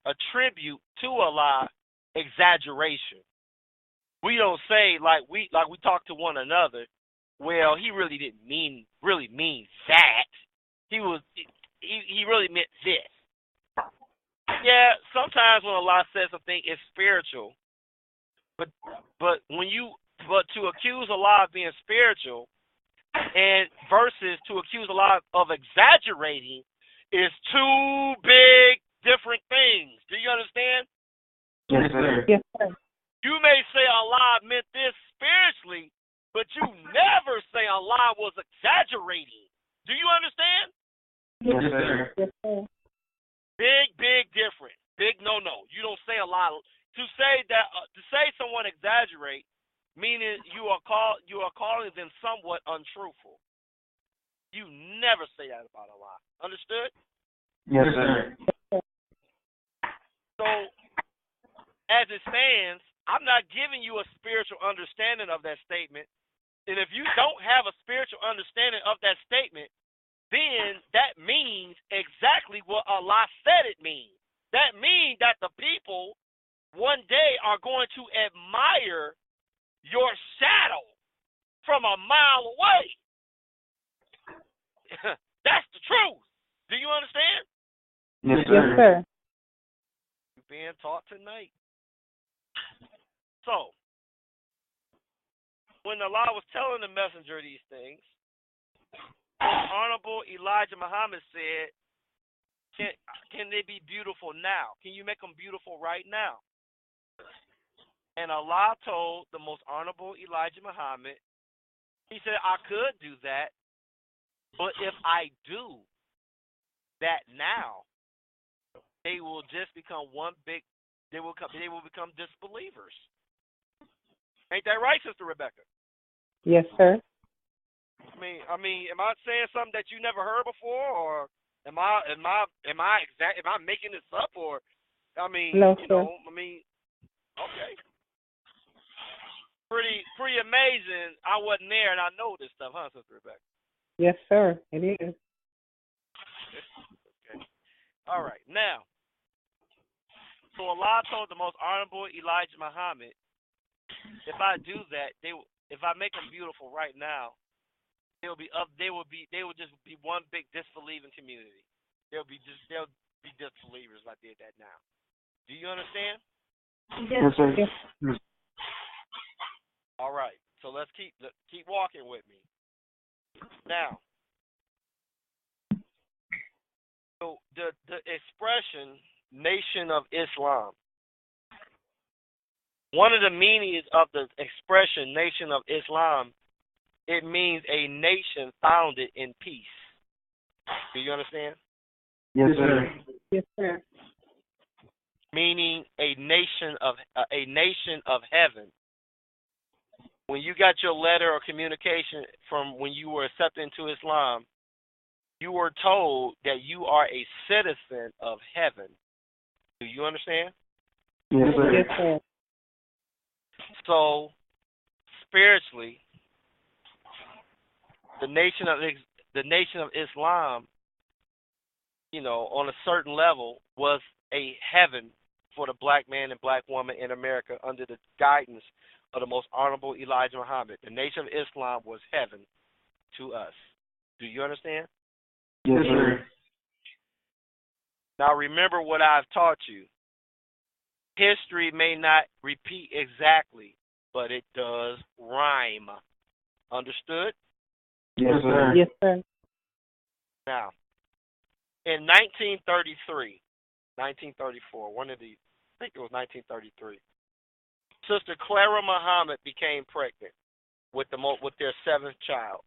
to Allah exaggeration. We don't say like we talk to one another. Well, he really didn't mean that. He really meant this. Yeah, sometimes when Allah says something, it's spiritual. But to accuse Allah of being spiritual and versus to accuse Allah of exaggerating is two big different things. Do you understand? Yes, sir. Yes, sir. You may say Allah meant this spiritually, but you never say Allah was exaggerating. Do you understand? Yes, sir. Yes, sir. Big difference. Big no. You don't say Allah. To say someone exaggerate, meaning you are calling them somewhat untruthful. You never say that about Allah. Understood? Yes, sir. So, as it stands, I'm not giving you a spiritual understanding of that statement. And if you don't have a spiritual understanding of that statement, then that means exactly what Allah said it means. That means that the people one day are going to admire your shadow from a mile away. That's the truth. Do you understand? Yes, sir. You're being taught tonight. So, when Allah was telling the messenger these things, Honorable Elijah Muhammad said, can they be beautiful now? Can you make them beautiful right now? And Allah told the most honorable Elijah Muhammad, he said, I could do that, but if I do that now, they will just become they will become disbelievers. Ain't that right, Sister Rebecca? Yes, sir. I mean, am I saying something that you never heard before, or am I making this up, or I mean, no, you sir. know, I mean, okay, pretty amazing. I wasn't there, and I know this stuff, huh, Sister Rebecca? Yes, sir. It is. Okay. All right. Now, so Allah told the most honorable Elijah Muhammad, if I do that, if I make them beautiful right now, they will just be one big disbelieving community. They'll be disbelievers if I did that now. Do you understand? Yes, sir. Yes. All right. So let's keep walking with me. Now, so the expression Nation of Islam. One of the meanings of the expression Nation of Islam, it means a nation founded in peace. Do you understand? Yes, sir. Yes, sir. Meaning a nation of heaven. When you got your letter or communication from when you were accepted into Islam, you were told that you are a citizen of heaven. Do you understand? Yes, sir. Yes, sir. So, spiritually, the nation of Islam, you know, on a certain level, was a heaven for the black man and black woman in America under the guidance of the most honorable Elijah Muhammad. The nation of Islam was heaven to us. Do you understand? Yes, sir. Now remember what I've taught you. History may not repeat exactly, but it does rhyme. Understood? Yes, sir. Yes, sir. Now, in 1933, 1934, I think it was 1933, Sister Clara Muhammad became pregnant with their seventh child.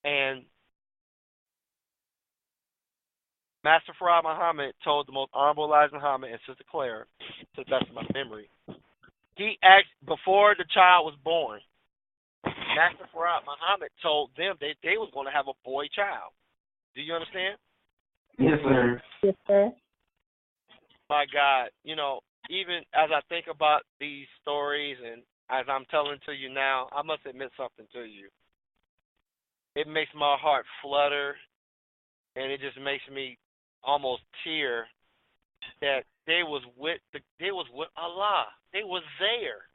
And Master Farad Muhammad told the most honorable Elijah Muhammad and Sister Clara, to the best of my memory, he asked before the child was born, Master Farad Muhammad told them they was going to have a boy child. Do you understand? Yes, sir. Yes, sir. My God, you know, even as I think about these stories and as I'm telling to you now, I must admit something to you. It makes my heart flutter, and it just makes me almost tear that they was with Allah. They was there.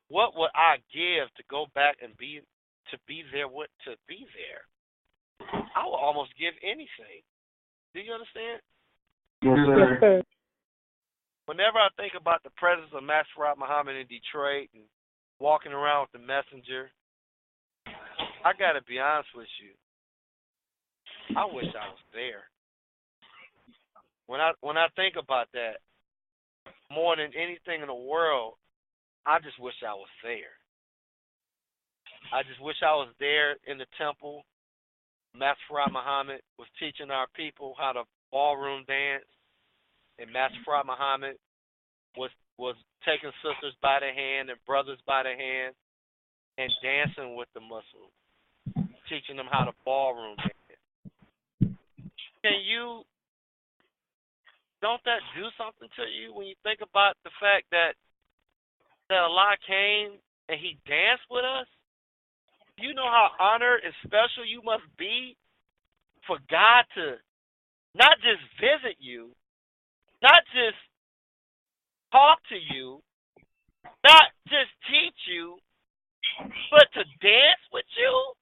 What would I give to go back and be there? I would almost give anything. Do you understand? Yes, Yes, sir. sir. Whenever I think about the presence of Master Farad Muhammad in Detroit and walking around with the messenger, I got to be honest with you. I wish I was there. When I think about that, more than anything in the world, I just wish I was there. I just wish I was there in the temple. Master Farad Muhammad was teaching our people how to ballroom dance, and Master Farad Muhammad was taking sisters by the hand and brothers by the hand and dancing with the Muslims, teaching them how to ballroom dance. Can you don't that do something to you when you think about the fact that Allah came and he danced with us? You know how honored and special you must be for God to not just visit you, not just talk to you, not just teach you, but to dance with you?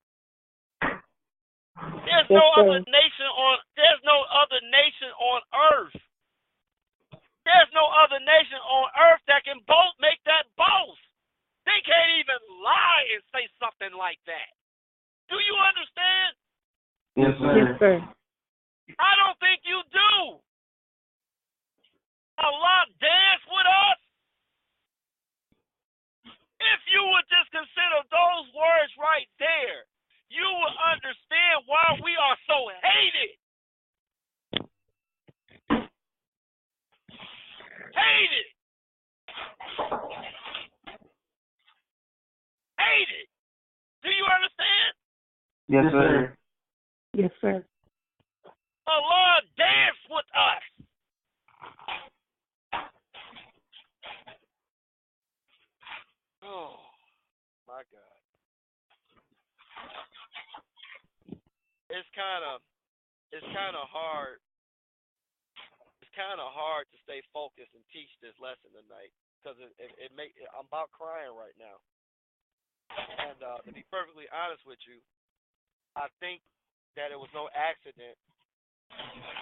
There's no other nation on earth. There's no other nation on earth that can make that boast. They can't even lie and say something like that. Do you understand? Yes, sir. Yes, sir. I don't think you do. Allah danced with us. If you would just consider those words right there, you will understand why we are so hated. Hated. Hated. Do you understand? Yes, sir. Yes, sir. Allah danced with us. Oh, my God. It's kind of hard. It's kind of hard to stay focused and teach this lesson tonight because I'm about crying right now. And to be perfectly honest with you, I think that it was no accident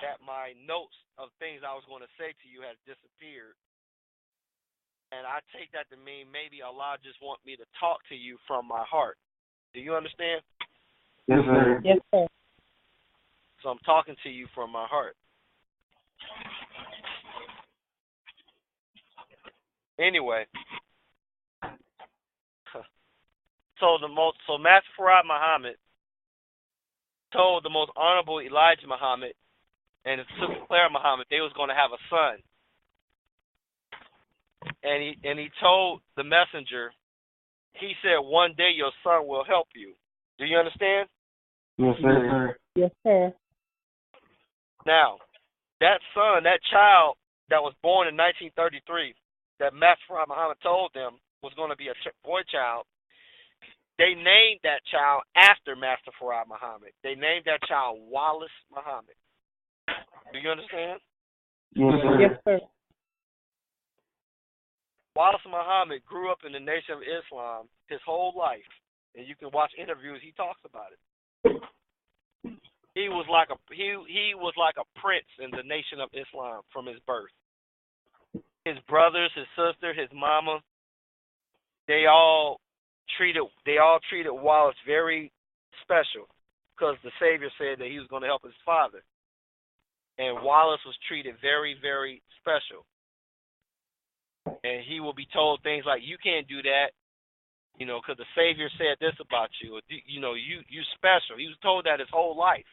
that my notes of things I was going to say to you has disappeared. And I take that to mean maybe Allah just want me to talk to you from my heart. Do you understand? Yes, sir. Yes, sir. So I'm talking to you from my heart. Anyway, so Master Farad Muhammad told the most honorable Elijah Muhammad and his sister Clara Muhammad they was going to have a son. And he told the messenger, he said, one day your son will help you. Do you understand? Yes, sir. Yes, sir. Now, that son, that child that was born in 1933, that Master Farad Muhammad told them was going to be a boy child, they named that child after Master Farad Muhammad. They named that child Wallace Muhammad. Do you understand? Yes, sir. Yes, sir. Wallace Muhammad grew up in the Nation of Islam his whole life, and you can watch interviews. He talks about it. He was like a prince in the Nation of Islam from his birth. His brothers, his sister, his mama, they all treated Wallace very special because the Savior said that he was going to help his father, and Wallace was treated very, very special. And he will be told things like, you can't do that, because the Savior said this about you. You special. He was told that his whole life.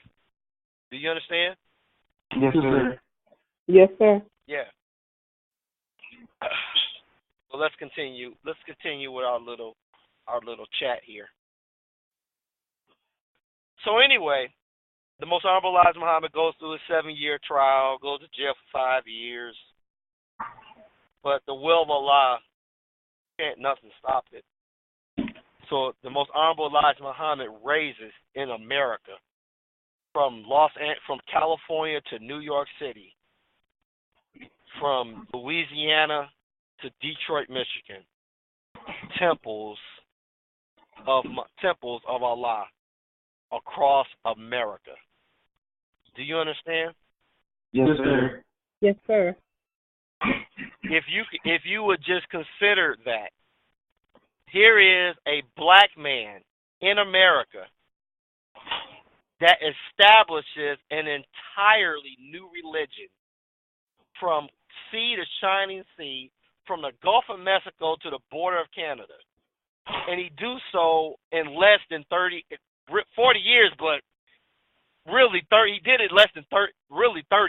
Do you understand? Yes, sir. Yes, sir. Yeah. So let's continue. Let's continue with our little chat here. So anyway, the Most Honorable Elijah Muhammad goes through a 7-year trial, goes to jail for 5 years. But the will of Allah, can't nothing stop it. So the Most Honorable Elijah Muhammad raises in America, from California to New York City, from Louisiana to Detroit, Michigan, temples of Allah across America. Do you understand? Yes, sir. Yes, sir. If you would just consider that, here is a black man in America that establishes an entirely new religion from sea to shining sea, from the Gulf of Mexico to the border of Canada. And he do so in less than 40 years, but really he did it less than 30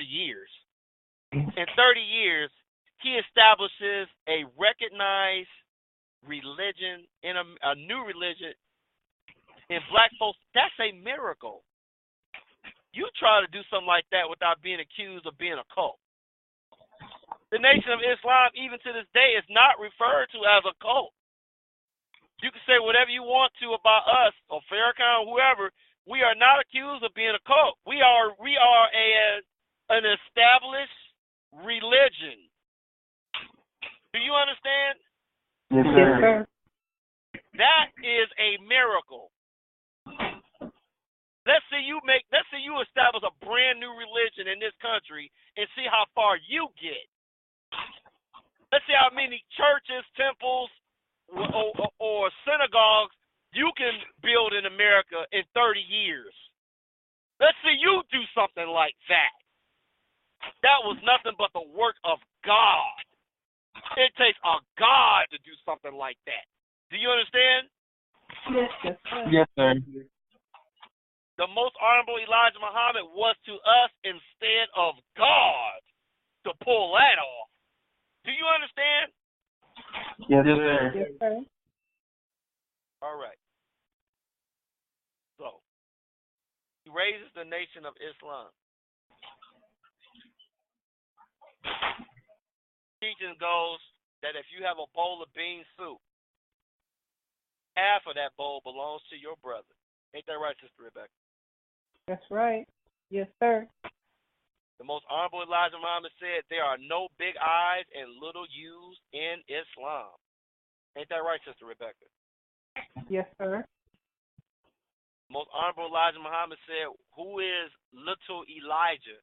years. In 30 years, he establishes a recognized religion, in a new religion in black folks. That's a miracle. You try to do something like that without being accused of being a cult. The Nation of Islam, even to this day, is not referred to as a cult. You can say whatever you want to about us or Farrakhan or whoever. We are not accused of being a cult. We are an established religion. Do you understand? Yes, sir. That is a miracle. Let's say you establish a brand new religion in this country and see how far you get. Let's see how many churches, temples, or synagogues you can build in America in 30 years. Let's see you do something like that. That was nothing but the work of God. It takes a God to do something like that. Do you understand? Yes, sir. Yes, sir. The most honorable Elijah Muhammad was to us instead of God to pull that off. Do you understand? Yes, sir. Yes, sir. All right. So, he raises the Nation of Islam. Teaching goes that if you have a bowl of bean soup, half of that bowl belongs to your brother. Ain't that right, Sister Rebecca? That's right. Yes, sir. The most honorable Elijah Muhammad said there are no big I's and little U's in Islam. Ain't that right, Sister Rebecca? Yes, sir. The most honorable Elijah Muhammad said, who is little Elijah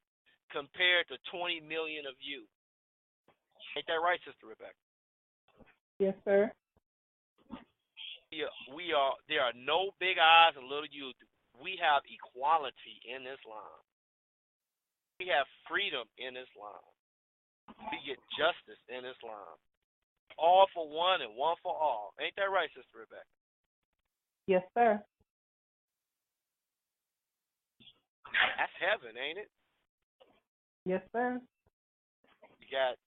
compared to 20 million of you? Ain't that right, Sister Rebecca? Yes, sir. There are no big I's and little U's. We have equality in Islam. We have freedom in Islam. We get justice in Islam. All for one and one for all. Ain't that right, Sister Rebecca? Yes, sir. That's heaven, ain't it? Yes, sir. You got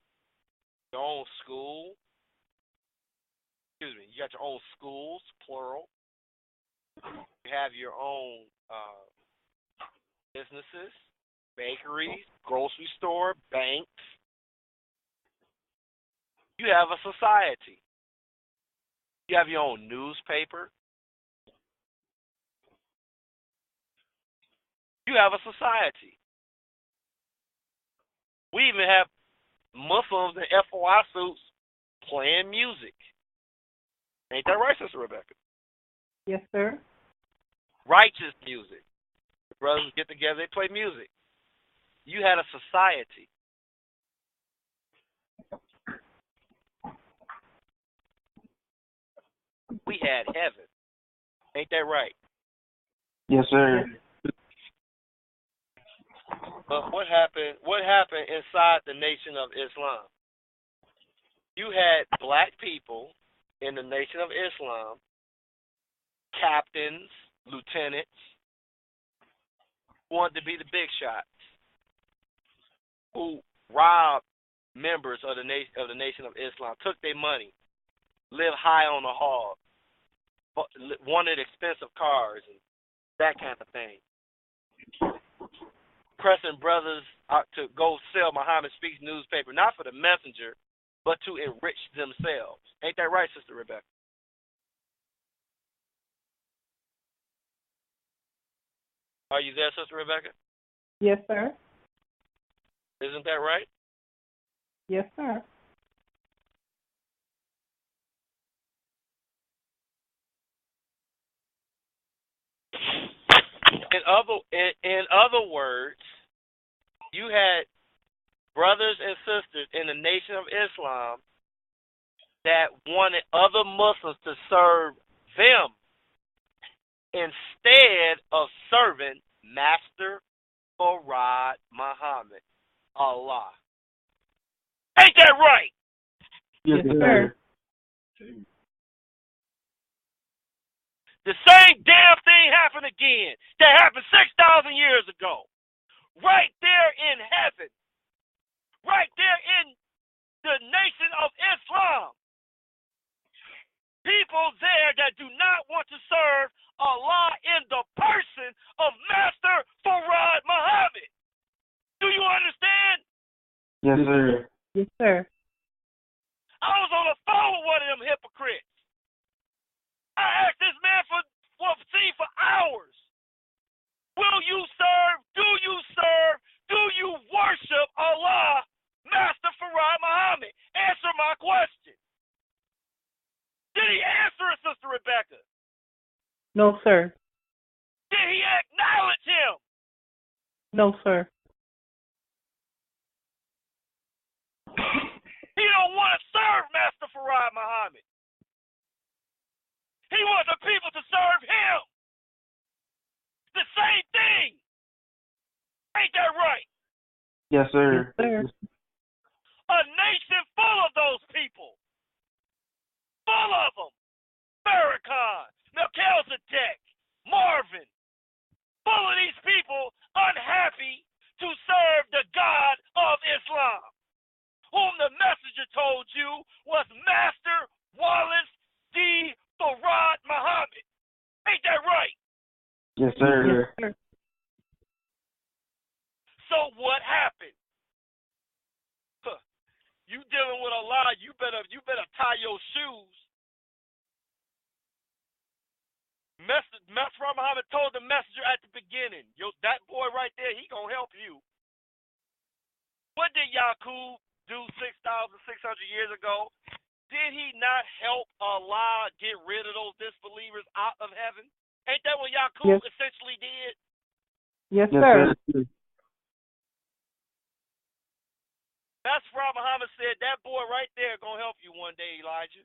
your own school. You got your own schools, plural. You have your own businesses, bakeries, grocery store, banks. You have a society. You have your own newspaper. You have a society. We even have Muslims in FOI suits playing music. Ain't that right, Sister Rebecca? Yes, sir. Righteous music. The brothers get together, they play music. You had a society. We had heaven. Ain't that right? Yes, sir. But what happened inside the Nation of Islam? You had black people in the Nation of Islam, captains, lieutenants, who wanted to be the big shots, who robbed members of the Nation of Islam, took their money, lived high on the hog, wanted expensive cars and that kind of thing. Pressing brothers to go sell Muhammad Speaks newspaper, not for the messenger, but to enrich themselves. Ain't that right, Sister Rebecca? Are you there, Sister Rebecca? Yes, sir. Isn't that right? Yes, sir. In other words, you had brothers and sisters in the Nation of Islam that wanted other Muslims to serve them instead of serving Master Farad Muhammad, Allah. Ain't that right? Yes, sir. The same damn thing happened again that happened 6,000 years ago. Right there in heaven. Right there in the Nation of Islam. People there that do not want to serve Allah in the person of Master Farad Muhammad. Do you understand? Yes, sir. Yes, sir. I was on the phone with one of them hypocrites. I asked this man for hours. Will you serve? Do you serve? Do you worship Allah, Master Farad Muhammad? Answer my question. Did he answer it, Sister Rebecca? No, sir. Did he acknowledge him? No, sir. He don't want to serve Master Farad Muhammad. He wants the people to serve him. The same thing. Ain't that right? Yes, sir. Yes, sir. A nation full of those people. Full of them. Farrakhan, Melchizedek, Marvin. Full of these people unhappy to serve the God of Islam, whom the messenger told you was Master Wallace D. Farad Muhammad. Ain't that right? Yes, sir. Yes, sir. So what happened? You dealing with Allah, you better tie your shoes. Master Muhammad told the messenger at the beginning, that boy right there, he gonna help you. What did Yaqub do 6,600 years ago? Did he not help Allah get rid of those disbelievers out of heaven? Ain't that what Yaqub essentially did? Yes, Yes, sir. sir. Master Muhammad said that boy right there gonna help you one day, Elijah.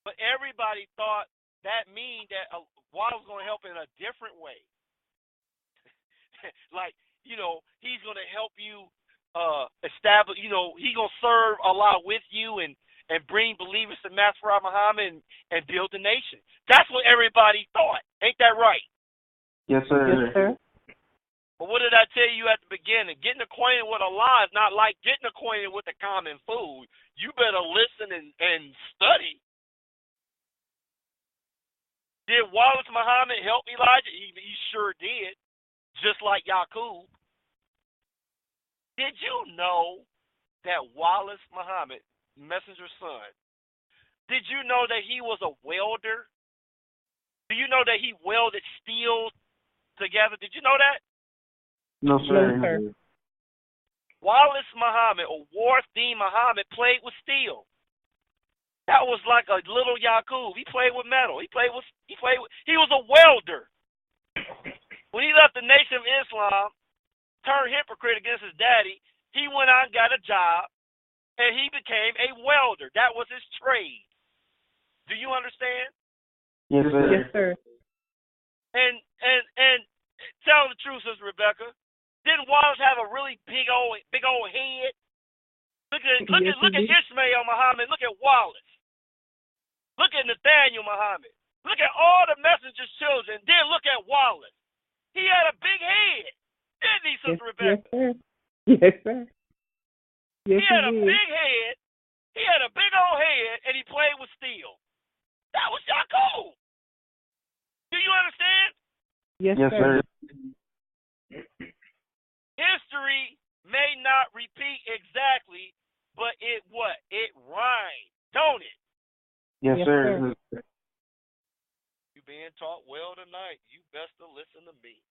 But everybody thought that mean that Allah was gonna help in a different way. Like, he's gonna help you establish. He's gonna serve Allah with you and bring believers to Master Muhammad and build the nation. That's what everybody thought. Ain't that right? Yes, sir. Yes, sir. But what did I tell you at the beginning? Getting acquainted with Allah is not like getting acquainted with the common food. You better listen and study. Did Wallace Muhammad help Elijah? He sure did, just like Yaqub. Did you know that Wallace Muhammad, messenger's son, did you know that he was a welder? Do you know that he welded steel together? Did you know that? No, sir. No, sir. Wallace Muhammad, or Warthin Muhammad, played with steel. That was like a little Yaqub. He played with metal. He was a welder. When he left the Nation of Islam, turned hypocrite against his daddy, he went out and got a job, and he became a welder. That was his trade. Do you understand? Yes, sir. Yes, sir. And tell the truth, Sister Rebecca. Didn't Wallace have a really big old head? Look at Ishmael Muhammad. Look at Wallace. Look at Nathaniel Muhammad. Look at all the messenger's children. Then look at Wallace. He had a big head, didn't he, Sister Rebecca? Yes, sir. Yes, sir. Yes, He had a did. big head. He had a big old head, and he played with steel. That was Yaqub. Do you understand? Yes, Yes, sir. sir. History may not repeat exactly, but it rhymes, don't it? Yes, Yes, sir. You being taught well tonight. You best to listen to me.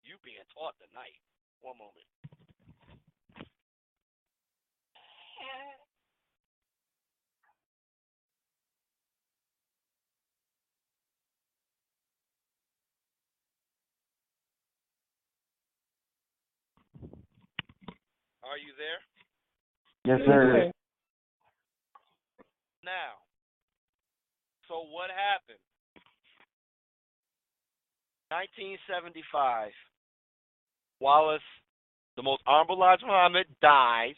You being taught tonight. One moment. Are you there? Yes, Yes, sir. sir. Now, so what happened? 1975. Wallace, the most honorable Elijah Muhammad, dies.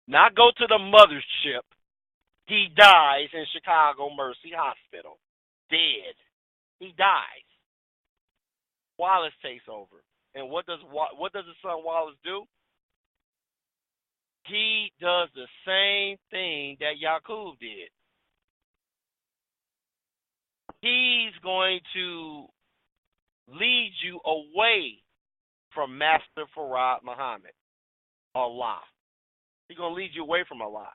Not go to the mothership. He dies in Chicago Mercy Hospital. Dead. He dies. Wallace takes over. And what does his son Wallace do? He does the same thing that Yaqub did. He's going to lead you away from Master Farad Muhammad, Allah. He's going to lead you away from Allah.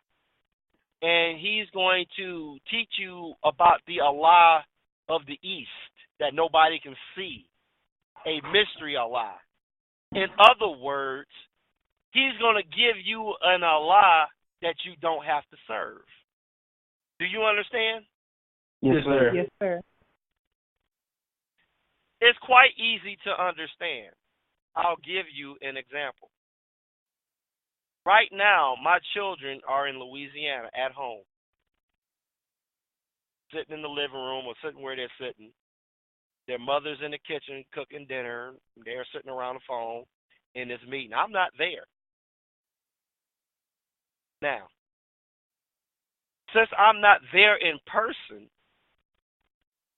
And he's going to teach you about the Allah of the East that nobody can see, a mystery Allah. In other words, he's going to give you an Allah that you don't have to serve. Do you understand? Yes, sir. Yes, sir. It's quite easy to understand. I'll give you an example. Right now, my children are in Louisiana at home, sitting in the living room or sitting where they're sitting. Their mother's in the kitchen cooking dinner. They're sitting around the phone in this meeting. I'm not there. Now, since I'm not there in person,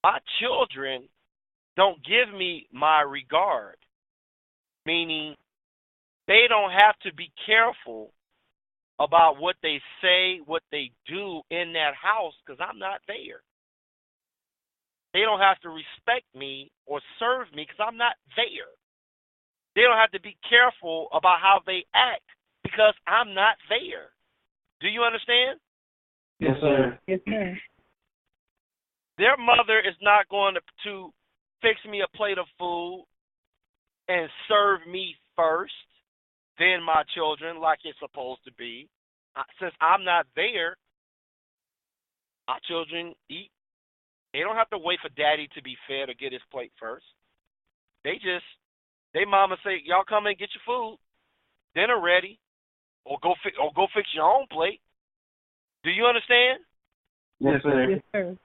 my children don't give me my regard, meaning they don't have to be careful about what they say, what they do in that house, because I'm not there. They don't have to respect me or serve me because I'm not there. They don't have to be careful about how they act because I'm not there. Do you understand? Yes, sir. Yes, sir. Their mother is not going to fix me a plate of food and serve me first, then my children, like it's supposed to be. Since I'm not there, my children eat. They don't have to wait for daddy to be fed or get his plate first. They mama say, y'all come and get your food, dinner ready, or go fix your own plate. Do you understand? Yes, sir. Yes, sir.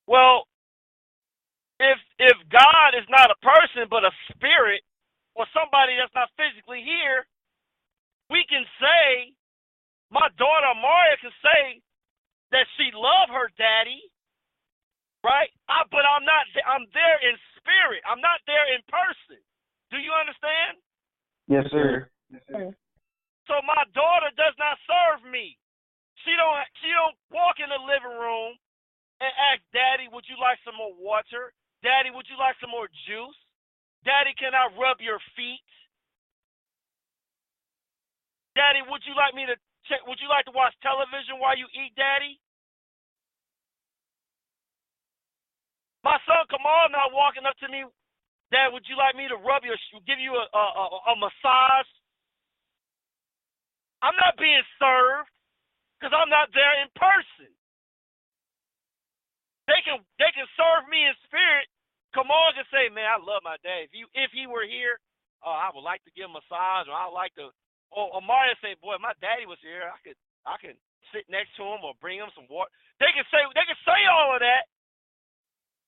Well, if God is not a person but a spirit or somebody that's not physically here, we can say, my daughter Maria can say that she love her daddy, right? But I'm not. I'm there in spirit. I'm not there in person. Do you understand? Yes, sir. Yes, sir. So my daughter does not serve me. She don't walk in the living room and ask Daddy, would you like some more water? Daddy, would you like some more juice? Daddy, can I rub your feet? Daddy, would you like to watch television while you eat, Daddy? My son Kamal now walking up to me, Dad, would you like me to give you a massage? I'm not being served because I'm not there in person. They can serve me in spirit. Kamal can say, man, I love my dad. If he were here, I would like to give him a massage, or I would like to. Or Mario say, boy, if my daddy was here, I could sit next to him or bring him some water. They can say all of that.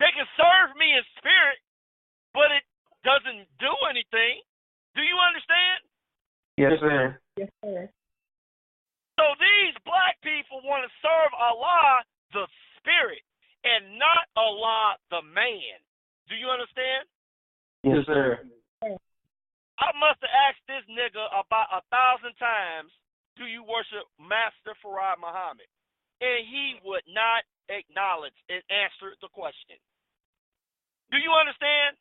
They can serve me in spirit, but it doesn't do anything. Do you understand? Yes, sir. Yes, sir. So these black people want to serve Allah, the spirit, and not Allah, the man. Do you understand? Yes, sir. I must have asked this nigga about 1,000 times, do you worship Master Farad Muhammad? And he would not acknowledge and answer the question. Do you understand?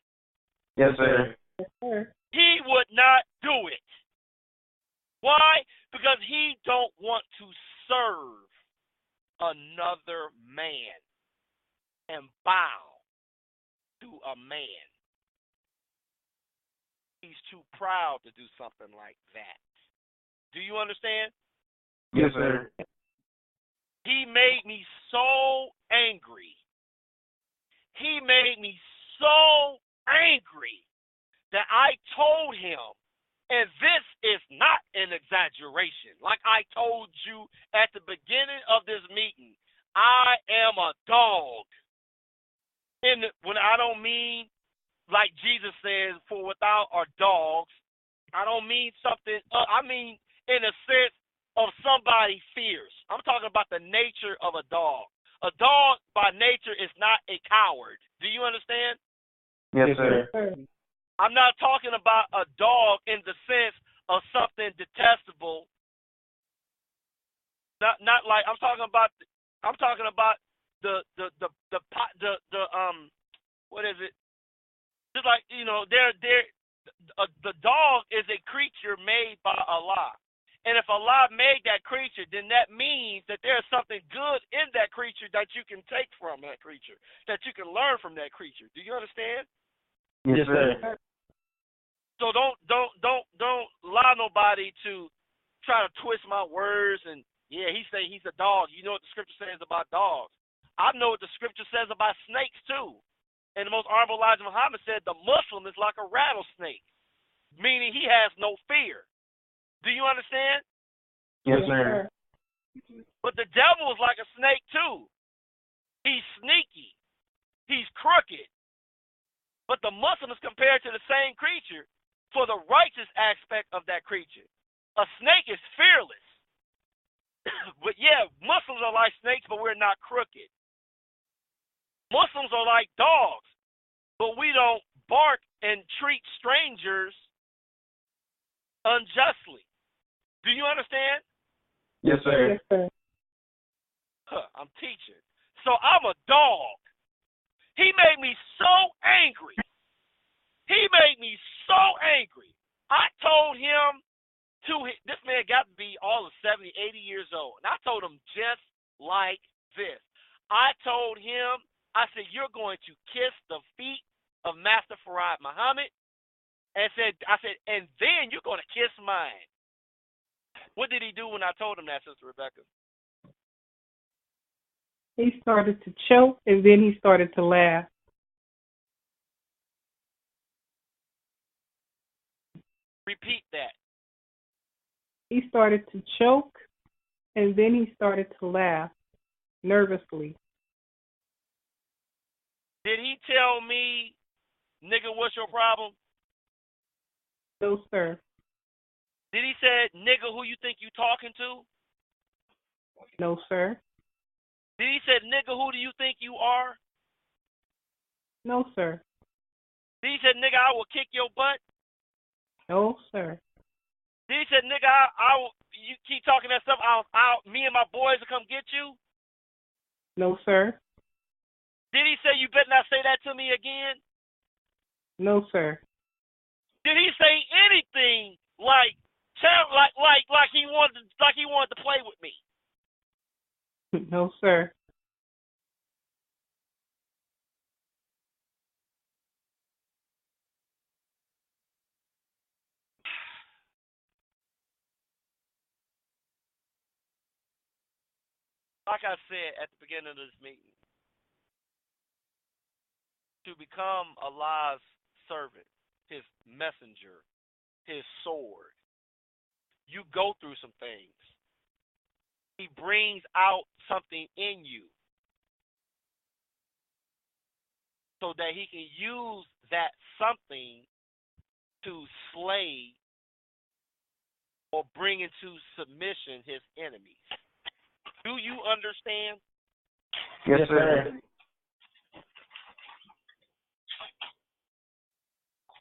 Yes, sir. Yes, sir. He would not do it. Why? Because he don't want to serve another man and bow to a man. He's too proud to do something like that. Do you understand? Yes, sir. He made me so angry. He made me so angry that I told him, and this is not an exaggeration, like I told you at the beginning of this meeting, I am a dog. When I don't mean, like Jesus says, for without are dogs, I don't mean something, I mean in a sense of somebody fierce. I'm talking about the nature of a dog. A dog by nature is not a coward. Do you understand? Yes, sir. I'm not talking about a dog in the sense of something detestable. Not like I'm talking about the what is it? Just like, you know, the dog is a creature made by Allah. And if Allah made that creature, then that means that there's something good in that creature that you can take from that creature, that you can learn from that creature. Do you understand? Yes, sir. So don't allow nobody to try to twist my words and he say he's a dog. You know what the scripture says about dogs. I know what the scripture says about snakes too. And the most honorable Elijah Muhammad said the Muslim is like a rattlesnake, meaning he has no fear. Do you understand? Yes, sir. But the devil is like a snake too. He's sneaky. He's crooked. But the Muslim is compared to the same creature for the righteous aspect of that creature. A snake is fearless. But Muslims are like snakes, but we're not crooked. Muslims are like dogs, but we don't bark and treat strangers unjustly. Do you understand? Yes, sir. Yes, sir. I'm teaching. So I'm a dog. He made me so angry. I told him this man got to be all of 70, 80 years old. And I told him just like this. I told him, I said, you're going to kiss the feet of Master Farad Muhammad. And I said, and then you're going to kiss mine. What did he do when I told him that, Sister Rebecca? He started to choke, and then he started to laugh. Repeat that. He started to choke, and then he started to laugh nervously. Did he tell me, nigga, what's your problem? No, sir. Did he say, nigga, who you think you talking to? No, sir. Did he say, nigga, who do you think you are? No, sir. Did he say, nigga, I will kick your butt? No, sir. Did he say, nigga, I will, you keep talking that stuff, me and my boys will come get you? No, sir. Did he say, you better not say that to me again? No, sir. Did he say anything like he wanted to play with me? No, sir. Like I said at the beginning of this meeting, to become Allah's servant, his messenger, his sword, you go through some things. He brings out something in you so that he can use that something to slay or bring into submission his enemies. Do you understand? Yes, sir.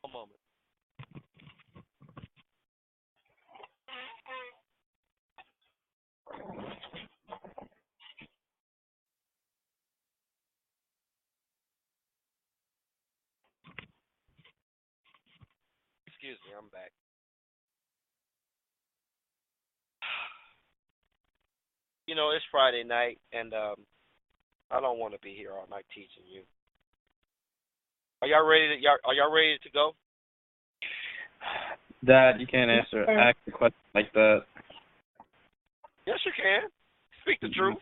A moment. Excuse me, I'm back. You know, it's Friday night, and I don't want to be here all night teaching you. Are y'all ready to go? Dad, you can't ask a question like that. Yes, you can. Speak the truth.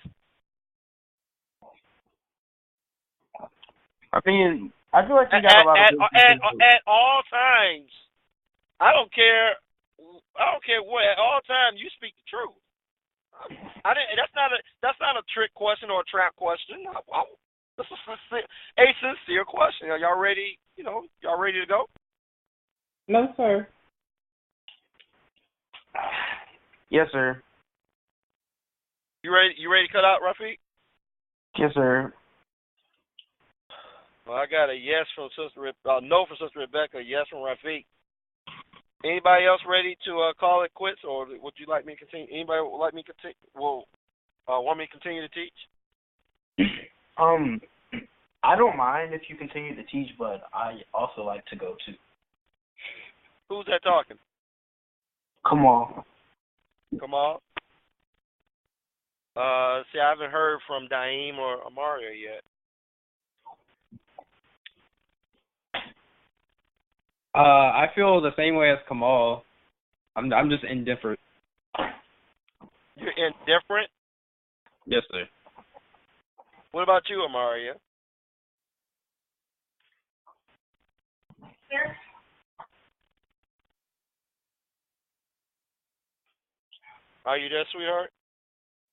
I mean, I feel like you got a lot of at all times. I don't care what. At all times, you speak the truth. That's not a trick question or a trap question. This is a sincere question. Are y'all ready? Y'all ready to go? No, sir. Yes, sir. You ready to cut out, Rafiq? Yes, sir. Well, I got a yes from no from Sister Rebecca, a yes from Rafiq. Anybody else ready to call it quits, or would you like me to continue? Anybody would like me to continue? Want me to continue to teach? I don't mind if you continue to teach, but I also like to go too. Who's that talking? Come on. Kamal. See, I haven't heard from Daim or Amaria yet. I feel the same way as Kamal. I'm just indifferent. You're indifferent? Yes, sir. What about you, Amaria? Sir? Are you there, sweetheart?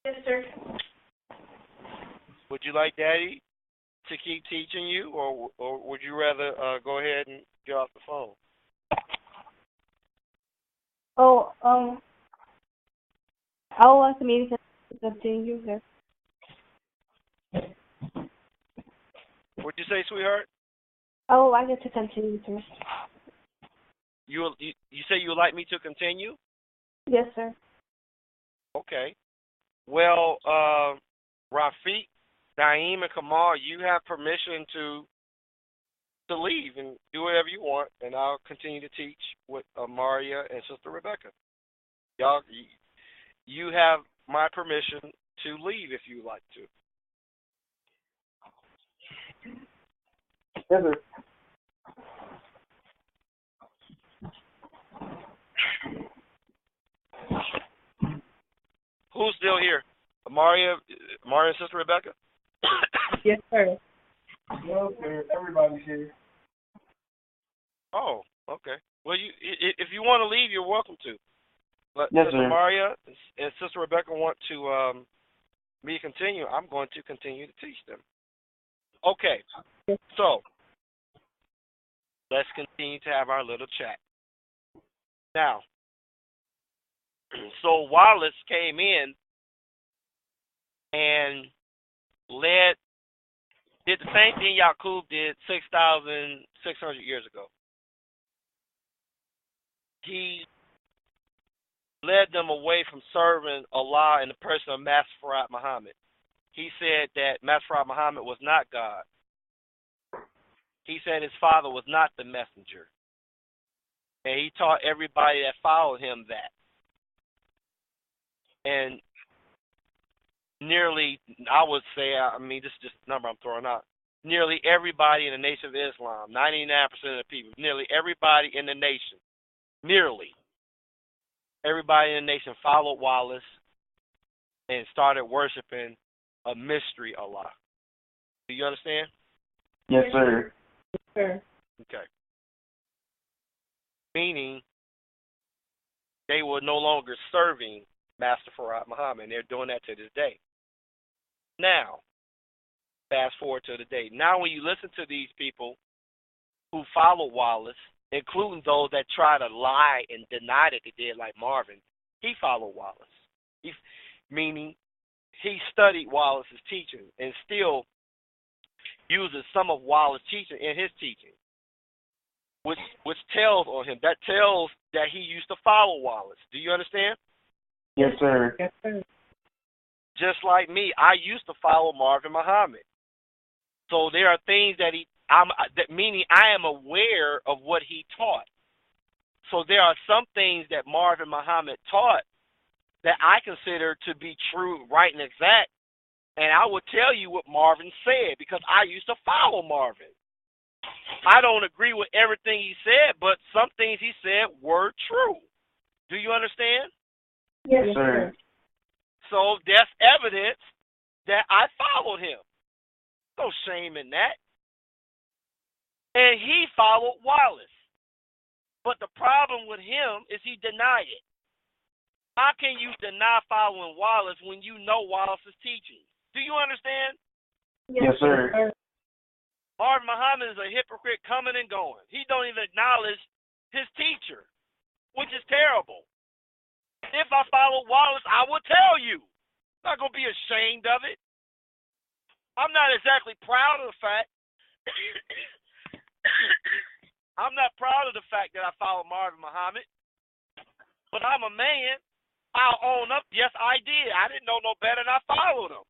Yes, sir. Would you like Daddy to keep teaching you, or would you rather go ahead and get off the phone? Oh, I would like the meeting to continue, sir. What'd you say, sweetheart? I would like it to continue, sir. You say you would like me to continue? Yes, sir. Okay. Well, Rafiq, Daim, and Kamal, you have permission to leave and do whatever you want, and I'll continue to teach with Maria and Sister Rebecca. Y'all, you have my permission to leave if you like to. Yes, sir. Who's still here? Maria and Sister Rebecca? Yes, sir. No, sir. Everybody's here. Oh, okay. Well, if you want to leave, you're welcome to. But Yes, Sister sir. Maria and Sister Rebecca want to me to continue, I'm going to continue to teach them. Okay. So let's continue to have our little chat. Now, so Wallace came in and did the same thing Yaqub did 6,600 years ago. He led them away from serving Allah in the person of Master Muhammad. He said that Master Muhammad was not God. He said his father was not the messenger. And he taught everybody that followed him that. And nearly, I would say, this is just a number I'm throwing out, nearly everybody in the Nation of Islam, 99% of the people, nearly everybody in the nation, nearly everybody in the nation followed Wallace and started worshiping a mystery Allah. Do you understand? Yes, sir. Yes, sir. Okay. Meaning they were no longer serving Master Farad Muhammad, and they're doing that to this day. Now, fast forward to the day. Now when you listen to these people who follow Wallace, including those that try to lie and deny that they did, like Marvin, he followed Wallace. Meaning he studied Wallace's teaching and still uses some of Wallace's teaching in his teaching, which tells on him. That tells that he used to follow Wallace. Do you understand? Yes, sir. Yes, sir. Just like me, I used to follow Marvin Muhammad. So there are things that meaning I am aware of what he taught. So there are some things that Marvin Muhammad taught that I consider to be true, right, and exact. And I will tell you what Marvin said because I used to follow Marvin. I don't agree with everything he said, but some things he said were true. Do you understand? Yes, sir. So that's evidence that I followed him. No shame in that. And he followed Wallace. But the problem with him is he denied it. How can you deny following Wallace when you know Wallace's teaching? Do you understand? Yes, sir. Marvin Muhammad is a hypocrite coming and going. He don't even acknowledge his teacher, which is terrible. If I follow Wallace, I will tell you. I'm not going to be ashamed of it. I'm not exactly proud of the fact. I'm not proud of the fact that I follow Marvin Muhammad. But I'm a man. I'll own up. Yes, I did. I didn't know no better, and I followed him.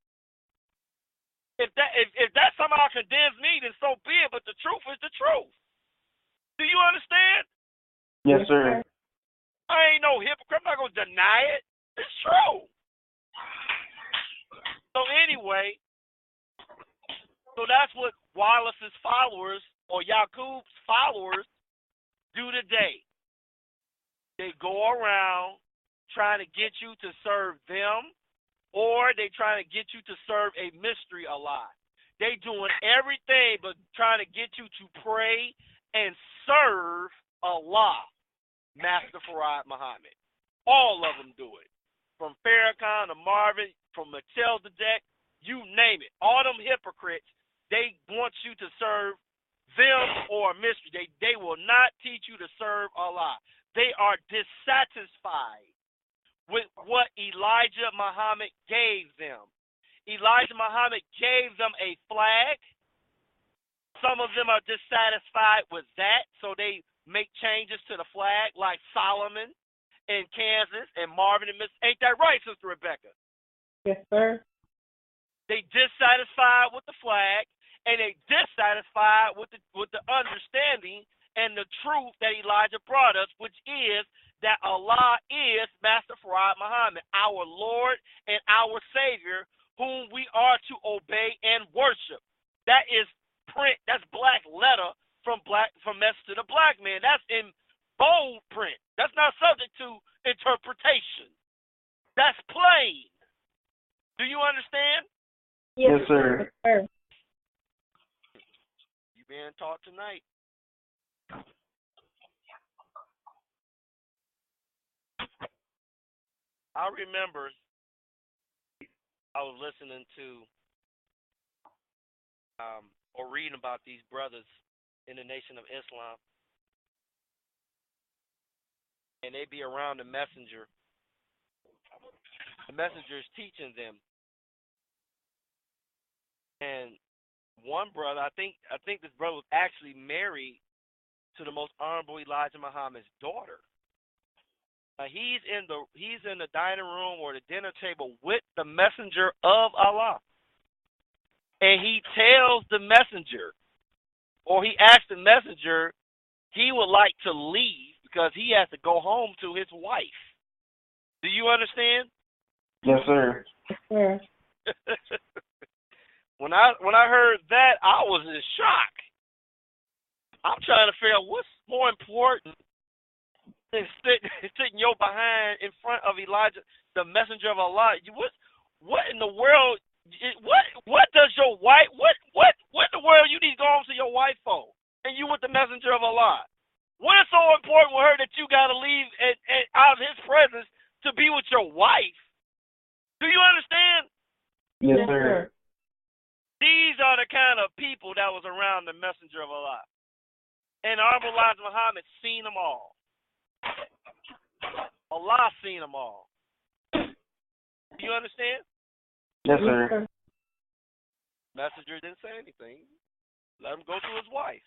If that somehow condemns me, then so be it. But the truth is the truth. Do you understand? Yes, sir. I ain't no hypocrite. I'm not going to deny it. It's true. So anyway, so that's what Wallace's followers or Yaqub's followers do today. They go around trying to get you to serve them, or they trying to get you to serve a mystery Allah. They doing everything but trying to get you to pray and serve Allah, Master Farad Muhammad. All of them do it. From Farrakhan to Marvin, from Mattel to Deck, you name it. All them hypocrites, they want you to serve them or a mystery. They will not teach you to serve Allah. They are dissatisfied with what Elijah Muhammad gave them. Elijah Muhammad gave them a flag. Some of them are dissatisfied with that, so they make changes to the flag, like Solomon in Kansas and Marvin and Miss. Ain't that right, Sister Rebecca? Yes, sir. They dissatisfied with the flag, and they dissatisfied with the understanding and the truth that Elijah brought us, which is that Allah is Master Farad Muhammad, our Lord and our Savior, whom we are to obey and worship. That is print. That's black letter from Message to the Black Man. That's in bold print. That's not subject to interpretation. That's plain. Do you understand? Yes, sir. Yes, sir. You being taught tonight. I remember I was listening to or reading about these brothers in the Nation of Islam, and they be around the messenger. The messenger is teaching them, and one brother, I think this brother was actually married to the most honorable Elijah Muhammad's daughter. He's in the dining room or the dinner table with the messenger of Allah, and he tells the messenger, or he asks the messenger, he would like to leave because he has to go home to his wife. Do you understand? Yes, sir. Yes, sir. When I heard that, I was in shock. I'm trying to figure out what's more important than sitting your behind in front of Elijah, the messenger of Allah. What in the world? What does your wife? What in the world you need to go home to your wife for? And you with the messenger of Allah. What is so important with her that you got to leave and out of his presence to be with your wife? Do you understand? Yes, sir. These are the kind of people that was around the messenger of Allah. And Honorable Elijah Muhammad seen them all. Allah seen them all. Do you understand? Yes, sir. Messenger didn't say anything. Let him go to his wife.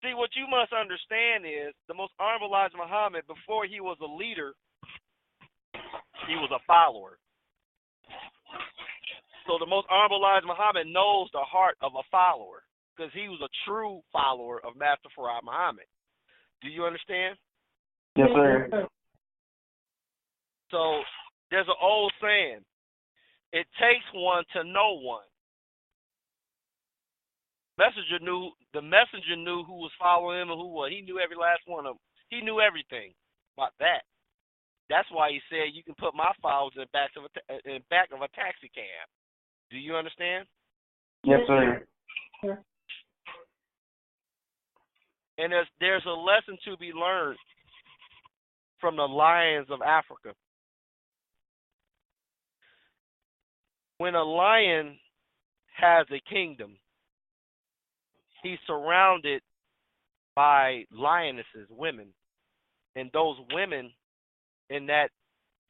See, what you must understand is the most honorable Elijah Muhammad, before he was a leader, he was a follower. So the most honorable Elijah Muhammad knows the heart of a follower because he was a true follower of Master Farad Muhammad. Do you understand? Yes, sir. So there's an old saying, it takes one to know one. The messenger knew who was following him and who was. He knew every last one of them. He knew everything about that. That's why he said you can put my followers in the back of a taxi cab. Do you understand? Yes, sir. And there's a lesson to be learned from the lions of Africa. When a lion has a kingdom, he's surrounded by lionesses, women. And those women in that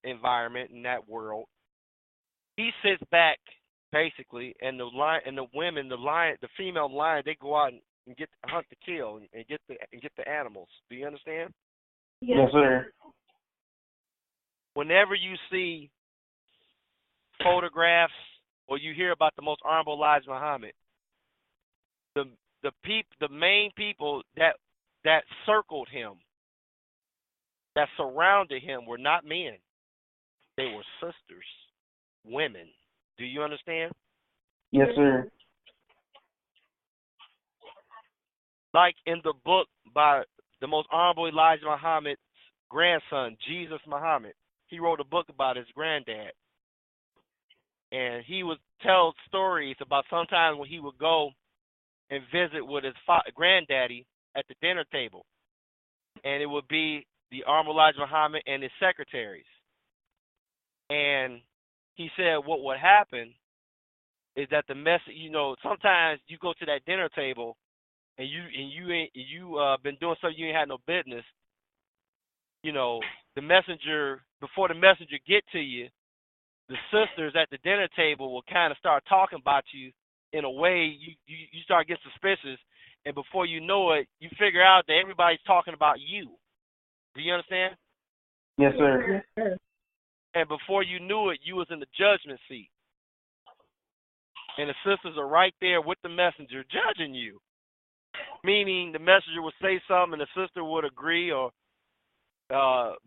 environment, in that world, he sits back basically, and the women, the female lion, they go out and get hunt to kill and get the animals. Do you understand? Yes, sir. Whenever you see photographs or you hear about the most honorable Elijah Muhammad, the main people that circled him that surrounded him were not men. They were sisters, women. Do you understand? Yes, sir. Like in the book by the most honorable Elijah Muhammad's grandson, Jesus Muhammad. He wrote a book about his granddad. And he would tell stories about sometimes when he would go and visit with his granddaddy at the dinner table. And it would be the honorable Elijah Muhammad and his secretaries. And he said what would happen is that the message, sometimes you go to that dinner table and you been doing something you ain't had no business. The messenger, before the messenger get to you, the sisters at the dinner table will kind of start talking about you in a way you start getting suspicious, and before you know it, you figure out that everybody's talking about you. Do you understand? Yes, sir. Yes, sir. And before you knew it, you was in the judgment seat. And the sisters are right there with the messenger judging you. Meaning the messenger would say something and the sister would agree or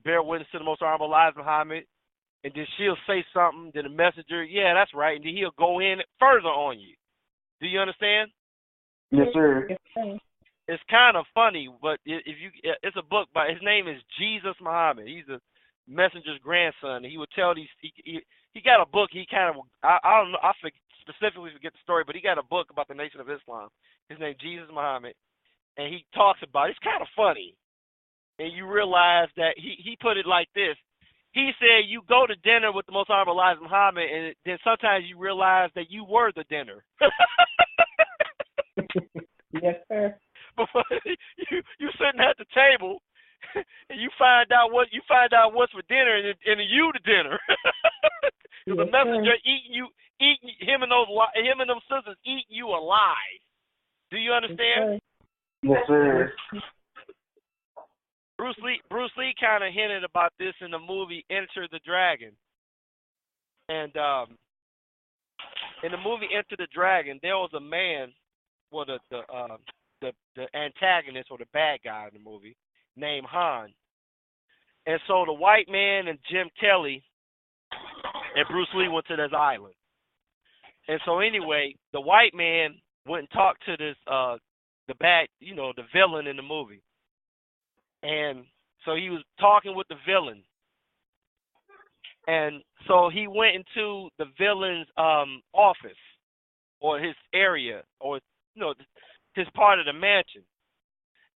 bear witness to the most honorable Elijah Muhammad. And then she'll say something, then the messenger, yeah, that's right. And then he'll go in further on you. Do you understand? Yes, sir. Yes, sir. It's kind of funny, but it's a book by, his name is Jesus Muhammad. He's a messenger's grandson. He would tell these, he got a book, he kind of, I don't know, specifically forget the story, but he got a book about the Nation of Islam. His name Jesus Muhammad, and he talks about it. It's kind of funny, and you realize that he put it like this. He said you go to dinner with the most honorable Elijah Muhammad, and then sometimes you realize that you were the dinner. Yes, sir. Before you sitting at the table, and you find out what's for dinner, and you the dinner. Yes, the messenger sir. eating him and them sisters eating you alive. Do you understand? Yes, sir. Bruce Lee kind of hinted about this in the movie Enter the Dragon. And in the movie Enter the Dragon, there was a man, well, the antagonist or the bad guy in the movie, named Han. And so the white man and Jim Kelly and Bruce Lee went to this island. And so anyway, the white man went and talked to this the villain in the movie. And so he was talking with the villain. And so he went into the villain's office or his area or his part of the mansion.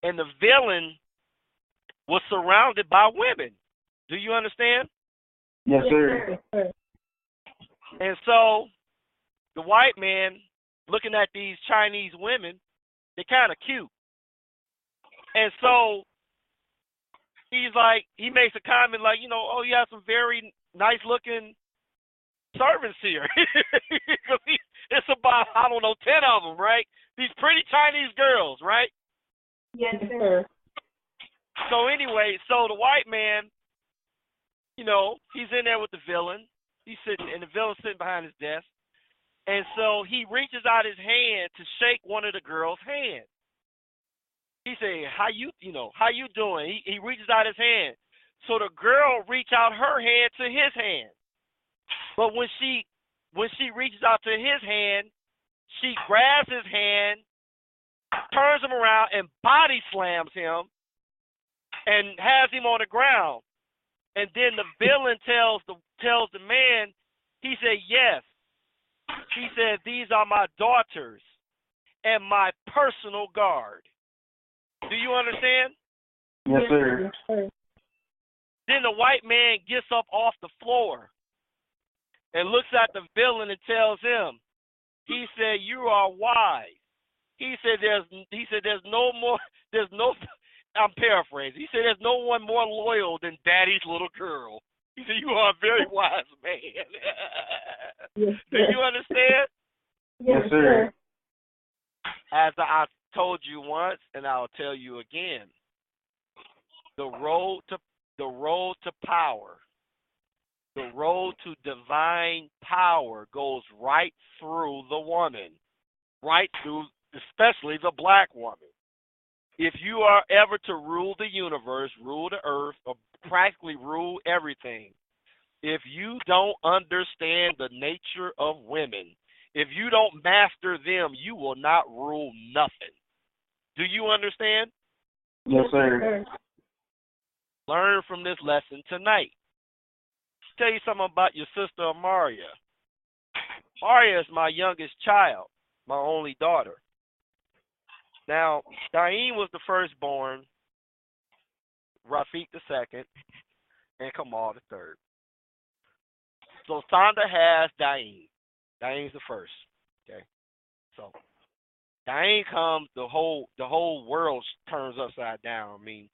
And the villain was surrounded by women. Do you understand? Yes, sir. Yes, sir. And so the white man looking at these Chinese women, they're kind of cute. And so he makes a comment like, oh, you have some very nice looking servants here. It's about, 10 of them, right? These pretty Chinese girls, right? Yes, Yes, sir. sir. So anyway, the white man, he's in there with the villain. He's sitting, and the villain's sitting behind his desk. And so he reaches out his hand to shake one of the girls' hands. He said, how you doing? He reaches out his hand. So the girl reaches out her hand to his hand. But when she reaches out to his hand, she grabs his hand, turns him around, and body slams him and has him on the ground. And then the villain tells the man, he said, yes. He said, these are my daughters and my personal guard. Do you understand? Yes, sir. Yes, sir. Then the white man gets up off the floor and looks at the villain and tells him, he said, you are wise. He said, I'm paraphrasing. He said, there's no one more loyal than Daddy's little girl. He said, you are a very wise man. Yes, Do sir. you understand? Yes, sir. As I told you once, and I'll tell you again, the road to power, the road to divine power goes right through the woman, right through, especially the black woman. if you are ever to rule the universe, rule the earth, or practically rule everything, if you don't understand the nature of women, if you don't master them, you will not rule nothing. Do you understand? Yes, sir. Learn from this lesson tonight. Tell you something about your sister Maria. Maria is my youngest child, my only daughter. Now, Daim was the firstborn, Rafiq the second, and Kamal the third. So Sonda has Daim. Daim's the first. Okay. So Daim comes, the whole world turns upside down. I mean,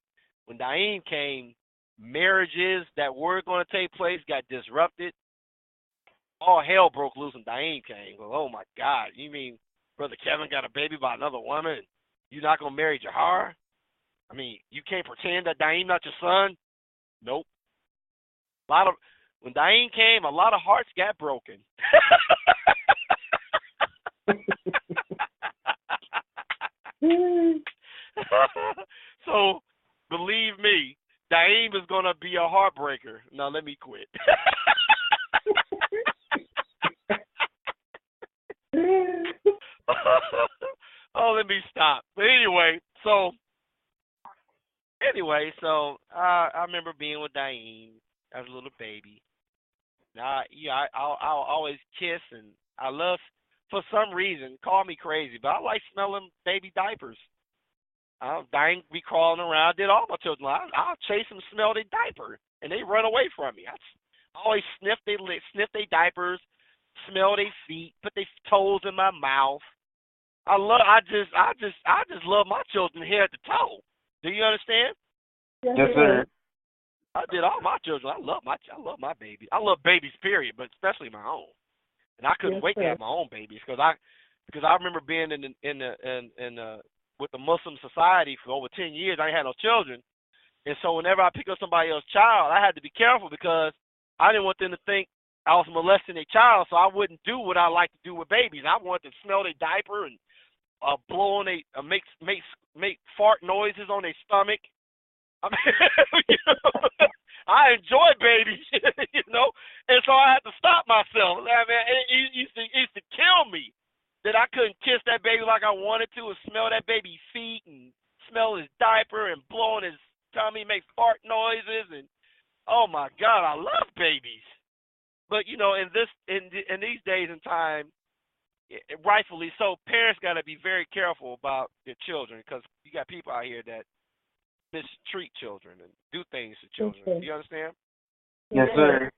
when Daim came, marriages that were going to take place got disrupted. All hell broke loose when Daim came. Oh my God! You mean Brother Kevin got a baby by another woman? You're not gonna marry Jahar? I mean, you can't pretend that Daim not your son? Nope. When Daim came, a lot of hearts got broken. So, believe me, Daim is gonna be a heartbreaker. Now let me quit. Oh, let me stop. But anyway, so I remember being with Daim as a little baby. Now, I'll always kiss, and I love, for some reason, call me crazy, but I like smelling baby diapers. Daim be crawling around. I did all my children. I'll chase them, smell their diaper, and they run away from me. I always sniff their diapers, smell their feet, put their toes in my mouth. I just love my children head to toe. Do you understand? Yes, sir. I did all my children. I love my baby. I love babies, period, but especially my own. And I couldn't wait to have my own babies because I remember being in with the Muslim society for over 10 years. I ain't had no children, and so whenever I pick up somebody else's child, I had to be careful because I didn't want them to think I was molesting a child, so I wouldn't do what I like to do with babies. I wanted to smell their diaper and blow on make fart noises on their stomach. I mean, I enjoy babies, and so I had to stop myself. I mean, it used to kill me that I couldn't kiss that baby like I wanted to, and smell that baby's feet, and smell his diaper, and blow on his tummy, make fart noises, and oh my God, I love babies. But in these days and time, rightfully so, parents got to be very careful about their children because you got people out here that mistreat children and do things to children. Okay. Do you understand? Yes, sir.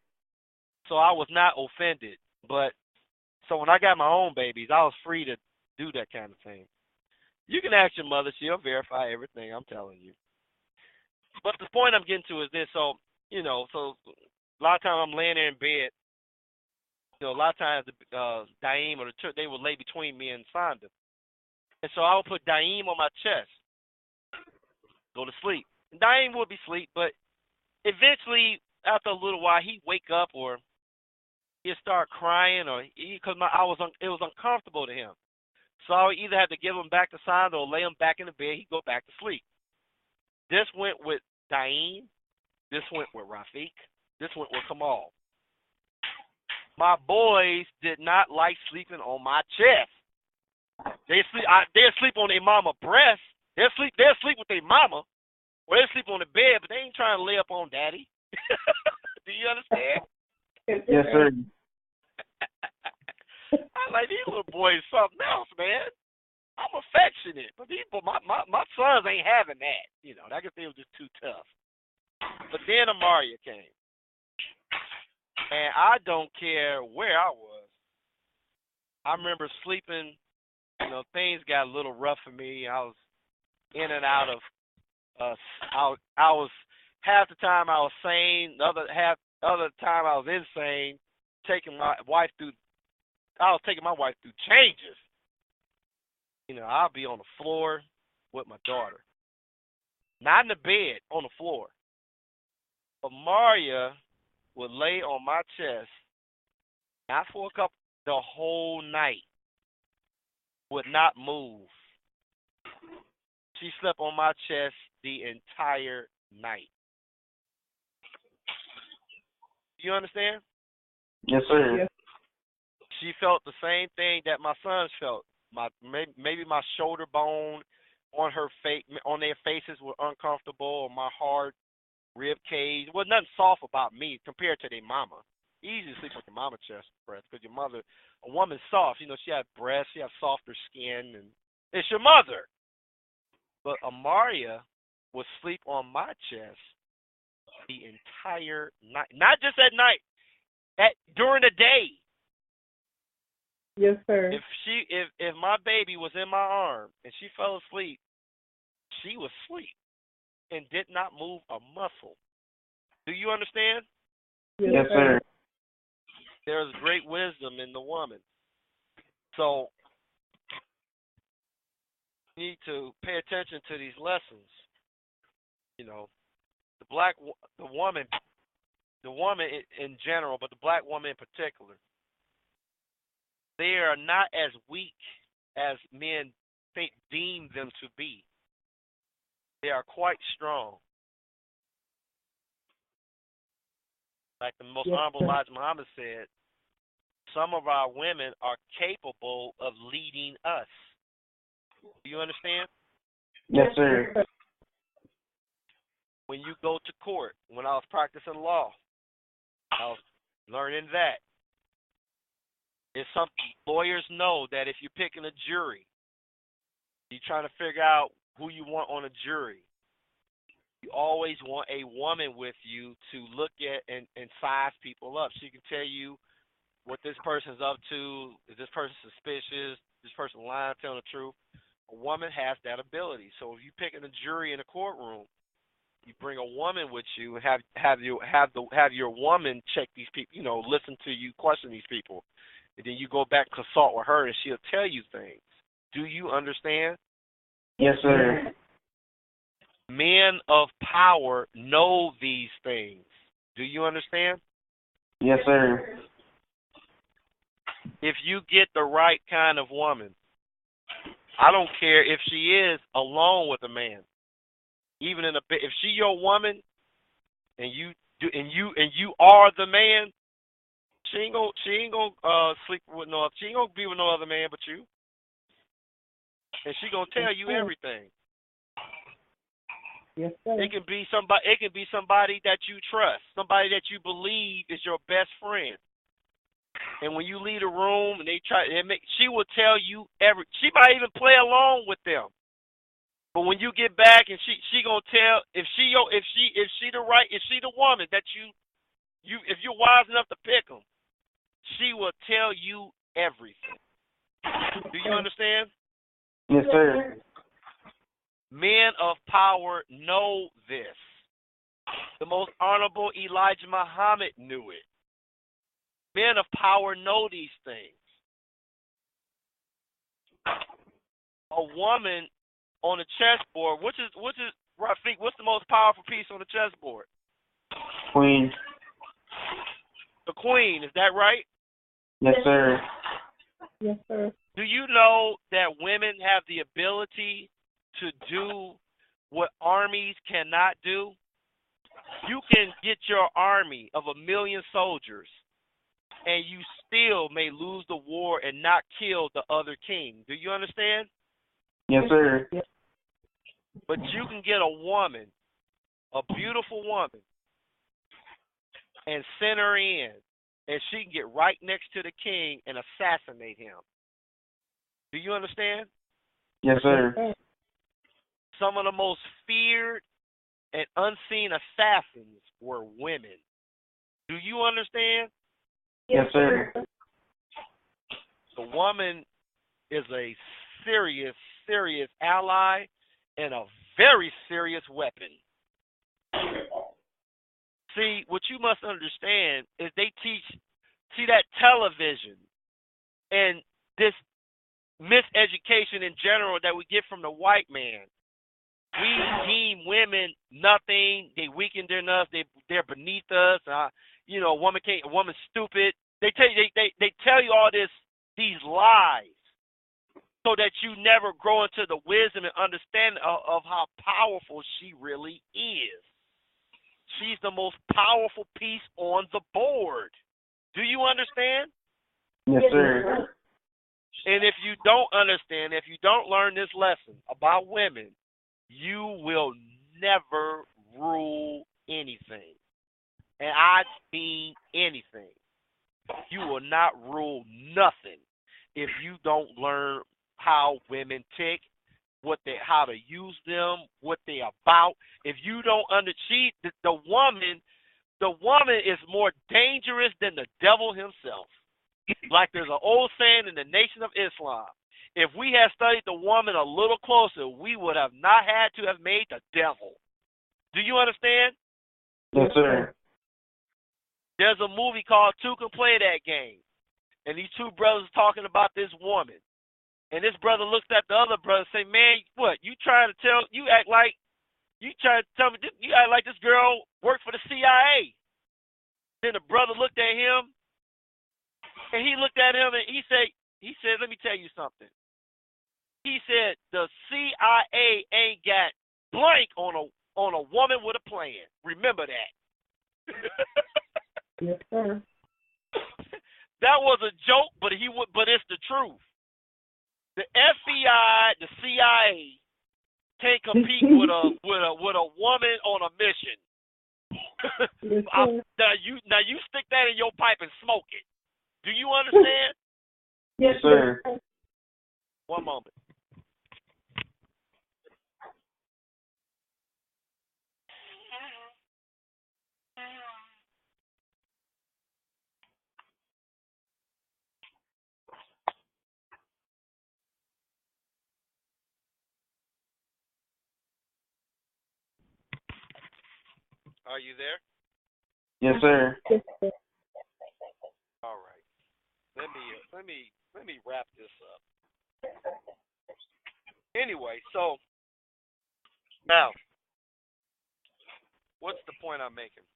So I was not offended, but so when I got my own babies, I was free to do that kind of thing. You can ask your mother; she'll verify everything I'm telling you. But the point I'm getting to is this: so a lot of times I'm laying there in bed. A lot of times Daim or the church, they would lay between me and Sonda. And so I would put Daim on my chest, go to sleep. And Daim would be asleep, but eventually, after a little while, he'd wake up or he'd start crying or because it was uncomfortable to him. So I would either have to give him back to Sonda or lay him back in the bed. He'd go back to sleep. This went with Daim. This went with Rafiq. This went with Kamal. My boys did not like sleeping on my chest. They'll sleep on their mama breast. They'll sleep with their mama, or they'll sleep on the bed, but they ain't trying to lay up on daddy. Do you understand? Yes, sir. I like these little boys something else, man. I'm affectionate, but my sons ain't having that. I guess they were just too tough. But then Amaria came. And I don't care where I was. I remember sleeping, things got a little rough for me. I was in and out of, I was, half the time I was sane, the other time I was insane, I was taking my wife through changes. I'll be on the floor with my daughter. Not in the bed, on the floor. But Maria would lay on my chest, not for the whole night, would not move. She slept on my chest the entire night. You understand? Yes, sir. Yes. She felt the same thing that my sons felt. Maybe my shoulder bone on her face, on their faces were uncomfortable, or my hard rib cage. There was nothing soft about me compared to their mama. Easy to sleep on your mama's chest breast because your mother, a woman's soft. She had breasts, she had softer skin, and it's your mother. But Amaria would sleep on my chest the entire night, not just at night, during the day. Yes, sir. If my baby was in my arm and she fell asleep, she was asleep and did not move a muscle. Do you understand? Yes, sir. There is great wisdom in the woman. So you need to pay attention to these lessons. The woman in general, but the black woman in particular, they are not as weak as men deem them to be. They are quite strong. Like the most honorable Elijah Muhammad said, some of our women are capable of leading us. Do you understand? Yes, sir. When you go to court, when I was practicing law, I was learning that. It's something lawyers know, that if you're picking a jury, you're trying to figure out who you want on a jury. You always want a woman with you to look at and size people up. She can tell you what this person's up to. Is this person suspicious? Is this person lying, telling the truth? A woman has that ability. So if you're picking a jury in a courtroom, you bring a woman with you and have your woman check these people. Listen to you, question these people, and then you go back and consult with her, and she'll tell you things. Do you understand? Yes, sir. Men of power know these things. Do you understand? Yes, sir. If you get the right kind of woman, I don't care if she is alone with a man. Even if she your woman, and you are the man, she ain't gonna sleep with no other. She ain't gonna be with no other man but you, and she gonna tell you everything. Yes, sir. It can be somebody that you trust, somebody that you believe is your best friend. And when you leave the room and she will tell you she might even play along with them. But when you get back and she gonna tell if she the woman that if you're wise enough to pick them, she will tell you everything. Do you understand? Yes, sir. Men of power know this. The most honorable Elijah Muhammad knew it. Men of power know these things. A woman on the chessboard, which is Rafiq, what's the most powerful piece on the chessboard? Queen. The queen, is that right? Yes, sir. Yes, sir. Do you know that women have the ability to do what armies cannot do? You can get your army of 1 million soldiers, and you still may lose the war and not kill the other king. Do you understand? Yes, sir. But you can get a woman, a beautiful woman, and send her in, and she can get right next to the king and assassinate him. Do you understand? Yes, sir. Some of the most feared and unseen assassins were women. Do you understand? Yes, sir. The woman is a serious, serious ally and a very serious weapon. See, what you must understand is they see that television and this miseducation in general that we get from the white man. We deem women nothing. They weakened in us. They're beneath us. A woman's stupid. They tell you all these lies. so that you never grow into the wisdom and understanding of how powerful she really is. She's the most powerful piece on the board. Do you understand? Yes, sir. And if you don't understand, if you don't learn this lesson about women, you will never rule anything. And I mean anything. You will not rule nothing if you don't learn how women tick, how to use them, what they about. If you don't understand, the woman is more dangerous than the devil himself. Like there's an old saying in the Nation of Islam, if we had studied the woman a little closer, we would have not had to have made the devil. Do you understand? Yes, sir. There's a movie called Two Can Play That Game. And these two brothers talking about this woman. And this brother looks at the other brother and say, man, what, you trying to tell me you act like this girl worked for the CIA. Then the brother looked at him, and he looked at him, and he said, let me tell you something. He said, the CIA ain't got blank on a woman with a plan. Remember that. Yes, sir. That was a joke, but it's the truth. The FBI, the CIA can't compete with a woman on a mission. Yes, now you stick that in your pipe and smoke it. Do you understand? Yes, sir. One moment. Are you there? Yes, sir. Yes, sir. All right. Let me wrap this up. Anyway, so now, what's the point I'm making?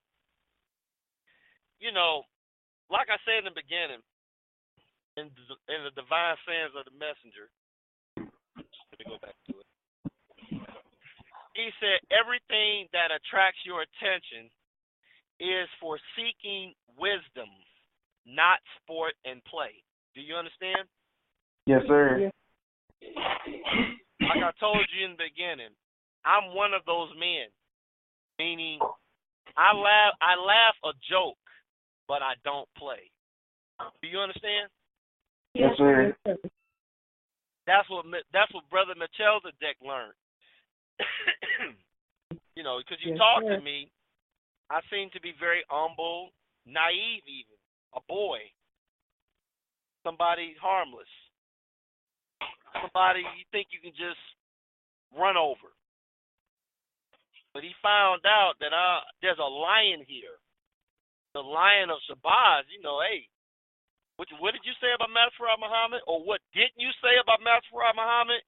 You know, like I said in the beginning, in the divine sayings of the messenger, let me go back to it. He said, everything that attracts your attention is for seeking wisdom, not sport and play. Do you understand? Yes, sir. Yes. Like I told you in the beginning, I'm one of those men, meaning I laugh a joke, but I don't play. Do you understand? Yes, sir. That's what Brother Melchizedek learned. You know, because you talk to me, I seem to be very humble, naive even, a boy, somebody harmless, somebody you think you can just run over. But he found out that there's a lion here, the lion of Shabazz. You know, hey, what did you say about Master Muhammad, or what didn't you say about Master Muhammad?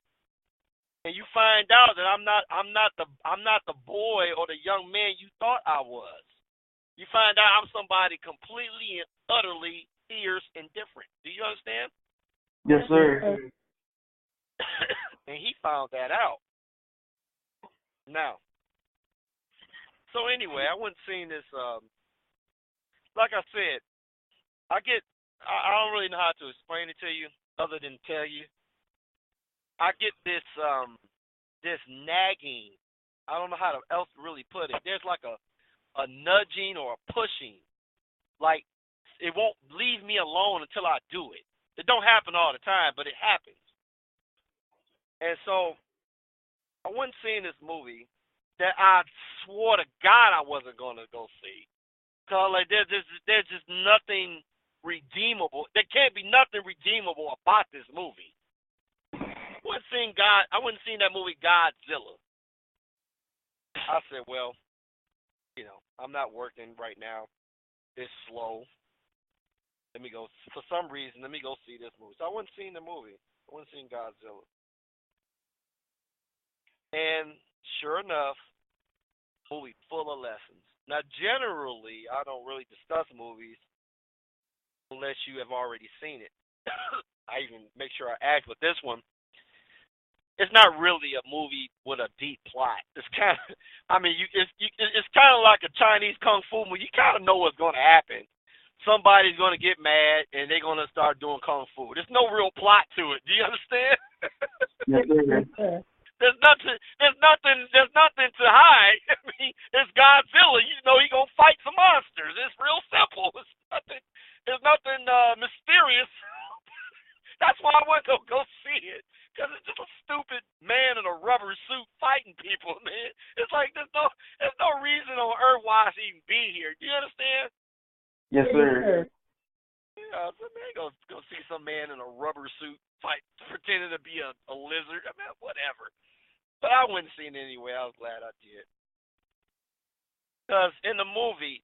And you find out that I'm not the boy or the young man you thought I was. You find out I'm somebody completely and utterly fierce and different. Do you understand? Yes, sir. And he found that out. Now, so anyway, I wasn't seeing this. Like I said, I don't really know how to explain it to you, other than tell you. I get this nagging. I don't know how else to really put it. There's like a nudging or a pushing. Like it won't leave me alone until I do it. It don't happen all the time, but it happens. And so I wasn't seeing this movie that I swore to God I wasn't going to go see. Cause like there's just nothing redeemable. There can't be nothing redeemable about this movie. I wouldn't seen that movie God-Zilla. I said, well, you know, I'm not working right now. It's slow. Let me go. For some reason, let me go see this movie. So I wasn't seeing the movie. I wasn't seeing God-Zilla. And sure enough, movie full of lessons. Now, generally, I don't really discuss movies unless you have already seen it. I even make sure I ask with this one. it's not really a movie with a deep plot. It's kind of, I mean, it's kind of like a Chinese kung fu movie. You kind of know what's going to happen. Somebody's going to get mad and they're going to start doing kung fu. There's no real plot to it. Do you understand? Yes, sir. There's nothing to hide. I mean, it's Godzilla. You know, he's gonna fight some monsters. It's real simple. There's nothing mysterious. That's why I went to go see it, because it's just a stupid man in a rubber suit fighting people, man. It's like there's no reason on earth why I should even be here. Do you understand? Yes, sir. Yeah, so man, go see some man in a rubber suit fight, pretending to be a lizard. I mean, whatever. But I wouldn't see it anyway. I was glad I did. Because in the movie,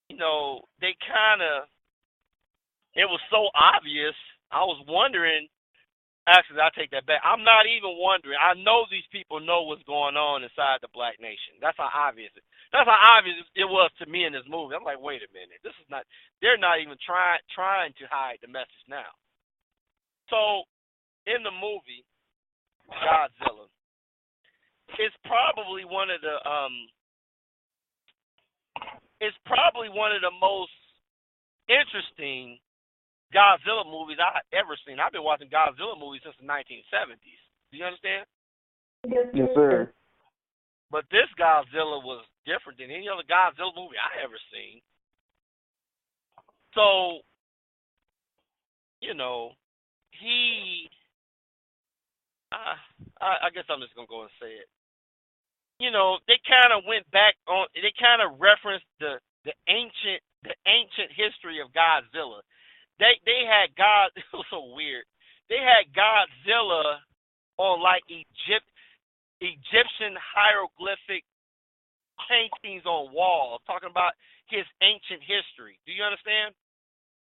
you know, it was so obvious. I was wondering, actually, I take that back. I'm not even wondering. I know these people know what's going on inside the black nation. That's how obvious it was to me in this movie. I'm like, wait a minute. They're not even trying to hide the message now. So, in the movie, Godzilla, it's probably one of the most interesting Godzilla movies I've ever seen. I've been watching Godzilla movies since the 1970s. Do you understand? Yes, sir. But this Godzilla was different than any other Godzilla movie I ever seen. So, you know, I guess I'm just gonna go and say it. You know, they kind of went back on. They kind of referenced the ancient history of Godzilla. They had God. It was so weird. They had Godzilla on like Egyptian hieroglyphic paintings on walls, talking about his ancient history. Do you understand?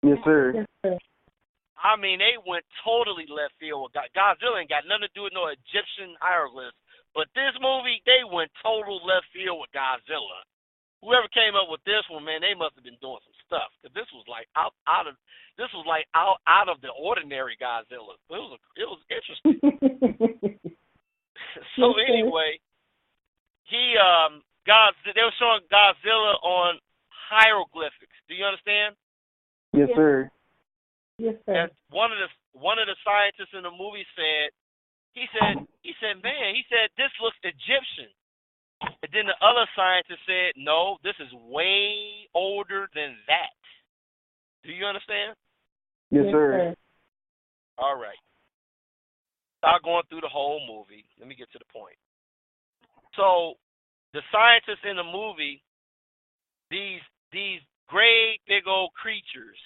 Yes, sir. Yes, sir. I mean, they went totally left field with Godzilla. Ain't got nothing to do with no Egyptian hieroglyphs. But this movie, they went total left field with Godzilla. Whoever came up with this one, man, they must have been doing some stuff, because this was like out of the ordinary Godzilla. It was interesting. So anyway, they were showing Godzilla on hieroglyphics. Do you understand? Yes, sir. Yes, sir. And one of the scientists in the movie said, this looks Egyptian. And then the other scientist said, no, this is way older than that. Do you understand? Yes, sir. All right. Start going through the whole movie. Let me get to the point. So the scientists in the movie, these great big old creatures,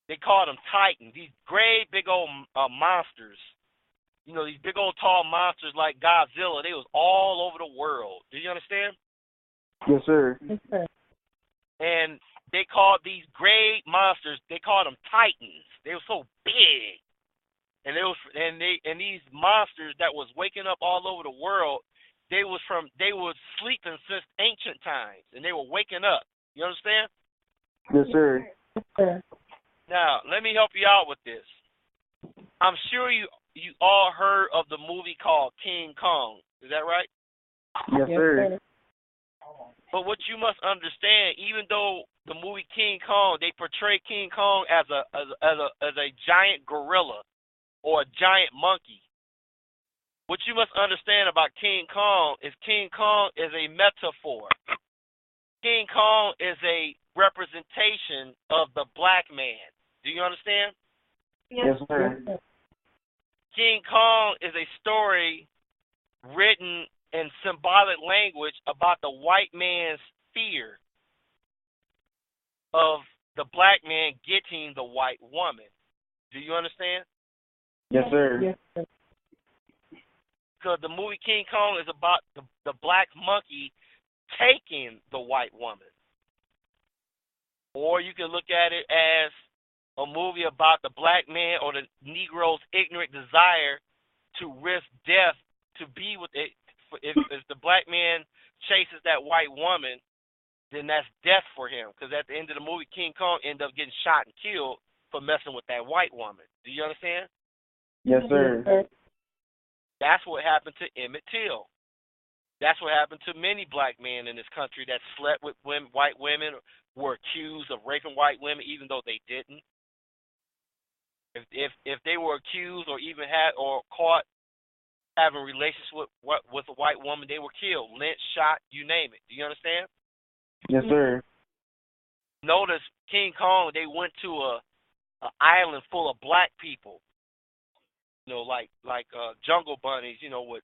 they call them Titans. These great big old monsters. You know, these big old tall monsters like Godzilla, they was all over the world. Do you understand? Yes, sir. Yes, sir. And they called these great monsters, they called them Titans. They were so big. And these monsters that was waking up all over the world, they was sleeping since ancient times, and they were waking up. You understand? Yes, sir. Yes, sir. Now, let me help you out with this. I'm sure you all heard of the movie called King Kong. Is that right? Yes, sir. But what you must understand, even though the movie King Kong, they portray King Kong as a giant gorilla or a giant monkey. What you must understand about King Kong is a metaphor. King Kong is a representation of the black man. Do you understand? Yes, sir. King Kong is a story written in symbolic language about the white man's fear of the black man getting the white woman. Do you understand? Yes, sir. Yes, sir. Because the movie King Kong is about the black monkey taking the white woman. Or you can look at it as a movie about the black man or the Negro's ignorant desire to risk death to be with it. If the black man chases that white woman, then that's death for him. Because at the end of the movie, King Kong ends up getting shot and killed for messing with that white woman. Do you understand? Yes, sir. That's what happened to Emmett Till. That's what happened to many black men in this country that slept with women, white women, were accused of raping white women, even though they didn't. If they were accused or even had or caught having relations with a white woman, they were killed, lynched, shot, you name it. Do you understand? Yes, sir. Notice King Kong, they went to a island full of black people, like jungle bunnies, with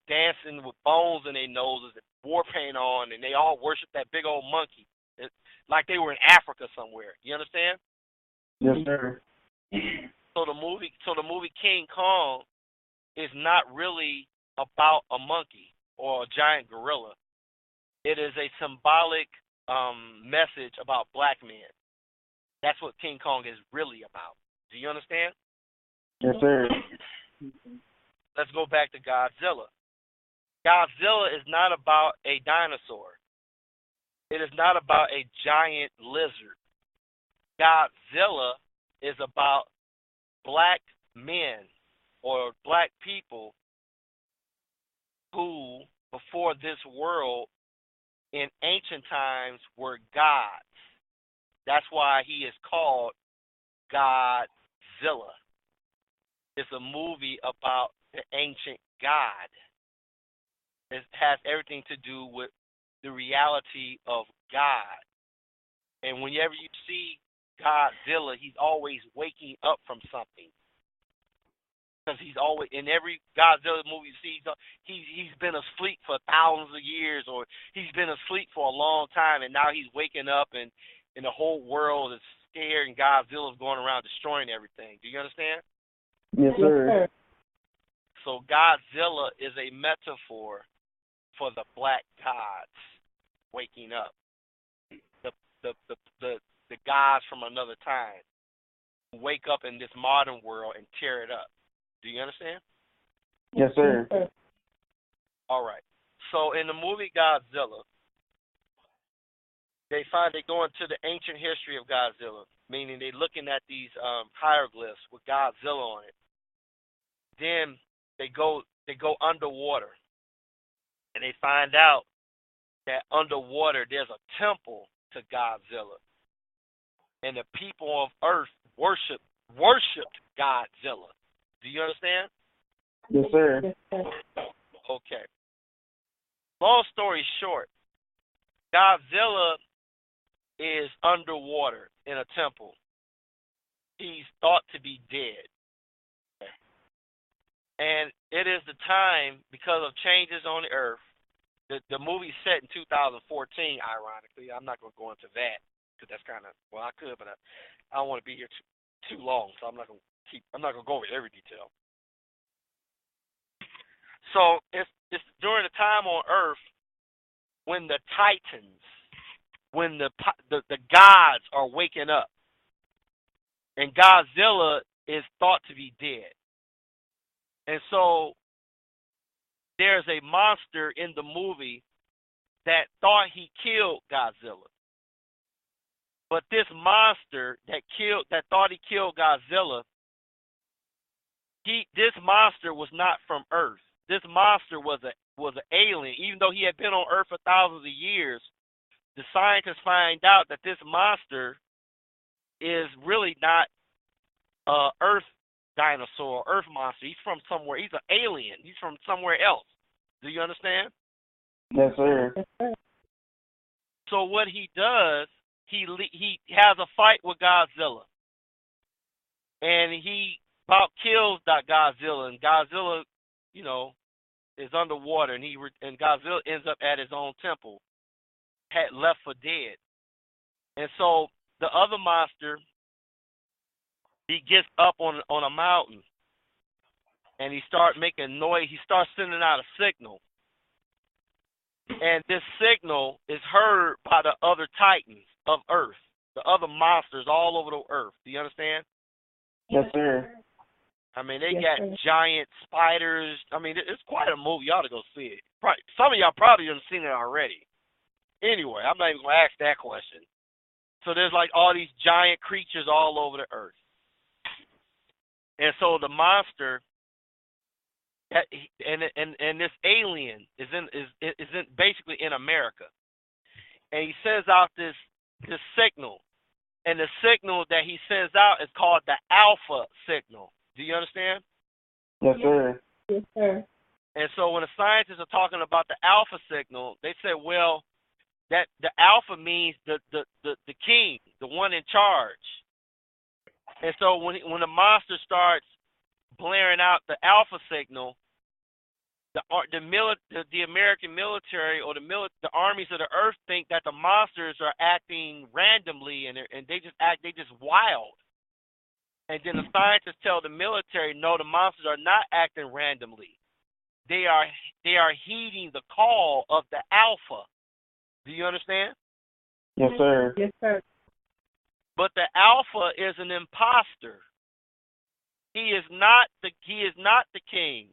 dancing with bones in their noses and war paint on, and they all worship that big old monkey, like they were in Africa somewhere. You understand? Yes, sir. So the movie King Kong is not really about a monkey or a giant gorilla. It is a symbolic message about black men. That's what King Kong is really about. Do you understand? Yes, sir. Let's go back to God-Zilla. God-Zilla is not about a dinosaur. It is not about a giant lizard. God-Zilla is about black men or black people who, before this world, in ancient times, were gods. That's why he is called God-Zilla. It's a movie about the ancient God. It has everything to do with the reality of God. And whenever you see God-Zilla, he's always waking up from something. Because he's always, in every God-Zilla movie you see, he's been asleep for thousands of years, or he's been asleep for a long time, and now he's waking up, and the whole world is scared, and Godzilla's going around destroying everything. Do you understand? Yes, sir. So God-Zilla is a metaphor for the black gods waking up, the gods from another time who wake up in this modern world and tear it up. Do you understand? Yes, sir. All right. So in the movie God-Zilla, they go into the ancient history of God-Zilla, meaning they're looking at these hieroglyphs with God-Zilla on it. Then they go underwater, and they find out that underwater there's a temple to God-Zilla, and the people of Earth worshipped God-Zilla. Do you understand? Yes, sir. Okay. Long story short, God-Zilla is underwater in a temple. He's thought to be dead. And it is the time, because of changes on the earth, the movie's set in 2014, ironically. I'm not going to go into that, because that's kind of, well, I could, but I don't want to be here too long, so I'm not going to go over every detail. So it's during the time on Earth when the Titans, when the gods are waking up, and God-Zilla is thought to be dead. And so there's a monster in the movie that thought he killed God-Zilla. But this monster that thought he killed God-Zilla, this monster was not from Earth. This monster was an alien. Even though he had been on Earth for thousands of years, the scientists find out that this monster is really not Earth dinosaur, Earth monster. He's from somewhere. He's an alien. He's from somewhere else. Do you understand? Yes, sir. So what he does, he has a fight with God-Zilla, and he about kills that God-Zilla, and God-Zilla, is underwater, and God-Zilla ends up at his own temple, had left for dead. And so the other monster, he gets up on a mountain, and he starts making noise. He starts sending out a signal, and this signal is heard by the other Titans of Earth, the other monsters all over the Earth. Do you understand? Yes, sir. I mean, they got giant spiders. I mean, it's quite a movie. You ought to go see it. Some of y'all probably have seen it already. Anyway, I'm not even going to ask that question. So there's like all these giant creatures all over the earth. And so the monster and this alien is basically in America, and he sends out this signal, and the signal that he sends out is called the alpha signal. Do you understand? Yes, sir. Yes, sir. And so when the scientists are talking about the alpha signal, they say, well, that the alpha means the king, the one in charge. And so when the monster starts blaring out the alpha signal, the American military or the armies of the earth think that the monsters are acting randomly and they just wild. And then the scientists tell the military, no, the monsters are not acting randomly. They are heeding the call of the alpha. Do you understand? Yes, sir. Yes, sir. But the alpha is an imposter. He is not the king.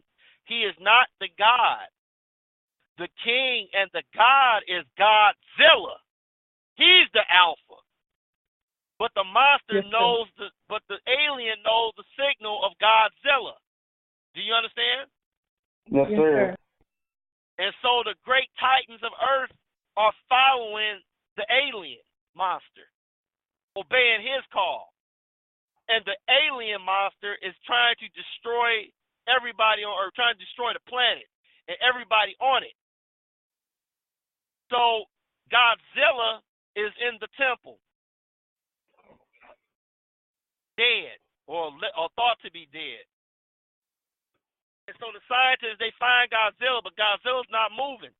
He is not the God. The king and the God is God-Zilla. He's the alpha. But the monster knows but the alien knows the signal of God-Zilla. Do you understand? Yes, sir. And so the great titans of earth are following the alien monster, obeying his call. And the alien monster is trying to destroy everybody on Earth, trying to destroy the planet and everybody on it. So God-Zilla is in the temple, dead or thought to be dead. And so the scientists, they find God-Zilla, but God-Zilla's not moving.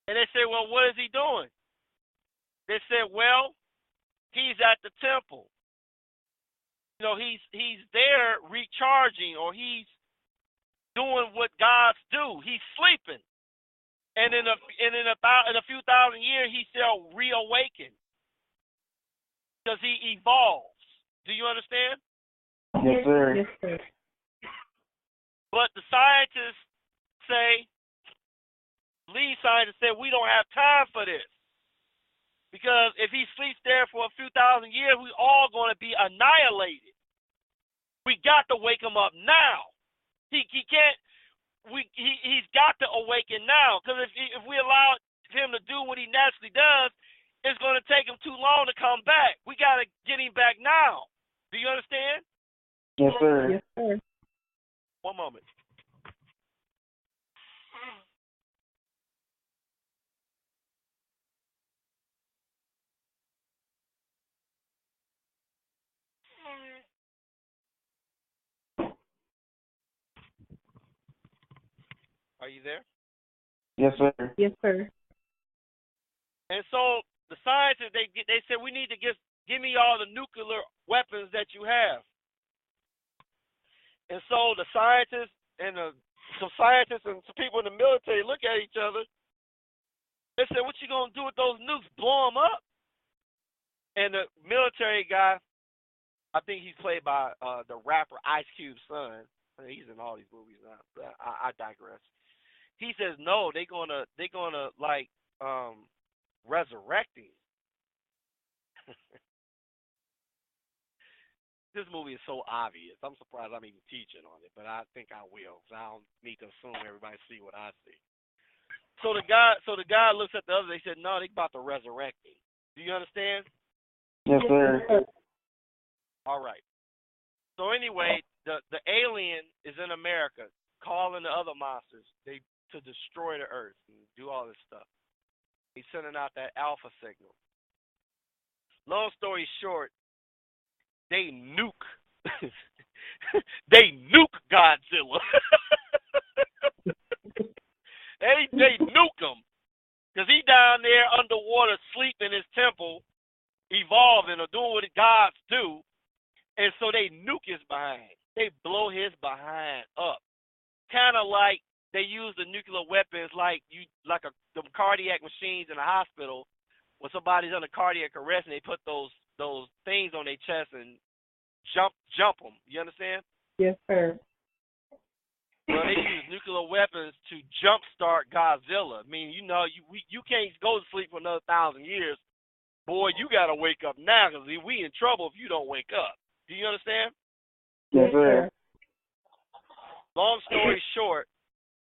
And they say, well, what is he doing? They said, well, he's at the temple. You know, he's there recharging, or he's doing what gods do. He's sleeping. And in a few thousand years, he shall reawaken because he evolves. Do you understand? Yes, sir. Yes, sir. But the scientists say, lead scientists say, we don't have time for this. Because if he sleeps there for a few thousand years, we all going to be annihilated. We got to wake him up now. He can't. He's got to awaken now. Because if we allow him to do what he naturally does, it's going to take him too long to come back. We got to get him back now. Do you understand? Yes, sir. Yes, sir. One moment. Are you there? Yes, sir. Yes, sir. And so the scientists, they said, we need to give me all the nuclear weapons that you have. And so the scientists and some scientists and some people in the military look at each other. They said, what you going to do with those nukes? Blow them up? And the military guy, I think he's played by the rapper Ice Cube's son. He's in all these movies now. I digress. He says, no, they're gonna like resurrect him. This movie is so obvious. I'm surprised I'm even teaching on it, but I think I will, because I don't need to assume everybody see what I see. So the guy looks at the other. They said, no, they about to resurrect him. Do you understand? Yes, sir. All right. So anyway, the alien is in America, calling the other monsters to destroy the earth and do all this stuff. He's sending out that alpha signal. Long story short, they nuke. They nuke God-Zilla. they nuke him because he down there underwater, sleeping in his temple, evolving or doing what gods do. And so they nuke his behind. They blow his behind up. Kind of like they use the nuclear weapons like the cardiac machines in a hospital when somebody's under cardiac arrest and they put those things on their chest and jump them. You understand? Yes, sir. Well, they use nuclear weapons to jumpstart God-Zilla. I mean, you can't go to sleep for another 1,000 years. Boy, you got to wake up now because we in trouble if you don't wake up. Do you understand? Yes, sir. long story short,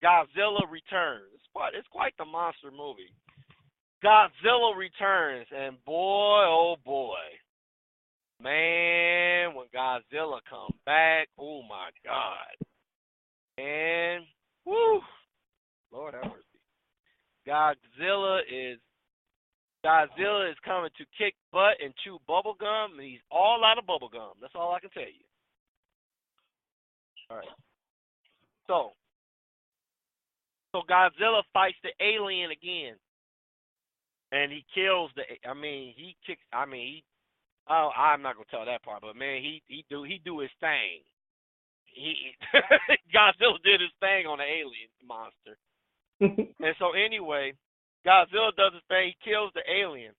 Godzilla returns. It's quite the monster movie. Godzilla returns, and boy, oh boy, man, when Godzilla comes back, oh my God, and woo, Lord have mercy. Godzilla is coming to kick butt and chew bubble gum, and he's all out of bubble gum. That's all I can tell you. All right. So Godzilla fights the alien again, and he kills I'm not gonna tell that part, but man, he do his thing. Godzilla did his thing on the alien monster. And so anyway, Godzilla does his thing. He kills the alien,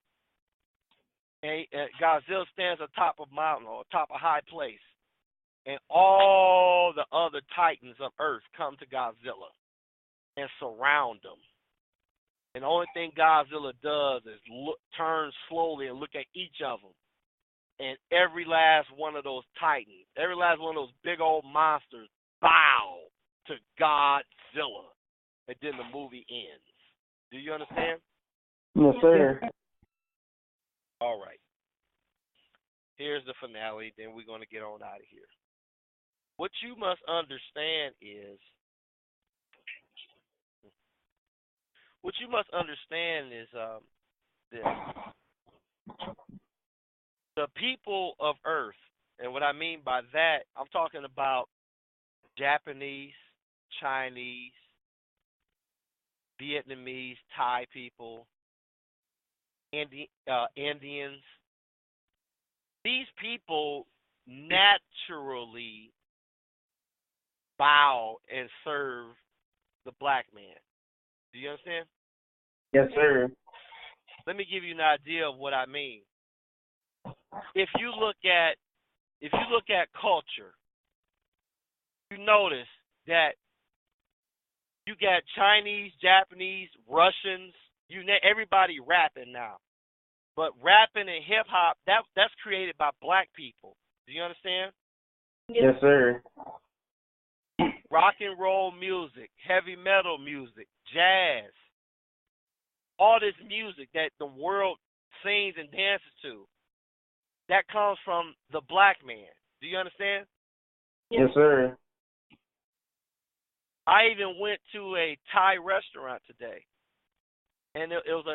and Godzilla stands atop a mountain or atop a high place, and all the other titans of Earth come to Godzilla and surround him. And the only thing Godzilla does is turn slowly and look at each of them. And every last one of those titans, every last one of those big old monsters bow to Godzilla. And then the movie ends. Do you understand? Yes, sir. All right. Here's the finale, then we're going to get on out of here. What you must understand is this. The people of Earth, and what I mean by that, I'm talking about Japanese, Chinese, Vietnamese, Thai people, Indians. These people naturally bow and serve the black man. Do you understand? Yes, sir. Let me give you an idea of what I mean. If you look at culture, you notice that you got Chinese, Japanese, Russians, everybody rapping now. But rapping and hip hop, that's created by black people. Do you understand? Yes, sir. Rock and roll music, heavy metal music, jazz, all this music that the world sings and dances to, that comes from the black man. Do you understand? Yes, sir. I even went to a Thai restaurant today, and it was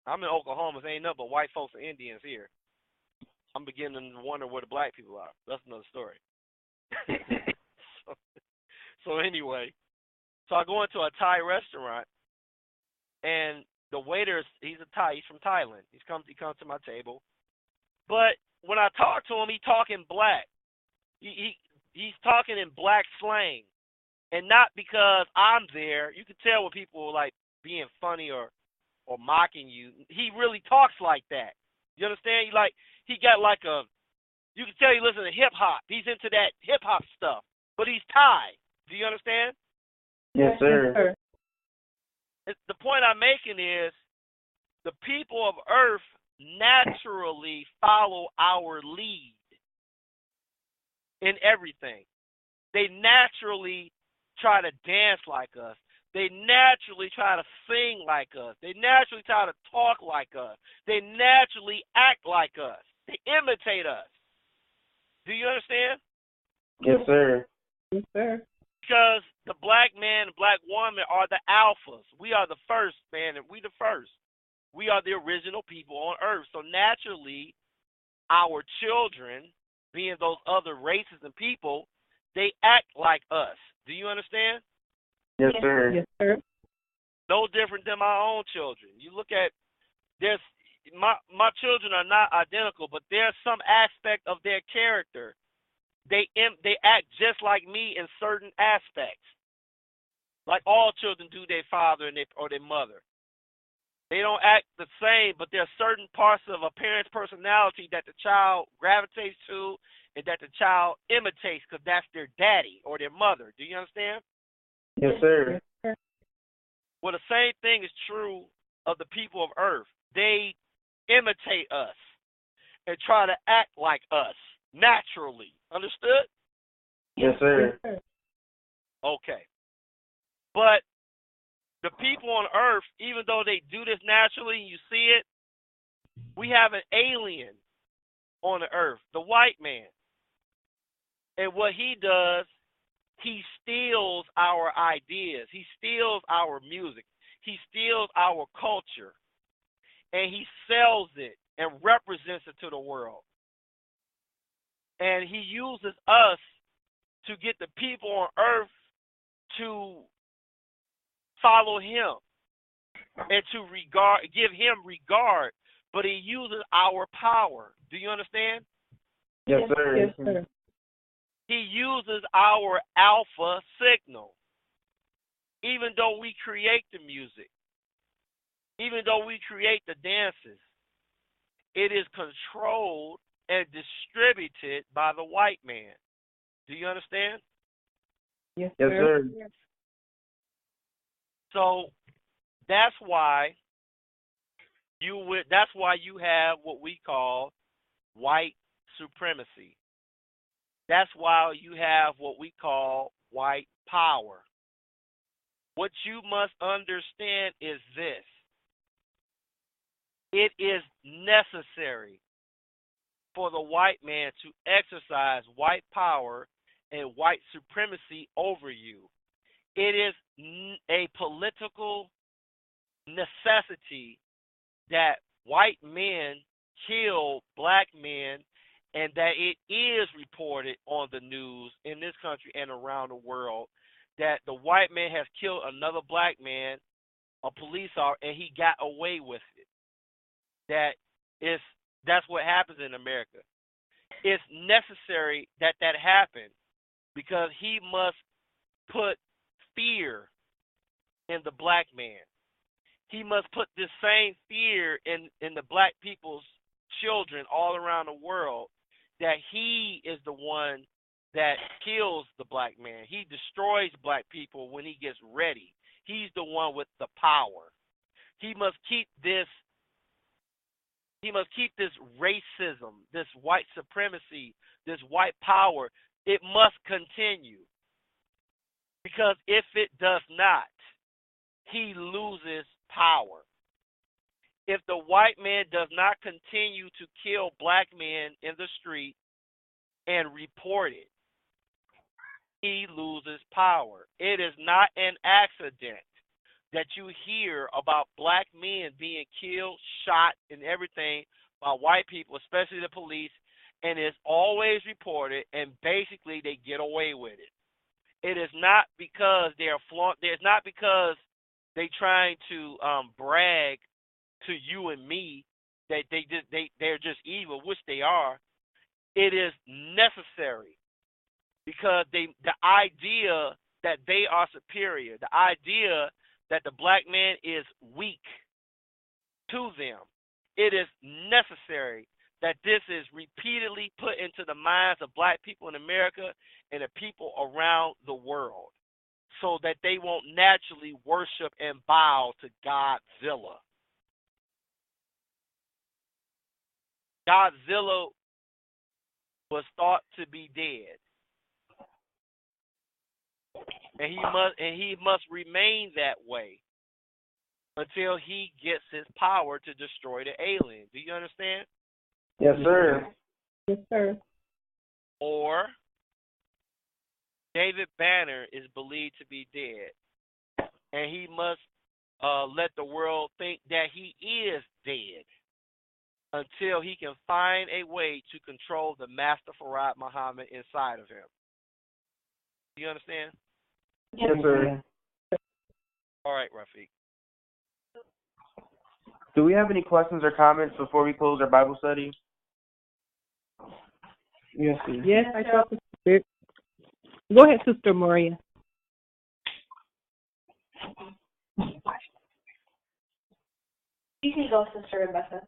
I'm in Oklahoma. There ain't nothing but white folks and Indians here. I'm beginning to wonder where the black people are. That's another story. So anyway, I go into a Thai restaurant, and the waiter, he's from Thailand. He comes to my table, but when I talk to him, he's talking black. He's talking in black slang, and not because I'm there. You can tell when people are like being funny or mocking you. He really talks like that. You understand? He got like you can tell he listens to hip hop. He's into that hip hop stuff, but he's Thai. Do you understand? Yes, sir. The point I'm making is the people of Earth naturally follow our lead in everything. They naturally try to dance like us. They naturally try to sing like us. They naturally try to talk like us. They naturally act like us. They imitate us. Do you understand? Yes, sir. Yes, sir. Because the black man and black woman are the alphas. We are the first, man, and we the first. We are the original people on Earth. So naturally, our children, being those other races and people, they act like us. Do you understand? Yes, sir. Yes, sir. No different than my own children. You look at my children are not identical, but there's some aspect of their character. They act just like me in certain aspects. Like all children do their father or their mother. They don't act the same, but there are certain parts of a parent's personality that the child gravitates to and that the child imitates because that's their daddy or their mother. Do you understand? Yes, sir. Well, the same thing is true of the people of Earth. They imitate us and try to act like us naturally. Understood? Yes, sir. Okay. But the people on earth, even though they do this naturally, you see it, we have an alien on the earth, the white man. And what he does, he steals our ideas. He steals our music. He steals our culture. And he sells it and represents it to the world. And he uses us to get the people on earth to follow him and to give him regard, but he uses our power. Do you understand? Yes, sir. Yes, sir. He uses our alpha signal. Even though we create the music, even though we create the dances, it is controlled and distributed by the white man. Do you understand? Yes, Yes, sir. sir. So that's why that's why you have what we call white supremacy. That's why you have what we call white power. What you must understand is this. It is necessary for the white man to exercise white power and white supremacy over you. It is a political necessity that white men kill black men, and that it is reported on the news in this country and around the world that the white man has killed another black man, a police officer, and he got away with it. That's what happens in America. It's necessary that happen because he must put fear in the black man. He must put this same fear in the black people's children all around the world, that he is the one that kills the black man. He destroys black people when he gets ready. He's the one with the power. He must keep this racism, this white supremacy, this white power. It must continue. Because if it does not, he loses power. If the white man does not continue to kill black men in the street and report it, he loses power. It is not an accident that you hear about black men being killed, shot, and everything by white people, especially the police, and it's always reported, and basically they get away with it. It is not because it's not because they trying to brag to you and me that they're just evil, which they are. It is necessary because the idea that they are superior, the idea that the black man is weak to them, it is necessary that this is repeatedly put into the minds of black people in America and the people around the world, so that they won't naturally worship and bow to God-Zilla. God-Zilla was thought to be dead, and he must remain that way until he gets his power to destroy the alien. Do you understand? Yes, sir. Yes, sir. Or David Banner is believed to be dead, and he must let the world think that he is dead until he can find a way to control the Master Farad Muhammad inside of him. Do you understand? Yes, sir. All right, Rafiq. Do we have any questions or comments before we close our Bible study? Yes, sir. Yes, I thought the Spirit. Go ahead, Sister Maria. You can go, Sister Rebecca.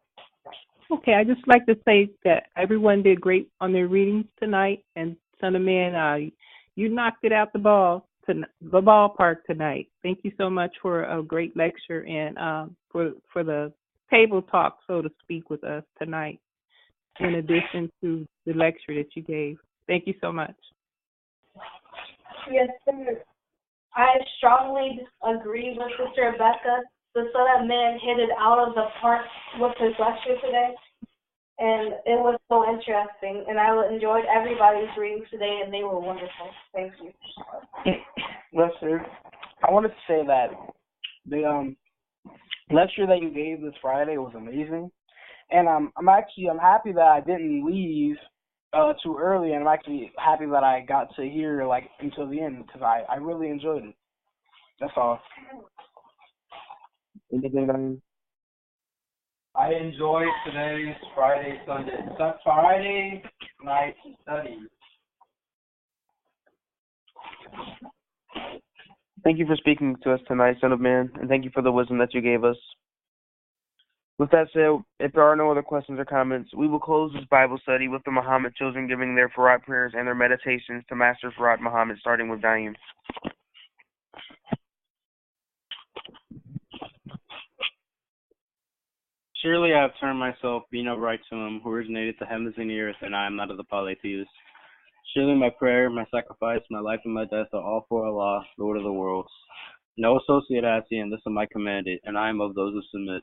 Okay, I just like to say that everyone did great on their readings tonight, and Son of Man, you knocked it out the ballpark tonight. Thank you so much for a great lecture and for the table talk, so to speak, with us tonight, in addition to the lecture that you gave. Thank you so much. Yes, sir. I strongly agree with Sister Rebecca. The Son of Man hit it out of the park with his lecture today, and it was so interesting. And I enjoyed everybody's readings today, and they were wonderful. Thank you. Lester, I wanted to say that the lecture that you gave this Friday was amazing, and I'm happy that I didn't leave too early, and I'm actually happy that I got to hear like until the end because I really enjoyed it. That's all. Anything, Diane? I enjoyed today's Friday night study. Thank you for speaking to us tonight, Son of Man, and thank you for the wisdom that you gave us. With that said, if there are no other questions or comments, we will close this Bible study with the Muhammad children giving their Farad prayers and their meditations to Master Farad Muhammad, starting with Diane. Surely I have turned myself, being upright to him, who originated the heavens and the earth, and I am not of the polytheists. Surely my prayer, my sacrifice, my life, and my death are all for Allah, Lord of the worlds. No associate has he, and this is my commanded, and I am of those who submit.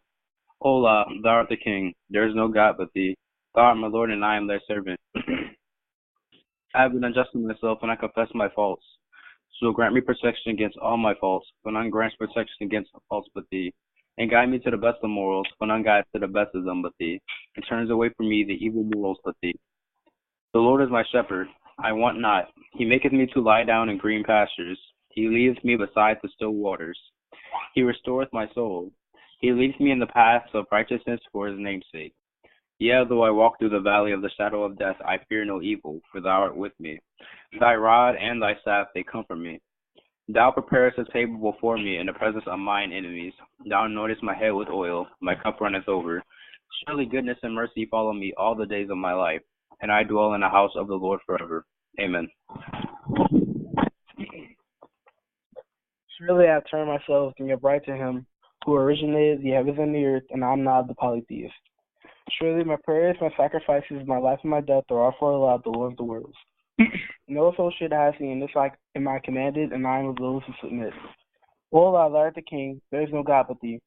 O Allah, thou art the King, there is no God but thee. Thou art my Lord, and I am thy servant. I have been unjust to myself, and I confess my faults. So grant me protection against all my faults, for none grants protection against faults but thee. And guide me to the best of morals, for none guides to the best of them but thee, and turns away from me the evil morals but thee. The Lord is my shepherd, I want not. He maketh me to lie down in green pastures. He leadeth me beside the still waters. He restoreth my soul. He leads me in the paths of righteousness for his name's sake. Yea, though I walk through the valley of the shadow of death, I fear no evil, for thou art with me. Thy rod and thy staff, they comfort me. Thou preparest a table before me in the presence of mine enemies. Thou anointest my head with oil, my cup runneth over. Surely goodness and mercy follow me all the days of my life, and I dwell in the house of the Lord forever. Amen. Surely I have turned myself being upright to him who originated the heavens and the earth, and I am not of the polytheists. Surely my prayers, my sacrifices, my life, and my death are all for Allah, the Lord of the worlds. No associate has he, and this am I commanded, and I am of those who submit. O Allah, thou art the King, there is no God but thee.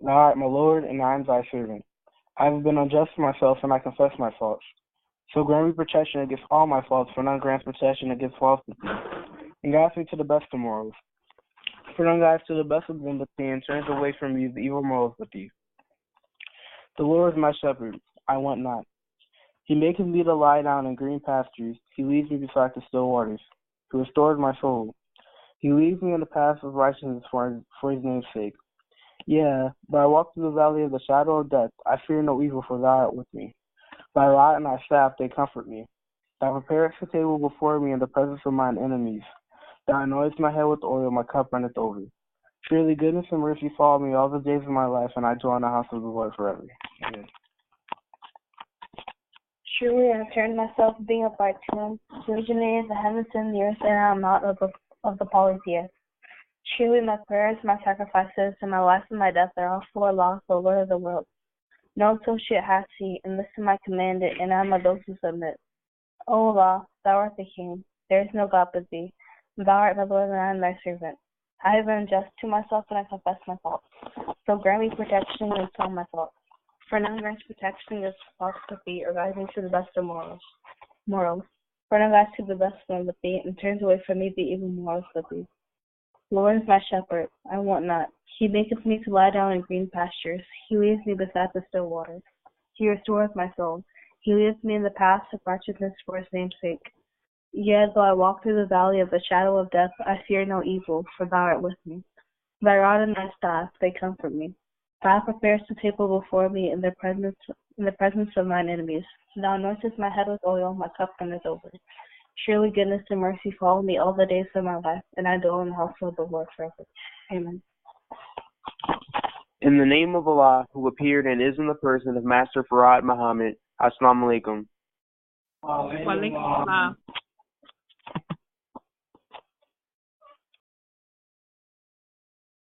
Thou art my Lord, and I am thy servant. I have been unjust to myself, and I confess my faults. So grant me protection against all my faults, for none grants protection against faults but thee. And guide me to the best of morals. For none guides to the best of them but thee, and turns away from me the evil morals but thee. The Lord is my shepherd, I want not. He maketh me to lie down in green pastures. He leads me beside the still waters. He restores my soul. He leads me in the paths of righteousness for his name's sake. Yea, though I walk through the valley of the shadow of death, I fear no evil, for thou art with me. Thy rod and thy staff, they comfort me. Thou preparest a table before me in the presence of mine enemies. Thou anointest my head with oil, my cup runneth over. Surely goodness and mercy follow me all the days of my life, and I dwell in the house of the Lord forever. Amen. Surely I have turned myself, being upright to him, who originated the heavens and the earth, and I am not of the polytheists. Surely my prayers, my sacrifices, and my life and my death are all for Allah, the Lord of the world. No associate has he, and this is my commanded, and I am of those who submit. O Allah, thou art the King, there is no God but thee. Thou art my Lord, and I am thy servant. I have been unjust to myself, and I confess my faults. So grant me protection against all my faults. For none grants protection against faults but thee, or guides me to the best of morals. For none guides to the best of them but thee, and turns away from me the evil morals but thee. The Lord is my shepherd, I want not. He maketh me to lie down in green pastures. He leads me beside the still waters. He restoreth my soul. He leads me in the paths of righteousness for his name's sake. Yea, though I walk through the valley of the shadow of death, I fear no evil, for thou art with me. Thy rod and thy staff, they comfort me. Thou preparest a table before me in the presence of mine enemies. Thou anointest my head with oil, my cup runneth over. Surely goodness and mercy follow me all the days of my life, and I dwell in the house of the Lord forever. Amen. In the name of Allah, who appeared and is in the person of Master Farad Muhammad, Assalamu alaikum. Wa alaikum salam.